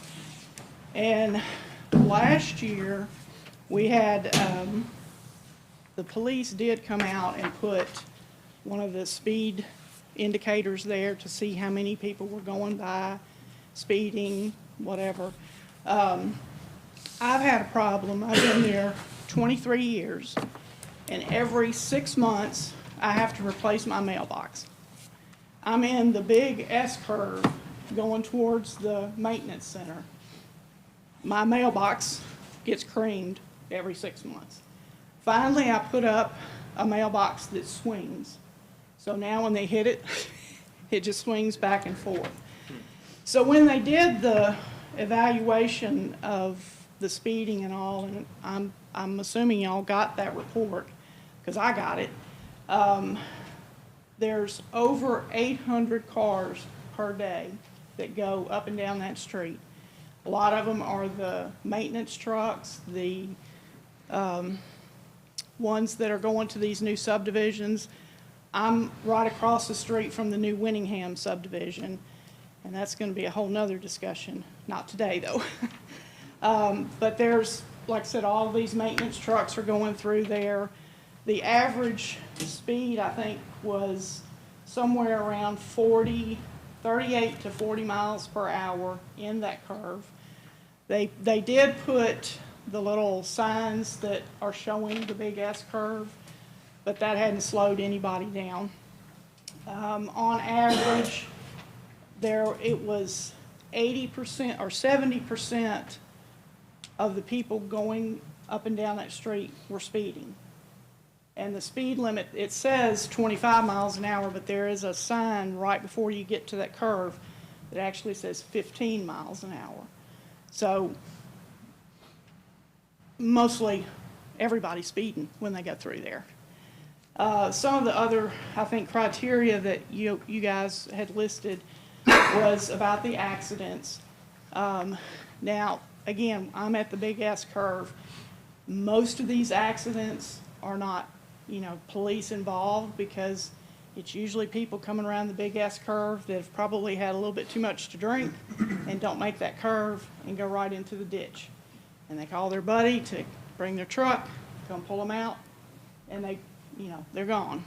And last year, we had, the police did come out and put one of the speed indicators there to see how many people were going by, speeding, whatever. I've had a problem. I've been there 23 years, and every 6 months, I have to replace my mailbox. I'm in the big S-curve going towards the maintenance center. My mailbox gets creamed every 6 months. Finally, I put up a mailbox that swings. So now when they hit it, it just swings back and forth. So when they did the evaluation of the speeding and all, and I'm assuming y'all got that report, because I got it, there's over 800 cars per day that go up and down that street. A lot of them are the maintenance trucks, the ones that are going to these new subdivisions. I'm right across the street from the new Winningham subdivision, and that's going to be a whole nother discussion. Not today, though. But there's, like I said, all of these maintenance trucks are going through there. The average speed, I think, was somewhere around 38 to 40 miles per hour in that curve. They did put the little signs that are showing the big S curve, but that hadn't slowed anybody down. On average, it was 80% or 70% of the people going up and down that street were speeding. And the speed limit, it says 25 miles an hour, but there is a sign right before you get to that curve that actually says 15 miles an hour. So mostly everybody's speeding when they go through there. Some of the other, I think, criteria that you guys had listed was about the accidents. Now, again, I'm at the big S curve. Most of these accidents are not, police involved, because it's usually people coming around the big S curve that have probably had a little bit too much to drink and don't make that curve and go right into the ditch. And they call their buddy to bring their truck, come pull them out, and they're gone.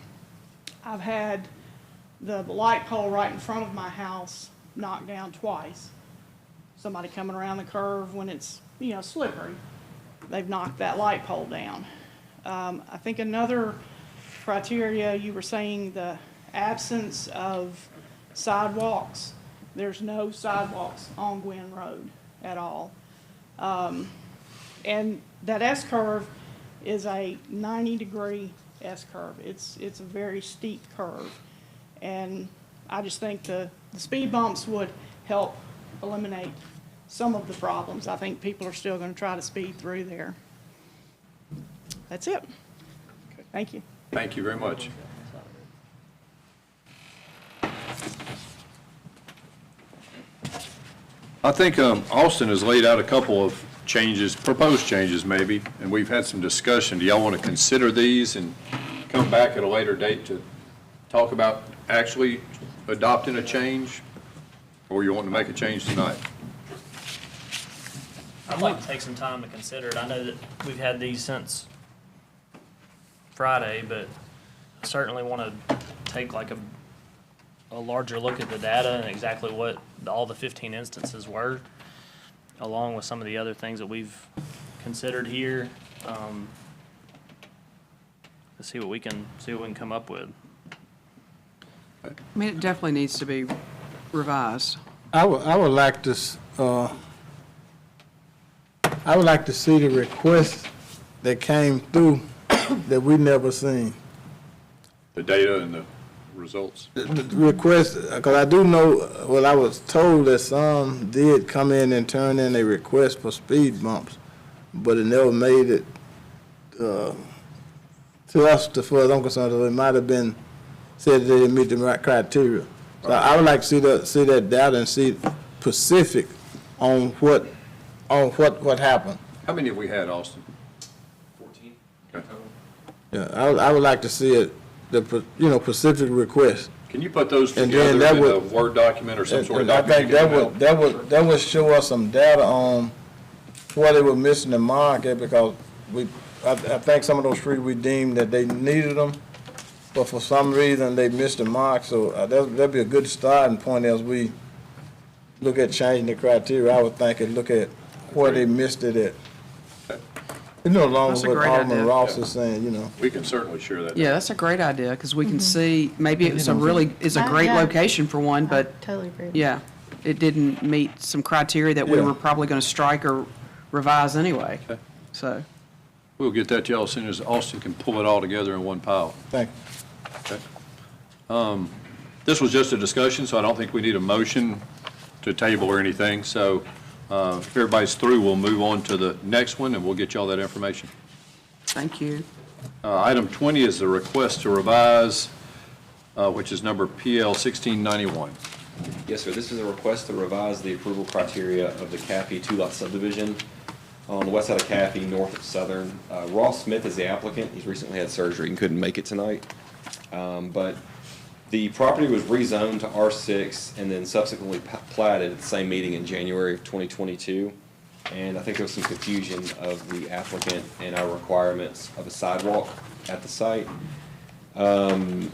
I've had the light pole right in front of my house knocked down twice. Somebody coming around the curve when it's, slippery, they've knocked that light pole down. I think another criteria, you were saying the absence of sidewalks. There's no sidewalks on Gwynn Road at all. And that S-curve is a 90-degree S-curve. It's a very steep curve. And I just think the speed bumps would help eliminate some of the problems. I think people are still going to try to speed through there. That's it. Okay. Thank you. Thank you very much. I think Austin has laid out a couple of changes, proposed changes maybe, and we've had some discussion. Do y'all want to consider these and come back at a later date to talk about actually adopting a change? Or you want to make a change tonight? I'd like to take some time to consider it. I know that we've had these since Friday, but I certainly want to take like a larger look at the data and exactly what all the 15 instances were, along with some of the other things that we've considered here. To see what we can come up with. I mean, it definitely needs to be revised. I would like to, I would like to see the requests that came through that we never seen. The data and the results? The request, because I do know, well, I was told that some did come in and turn in a request for speed bumps, but it never made it, to us, as far as I'm concerned, it might have been said that they didn't meet the right criteria. So I would like to see that data and see specific on what happened. How many have we had, Austin? 14. Okay. Yeah, I would like to see it, specific requests. Can you put those And together then in that a would- Word document or some sort of And I document? think that would show us some data on where they were missing the mark at, because I think some of those streets we deemed that they needed them, but for some reason they missed the mark. So that'd be a good starting point as we look at changing the criteria. I would think and look at where they missed it at. Along That's with a what great Alderman idea. Ross is saying, We can certainly share that. Yeah, that's a great idea, because we can see, maybe it's a great Yeah. location for one, but, Totally agree. yeah, it didn't meet some criteria that we Yeah. were probably going to strike or revise anyway. Okay. So, We'll get that to y'all as soon as Austin can pull it all together in one pile. Thank you. Okay. This was just a discussion, so I don't think we need a motion to table or anything. So if everybody's through, we'll move on to the next one, and we'll get y'all that information. thank you. Item 20 is the request to revise, which is number PL 1691. Yes, sir. This is a request to revise the approval criteria of the Kaycee two-lot subdivision on the west side of Kaycee, north of Southern. Ross Smith is the applicant. He's recently had surgery and couldn't make it tonight. But the property was rezoned to R6 and then subsequently platted at the same meeting in January of 2022. And I think there was some confusion of the applicant and our requirements of a sidewalk at the site. Item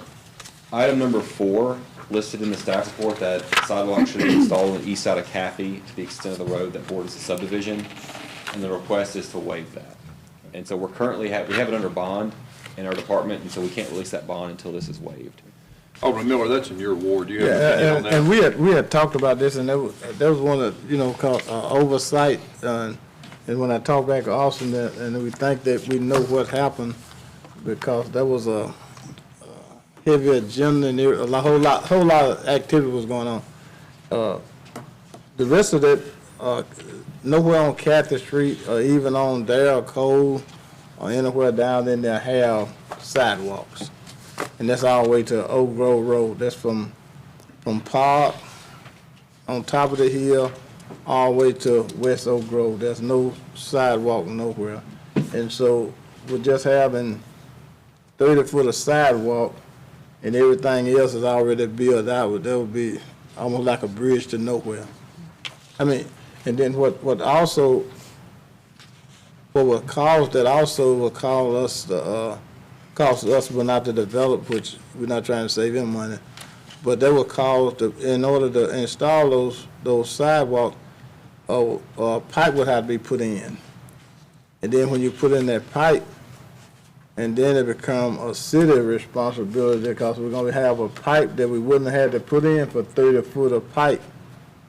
number 4, listed in the staff report that sidewalk should be installed on the east side of Kaycee to the extent of the road that borders the subdivision, and the request is to waive that. And so we're currently, we have it under bond in our department, and so we can't release that bond until this is waived. Alderman Miller, that's in your ward. Do you have an opinion on that? and we had talked about this, and there was one of, called oversight, and when I talked back to Austin, and we think that we know what happened, because there was a heavy agenda, and there, a whole lot of activity was going on. The rest of it, nowhere on Cathy Street, or even on Darrell Cole, or anywhere down in there have sidewalks. And that's all the way to Oak Grove Road. That's from Park, on top of the hill, all the way to West Oak Grove. There's no sidewalk nowhere. And so we're just having 30 foot of sidewalk, and everything else is already built out. That would be almost like a bridge to nowhere. I mean, and then what would cause that also will cause us not to develop, which we're not trying to save him money, but that will cause, in order to install those sidewalks, a pipe would have to be put in. And then when you put in that pipe, and then it become a city responsibility, because we're going to have a pipe that we wouldn't have had to put in for 30 foot of pipe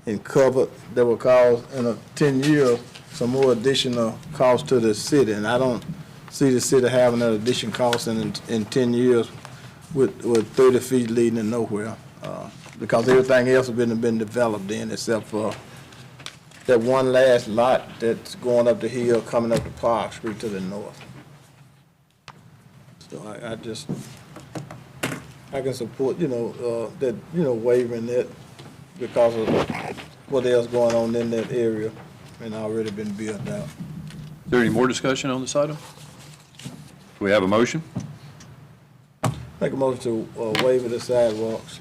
and covered, that will cause in 10 years some more additional cost to the city. And I don't see the city having that additional cost in 10 years with 30 feet leading to nowhere, because everything else has been developed in, except for that one last lot that's going up the hill, coming up the Park Street to the north. So I can support, that, waiving it because of what else going on in that area and already been built out. Is there any more discussion on this item? Do we have a motion? Make a motion to waive the sidewalks.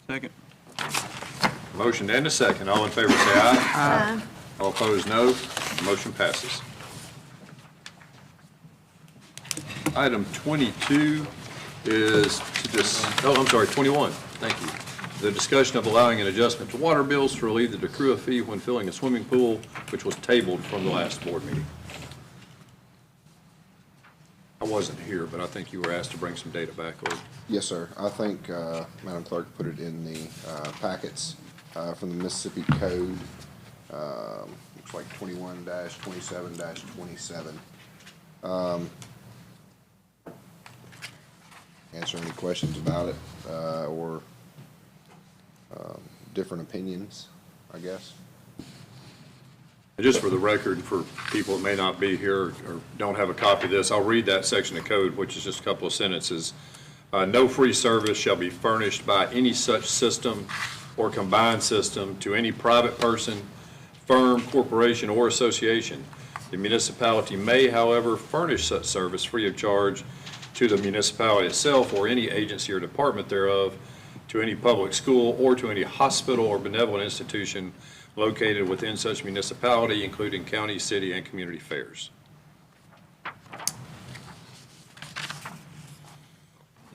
Second. Motion and a second. All in favor say aye. Aye. All opposed, no. Motion passes. Item 22 is to 21. Thank you. The discussion of allowing an adjustment to water bills to relieve the DECRUA fee when filling a swimming pool, which was tabled from the last board meeting. I wasn't here, but I think you were asked to bring some data back, Lord. Yes, sir. I think Madam Clerk put it in the packets from the Mississippi Code. Looks like 21-27-27. Answer any questions about it or different opinions, I guess. And just for the record, for people that may not be here or don't have a copy of this, I'll read that section of code, which is just a couple of sentences. No free service shall be furnished by any such system or combined system to any private person, firm, corporation, or association. The municipality may, however, furnish such service free of charge to the municipality itself or any agency or department thereof, to any public school, or to any hospital or benevolent institution located within such municipality, including county, city, and community fairs.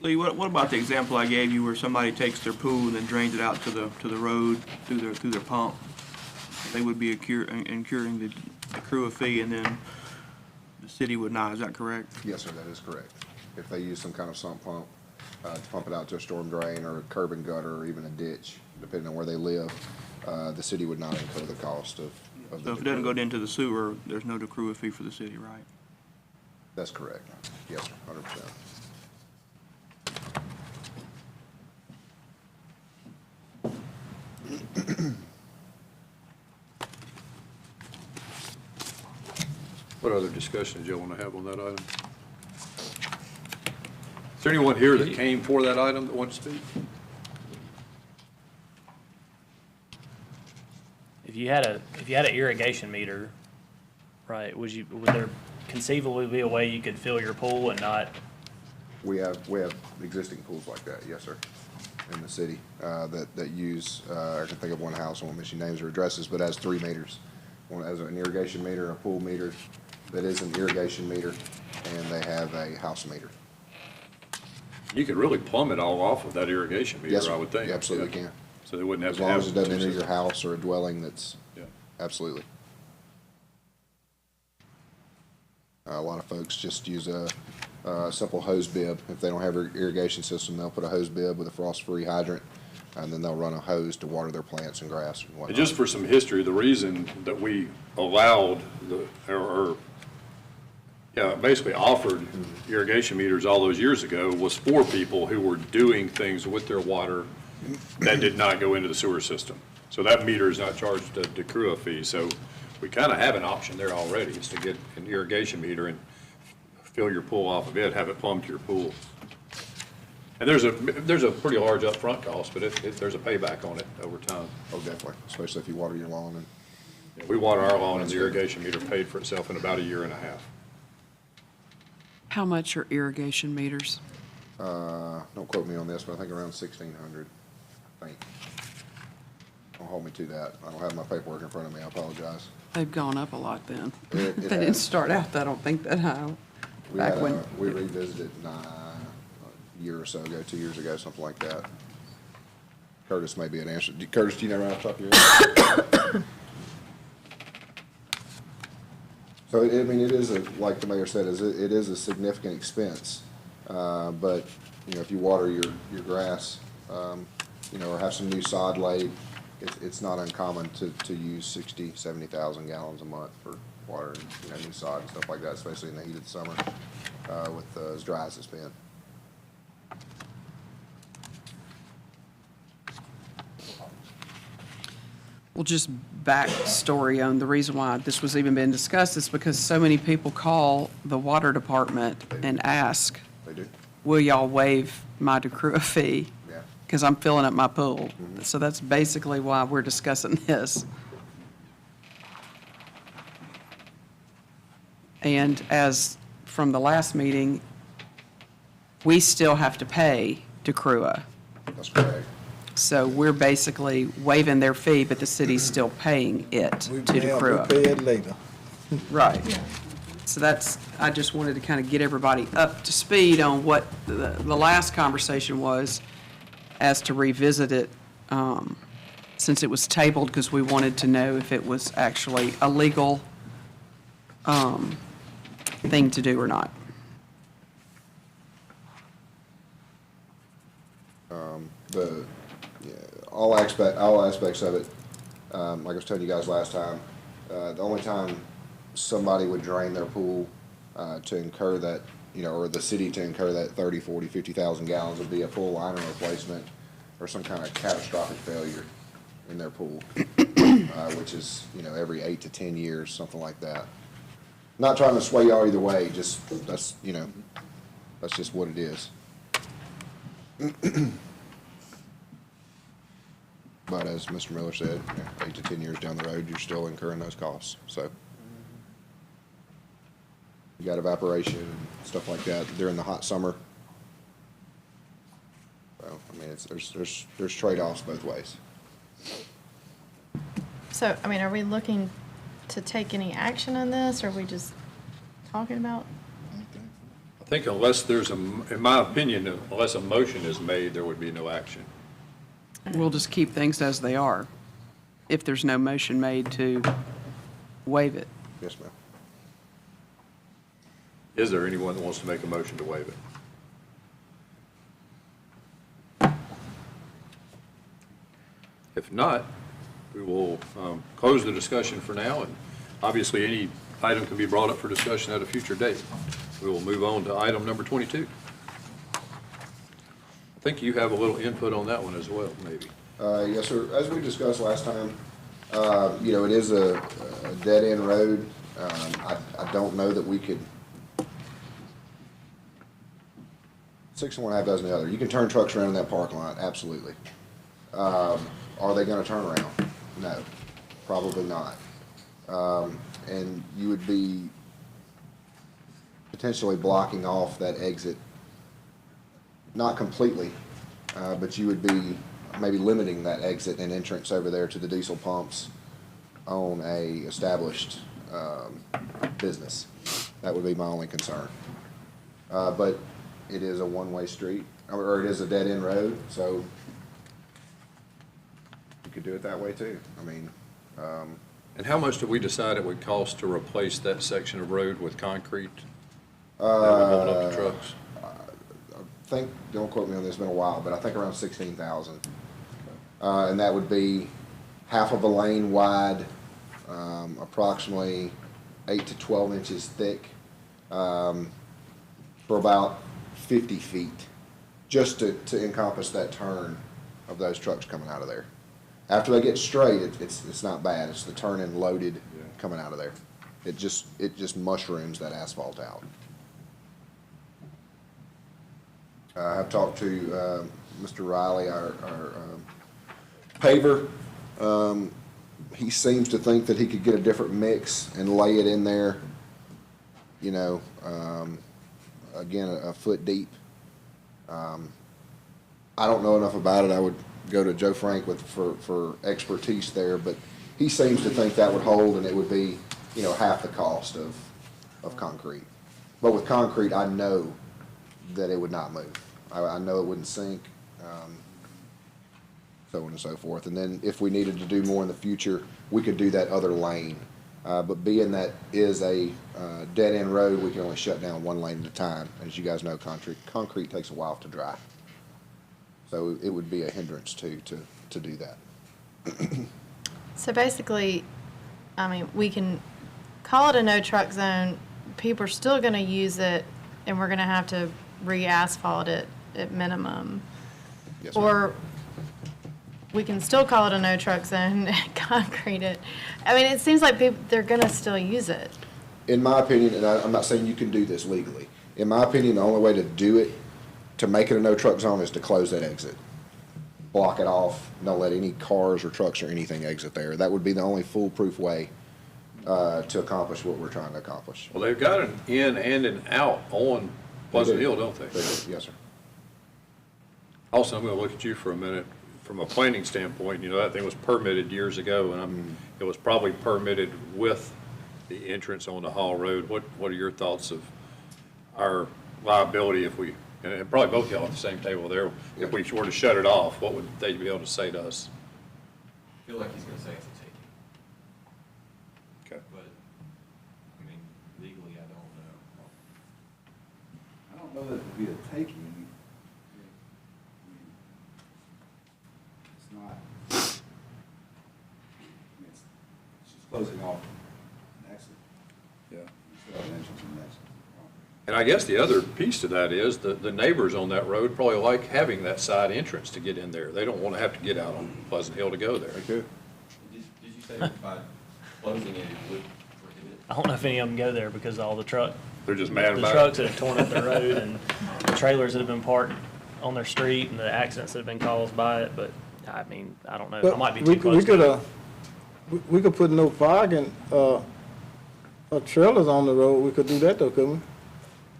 Lee, what about the example I gave you where somebody takes their pool and then drains it out to the road through their pump? They would be incurring the DECRUA fee, and then the city would not. Is that correct? Yes, sir, that is correct. If they use some kind of sump pump to pump it out to a storm drain or a curb and gutter or even a ditch, depending on where they live, the city would not incur the cost of the So if it doesn't go into the sewer, there's no DECRUA fee for the city, right? That's correct. Yes, sir, 100%. What other discussion do you want to have on that item? Is there anyone here that came for that item that wants to speak? If you had an irrigation meter, right, would there conceivably be a way you could fill your pool and not? We have existing pools like that, yes, sir, in the city that use, I can think of one house, I won't mention names or addresses, but has 3 meters. One has an irrigation meter, a pool meter that is an irrigation meter, and they have a house meter. You could really plumb it all off of that irrigation meter, Yes, sir. I would think. You absolutely can. So they wouldn't have As to long have. as it doesn't enter your house or a dwelling that's, Yeah. absolutely. A lot of folks just use a simple hose bib. If they don't have an irrigation system, they'll put a hose bib with a frost-free hydrant, and then they'll run a hose to water their plants and grass and whatnot. And just for some history, the reason that we allowed basically offered irrigation meters all those years ago was for people who were doing things with their water that did not go into the sewer system. So that meter is not charged a DECRUA fee. So we kind of have an option there already, is to get an irrigation meter and fill your pool off of it, have it plumbed to your pool. And there's a pretty large upfront cost, but there's a payback on it over time. Oh, definitely, especially if you water your lawn. We water our lawn, and the irrigation meter paid for itself in about a year and a half. How much are irrigation meters? Don't quote me on this, but I think around 1,600, I think. Don't hold me to that. I don't have my paperwork in front of me, I apologize. They've gone up a lot then. It They didn't has. start out, I don't think, that high. Back when, We revisited a year or so ago, 2 years ago, something like that. Curtis may be an answer. Curtis, do you know right off the top of your head? So, I mean, it is, like the mayor said, it is a significant expense. But, if you water your grass, or have some new sod laid, it's not uncommon to use 60, 70,000 gallons a month for watering, new sod and stuff like that, especially in the heat of the summer, with as dry as it's been. well, just backstory on the reason why this was even being discussed is because so many people call the water department and ask, They do. will y'all waive my DECRUA fee? Yeah. Because I'm filling up my pool. So that's basically why we're discussing this. And as from the last meeting, we still have to pay DECRUA. That's correct. So we're basically waiving their fee, but the city's still paying it to the crew. We'll pay it later. Right. So that's, I just wanted to kind of get everybody up to speed on what the last conversation was as to revisit it, since it was tabled, because we wanted to know if it was actually a legal thing to do or not. All aspects of it, like I was telling you guys last time, the only time somebody would drain their pool to incur that, or the city to incur that 30, 40, 50,000 gallons would be a full liner replacement or some kind of catastrophic failure in their pool, which is, every 8 to 10 years, something like that. Not trying to sway y'all either way, just, that's just what it is. But as Mr. Miller said, 8 to 10 years down the road, you're still incurring those costs, so. You got evaporation and stuff like that during the hot summer. So, I mean, there's trade-offs both ways. So, I mean, are we looking to take any action on this, or are we just talking about? I think unless there's in my opinion, unless a motion is made, there would be no action. We'll just keep things as they are, if there's no motion made to waive it. Yes, ma'am. Is there anyone that wants to make a motion to waive it? If not, we will close the discussion for now, and obviously any item can be brought up for discussion at a future date. We will move on to item number 22. I think you have a little input on that one as well, maybe. Yes, sir. As we discussed last time, it is a dead-end road. I don't know that we could, 6 and 1/2 dozen the other. You can turn trucks around in that parking lot, absolutely. Are they gonna turn around? No, probably not. And you would be potentially blocking off that exit, not completely, but you would be maybe limiting that exit and entrance over there to the diesel pumps on a established business. That would be my only concern. But it is a one-way street, or it is a dead-end road, so you could do it that way too. I mean, and how much did we decide it would cost to replace that section of road with concrete? Hold up the trucks. I think, don't quote me on this, it's been a while, but I think around 16,000. And that would be half of a lane wide, approximately 8 to 12 inches thick, for about 50 feet, just to encompass that turn of those trucks coming out of there. After they get straight, it's not bad. It's the turn and loaded coming out of there. It just mushrooms that asphalt out. I've talked to Mr. Riley, our paver. He seems to think that he could get a different mix and lay it in there, again, a foot deep. I don't know enough about it. I would go to Joe Frank for expertise there, but he seems to think that would hold and it would be, half the cost of concrete. But with concrete, I know that it would not move. I know it wouldn't sink, so on and so forth. And then if we needed to do more in the future, we could do that other lane. But being that is a dead-end road, we can only shut down one lane at a time. As you guys know, concrete takes a while to dry. So it would be a hindrance to do that. So basically, I mean, we can call it a no-truck zone, people are still gonna use it, and we're gonna have to re-asphalt it at minimum. Yes, ma'am. Or we can still call it a no-truck zone and concrete it. I mean, it seems like they're gonna still use it. In my opinion, and I'm not saying you can do this legally, in my opinion, the only way to do it, to make it a no-truck zone, is to close that exit. Block it off, don't let any cars or trucks or anything exit there. That would be the only foolproof way to accomplish what we're trying to accomplish. Well, they've got an in and an out on Pleasant Hill, don't they? They do, yes, sir. Also, I'm going to look at you for a minute. from a planning standpoint, that thing was permitted years ago, and it was probably permitted with the entrance on the Hall Road. What are your thoughts of our liability if we, and probably both y'all at the same table there, if we were to shut it off, what would they be able to say to us? I feel like he's gonna say it's a taking. Okay. But, I mean, legally, I don't know. I don't know that it would be a taking. It's not, it's just closing off an exit. Yeah. You still have an entrance and an exit. And I guess the other piece to that is the neighbors on that road probably like having that side entrance to get in there. They don't want to have to get out on Pleasant Hill to go there. Did you say by closing it, it would prohibit it? I don't know if any of them go there because of all the They're just mad the about trucks it. that have torn up the road and the trailers that have been parked on their street and the accidents that have been caused by it, but I mean, I don't know. I might be too close to it. We could put no parking, trailers on the road. We could do that though, couldn't we?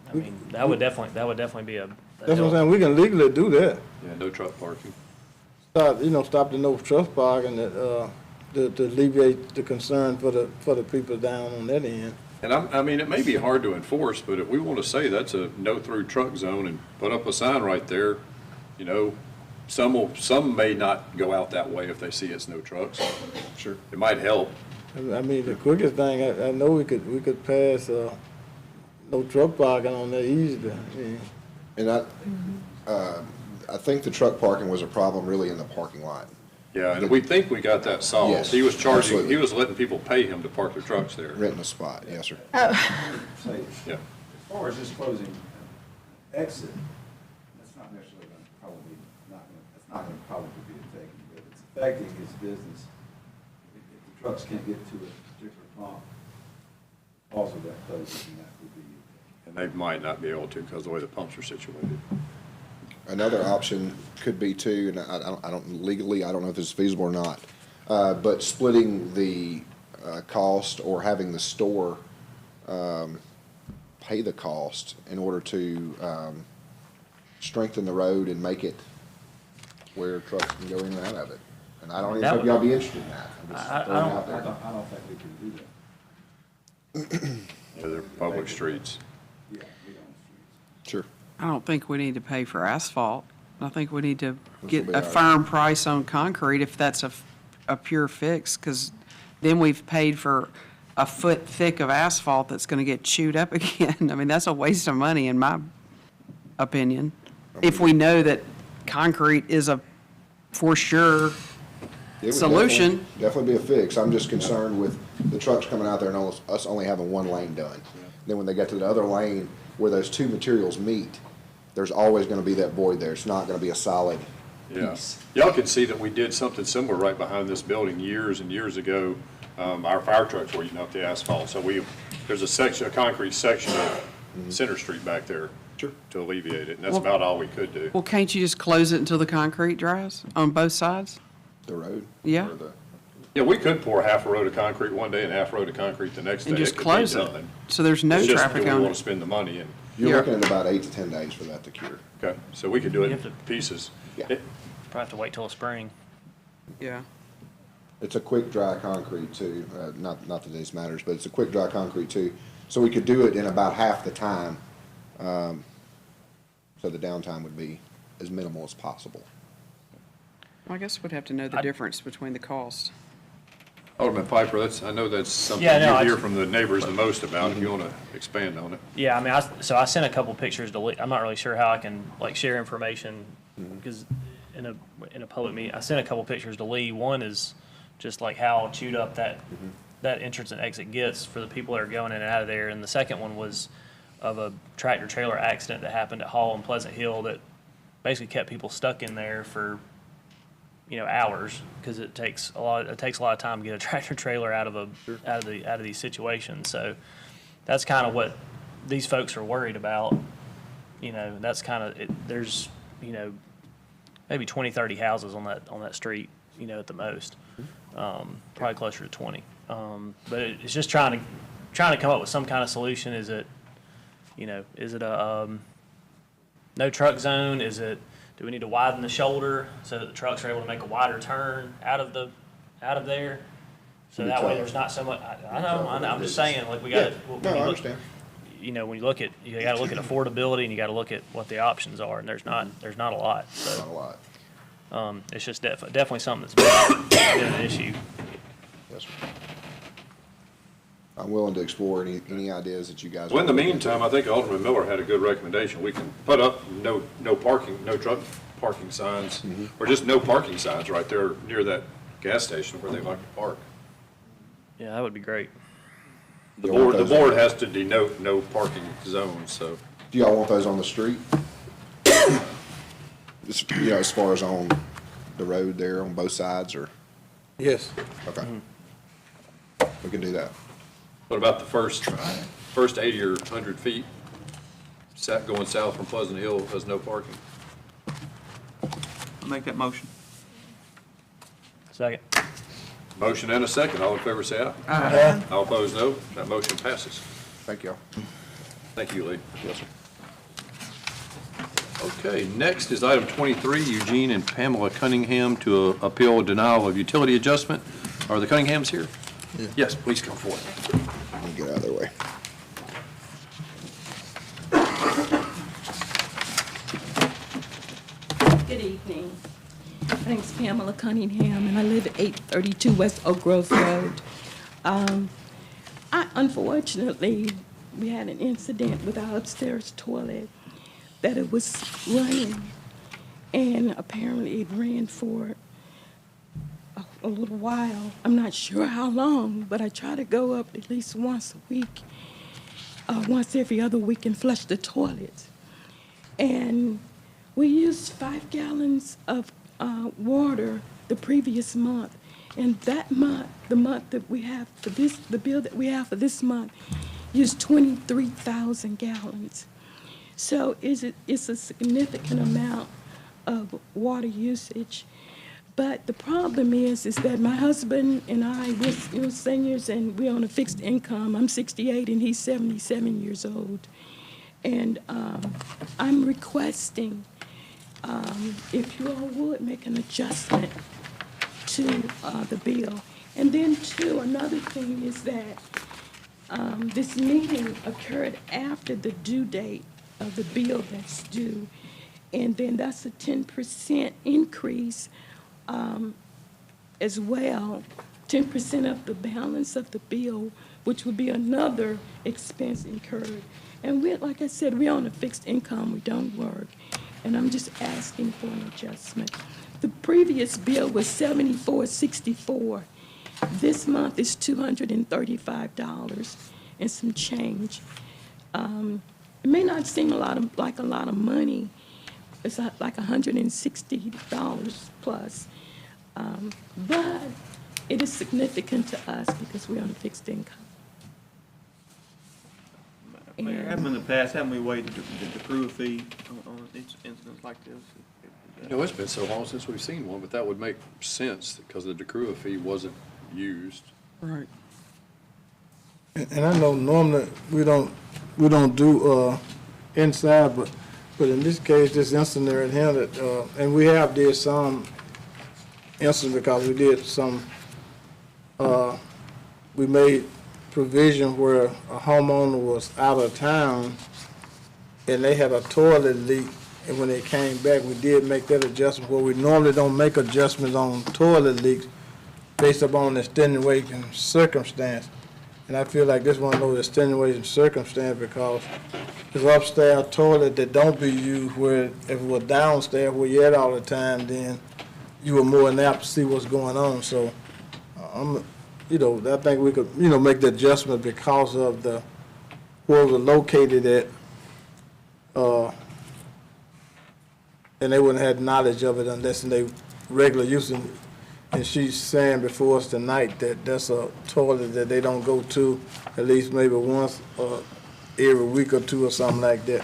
I mean, that would definitely be a That's what I'm saying. We can legally do that. Yeah, no truck parking. Stop the no truck parking to alleviate the concern for the people down on that end. And I mean, it may be hard to enforce, but if we want to say that's a no-through truck zone and put up a sign right there, some may not go out that way if they see it's no trucks. Sure. It might help. I mean, the quickest thing, I know we could pass, no truck parking on there easily. And I think the truck parking was a problem really in the parking lot. Yeah, and we think we got that solved. Yes, He was charging, absolutely. he was letting people pay him to park their trucks there. Renting a spot, yes, sir. Say, Yeah. as far as just closing an exit, that's not necessarily that's not gonna probably be a taking, but it's affecting his business. If the trucks can't get to a particular pump, because of that closing, that would be. And they might not be able to because of the way the pumps are situated. Another option could be too, and I don't legally, I don't know if this is feasible or not, but splitting the cost or having the store pay the cost in order to strengthen the road and make it where trucks can go in and out of it. And I don't even think y'all be interested in that. I'm just throwing it out there. I don't think we can do that. Yeah, they're public streets. Yeah, we don't streets. Sure. I don't think we need to pay for asphalt. I think we need to get will be a our- firm price on concrete if that's a pure fix, because then we've paid for a foot thick of asphalt that's gonna get chewed up again. I mean, that's a waste of money in my opinion. If we know that concrete is a for sure It would solution. Definitely be a fix. I'm just concerned with the trucks coming out there and us only having one lane done. Then when they get to the other lane where those two materials meet, there's always gonna be that void there. It's not gonna be a solid Yeah. piece. Y'all can see that we did something similar right behind this building years and years ago. Our fire trucks were eating up the asphalt, so there's a concrete section of Center Street back there. Sure. To alleviate it, and that's Well- about all we could do. Well, can't you just close it until the concrete dries on both sides? The road. Yeah. or the- Yeah, we could pour half a road of concrete one day and half a road of concrete the next day. And just It could be close it, done. so there's no It's just, traffic do on we it. want to spend the money and, You're Yeah. looking at about 8 to 10 days for that to cure. okay, so we could do You it have in to- pieces. Yeah. It- Probably have to wait till the spring. Yeah. It's a quick dry concrete too, not that this matters, but it's a quick dry concrete too. So we could do it in about half the time, so the downtime would be as minimal as possible. Well, I guess we'd have to know the difference between the cost. Alderman Piper, I know that's something Yeah, no, you I hear just- from the neighbors the most about, if you want to expand on it. Yeah, I mean, I sent a couple pictures to Lee. I'm not really sure how I can share information because in a public meeting, I sent a couple pictures to Lee. One is just how chewed up that entrance and exit gets for the people that are going in and out of there, and the second one was of a tractor trailer accident that happened at Hall and Pleasant Hill that basically kept people stuck in there for hours, because it takes a lot of time to get a tractor trailer out of these situations. So that's kind of what these folks are worried about. That's kind of it. There's maybe 20, 30 houses on that street, at the most. Probably closer to 20. But it's just trying to come up with some kind of solution. Is it a no truck zone? Is it Do we need to widen the shoulder so that the trucks are able to make a wider turn out of there? So that way there's not so much, I know, I'm just saying, like, we got to. No, I understand. You know, when you look at, you got to look at affordability and you got to look at what the options are, and there's not a lot, so. Not a lot. It's just definitely something that's been an issue. Yes, sir. I'm willing to explore any ideas that you guys. Well, in the want to look into. meantime, I think Alderman Miller had a good recommendation. We can put up no truck parking signs, or just no parking signs right there near that gas station where they like to park. Yeah, that would be great. The board has to denote no parking zones, so. Do y'all want those on the street? Just, you know, as far as on the road there on both sides, or? Yes. Okay. We can do that. What about the first 80 or 100 feet, going south from Pleasant Hill, has no parking? I'll make that motion. Second. Motion and a second. All in favor, say aye. Aye. All opposed, no. That motion passes. Thank y'all. Thank you, Lee. Yes, sir. Okay, next is item 23, Eugene and Pamela Cunningham to appeal denial of utility adjustment. Are the Cunninghams here? Yeah. Yes, please come forward. Let me get out of their way. Good evening. My name's Pamela Cunningham, and I live at 832 West Oak Grove Road. Unfortunately, we had an incident with our upstairs toilet that it was running, and apparently it ran for a little while. I'm not sure how long, but I try to go up at least once a week, once every other week, and flush the toilets. And we used 5 gallons of water the previous month, and that month, the month that we have for this, the bill that we have for this month, used 23,000 gallons. So it's a significant amount of water usage. But the problem is that my husband and I, we're seniors and we're on a fixed income. I'm 68 and he's 77 years old. And I'm requesting if you all would make an adjustment to the bill. And then too, another thing is that this meeting occurred after the due date of the bill that's due. And then that's a 10% increase as well, 10% of the balance of the bill, which would be another expense incurred. And we, like I said, we're on a fixed income, we don't work. And I'm just asking for an adjustment. The previous bill was $74.64. This month is $235 and some change. It may not seem like a lot of money. It's like $160 plus. But it is significant to us because we're on a fixed income. Mayor, haven't in the past, haven't we waived the accrual fee on incidents like this? You know, it's been so long since we've seen one, but that would make sense because the accrual fee wasn't used. Right. And I know normally we don't do inside, but in this case, this incident at hand, and we have did some incidents because we did some. We made provision where a homeowner was out of town and they had a toilet leak, and when they came back, we did make that adjustment where we normally don't make adjustments on toilet leaks based upon extenuating circumstance. And I feel like this one of those extenuating circumstances because it's upstairs toilet that don't be used, where if it was downstairs where you're at all the time, then you were more than apt to see what's going on. So I think we could, make the adjustment because of where we're located at, and they wouldn't have knowledge of it unless they regular use. And she's saying before us tonight that that's a toilet that they don't go to at least maybe once every week or two or something like that.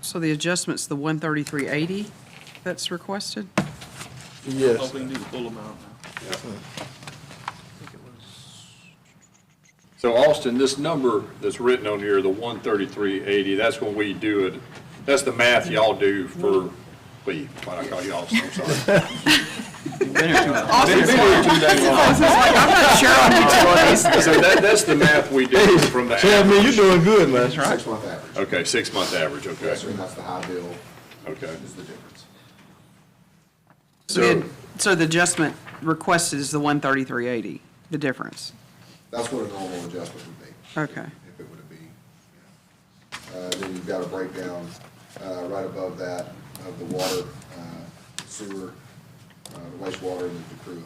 So the adjustment's the $133.80 that's requested? Yes. Hopefully we can do the full amount now. So Austin, this number that's written on here, the 133.80, that's when we do it, That's the math y'all do for, Lee, why I call you Austin, I'm sorry. Austin's like, I'm not sure on utilities. So that's the math we do from the Chairman, average. you're doing good, man. 6 month average. Okay, 6 month average, okay. Yes, sir, and that's the high bill Okay. is the difference. So the adjustment requested is the 133.80, the difference? That's what a normal adjustment would be. Okay. If it would be. Then you've got a breakdown right above that of the water, sewer, the wastewater, and the crew.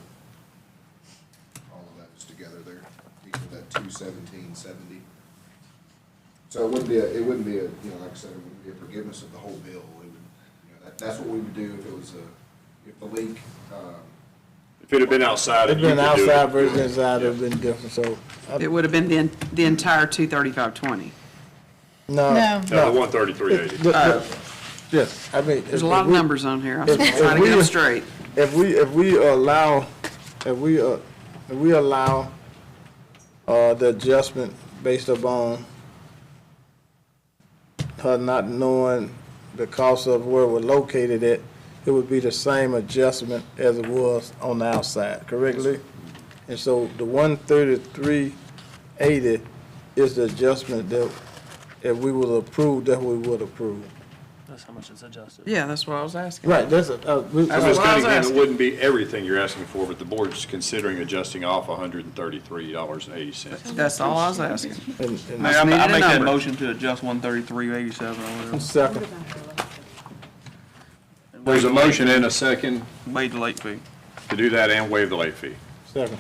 All of that is together there, equal that 217.70. So it wouldn't be a, like I said, it wouldn't be a forgiveness of the whole bill. It would, that's what we would do if it was if the leak. If it had been outside, It's you been could do it. outside versus inside, it'd been different, so. It would have been the entire 235.20. No. No, the 133.80. Yes, I mean. There's a lot of numbers on here. I'm trying to get them straight. If we allow the adjustment based upon her not knowing the cost of where we're located at, it would be the same adjustment as it was on the outside, correctly? And so the 133.80 is the adjustment that if we would approve, that we would approve. That's how much it's adjusted. Yeah, that's what I was asking. Right, that's a, Ms. what I was Cunningham, it asking. wouldn't be everything you're asking for, but the board's considering adjusting off $133.80. That's all I was asking. and Mayor, I needed a make that number. motion to adjust 133.87 or whatever. second. There's a motion and a second Waive the late fee. to do that and waive the late fee. Second.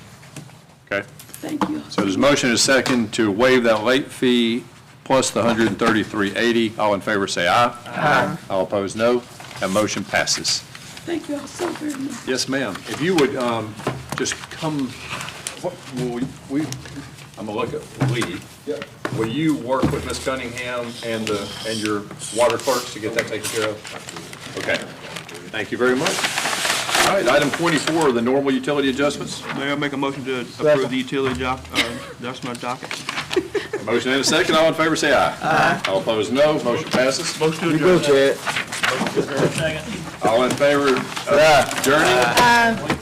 Okay? Thank you. So there's a motion and a second to waive that late fee plus the $133.80. All in favor say aye. Aye. All opposed, no. That motion passes. Thank you all so very much. Yes, ma'am. If you would just come, I'm gonna look at Lee. Yep. Will you work with Ms. Cunningham and your water clerks to get that taken care of? Okay. Thank you very much. All right, item 24, the normal utility adjustments. Mayor, I make a motion to approve the utility adjustment docket. Motion and a second. All in favor say aye. Aye. All opposed, no. Motion passes. Motion to You go, adjourn. Chad. All in favor of adjourning?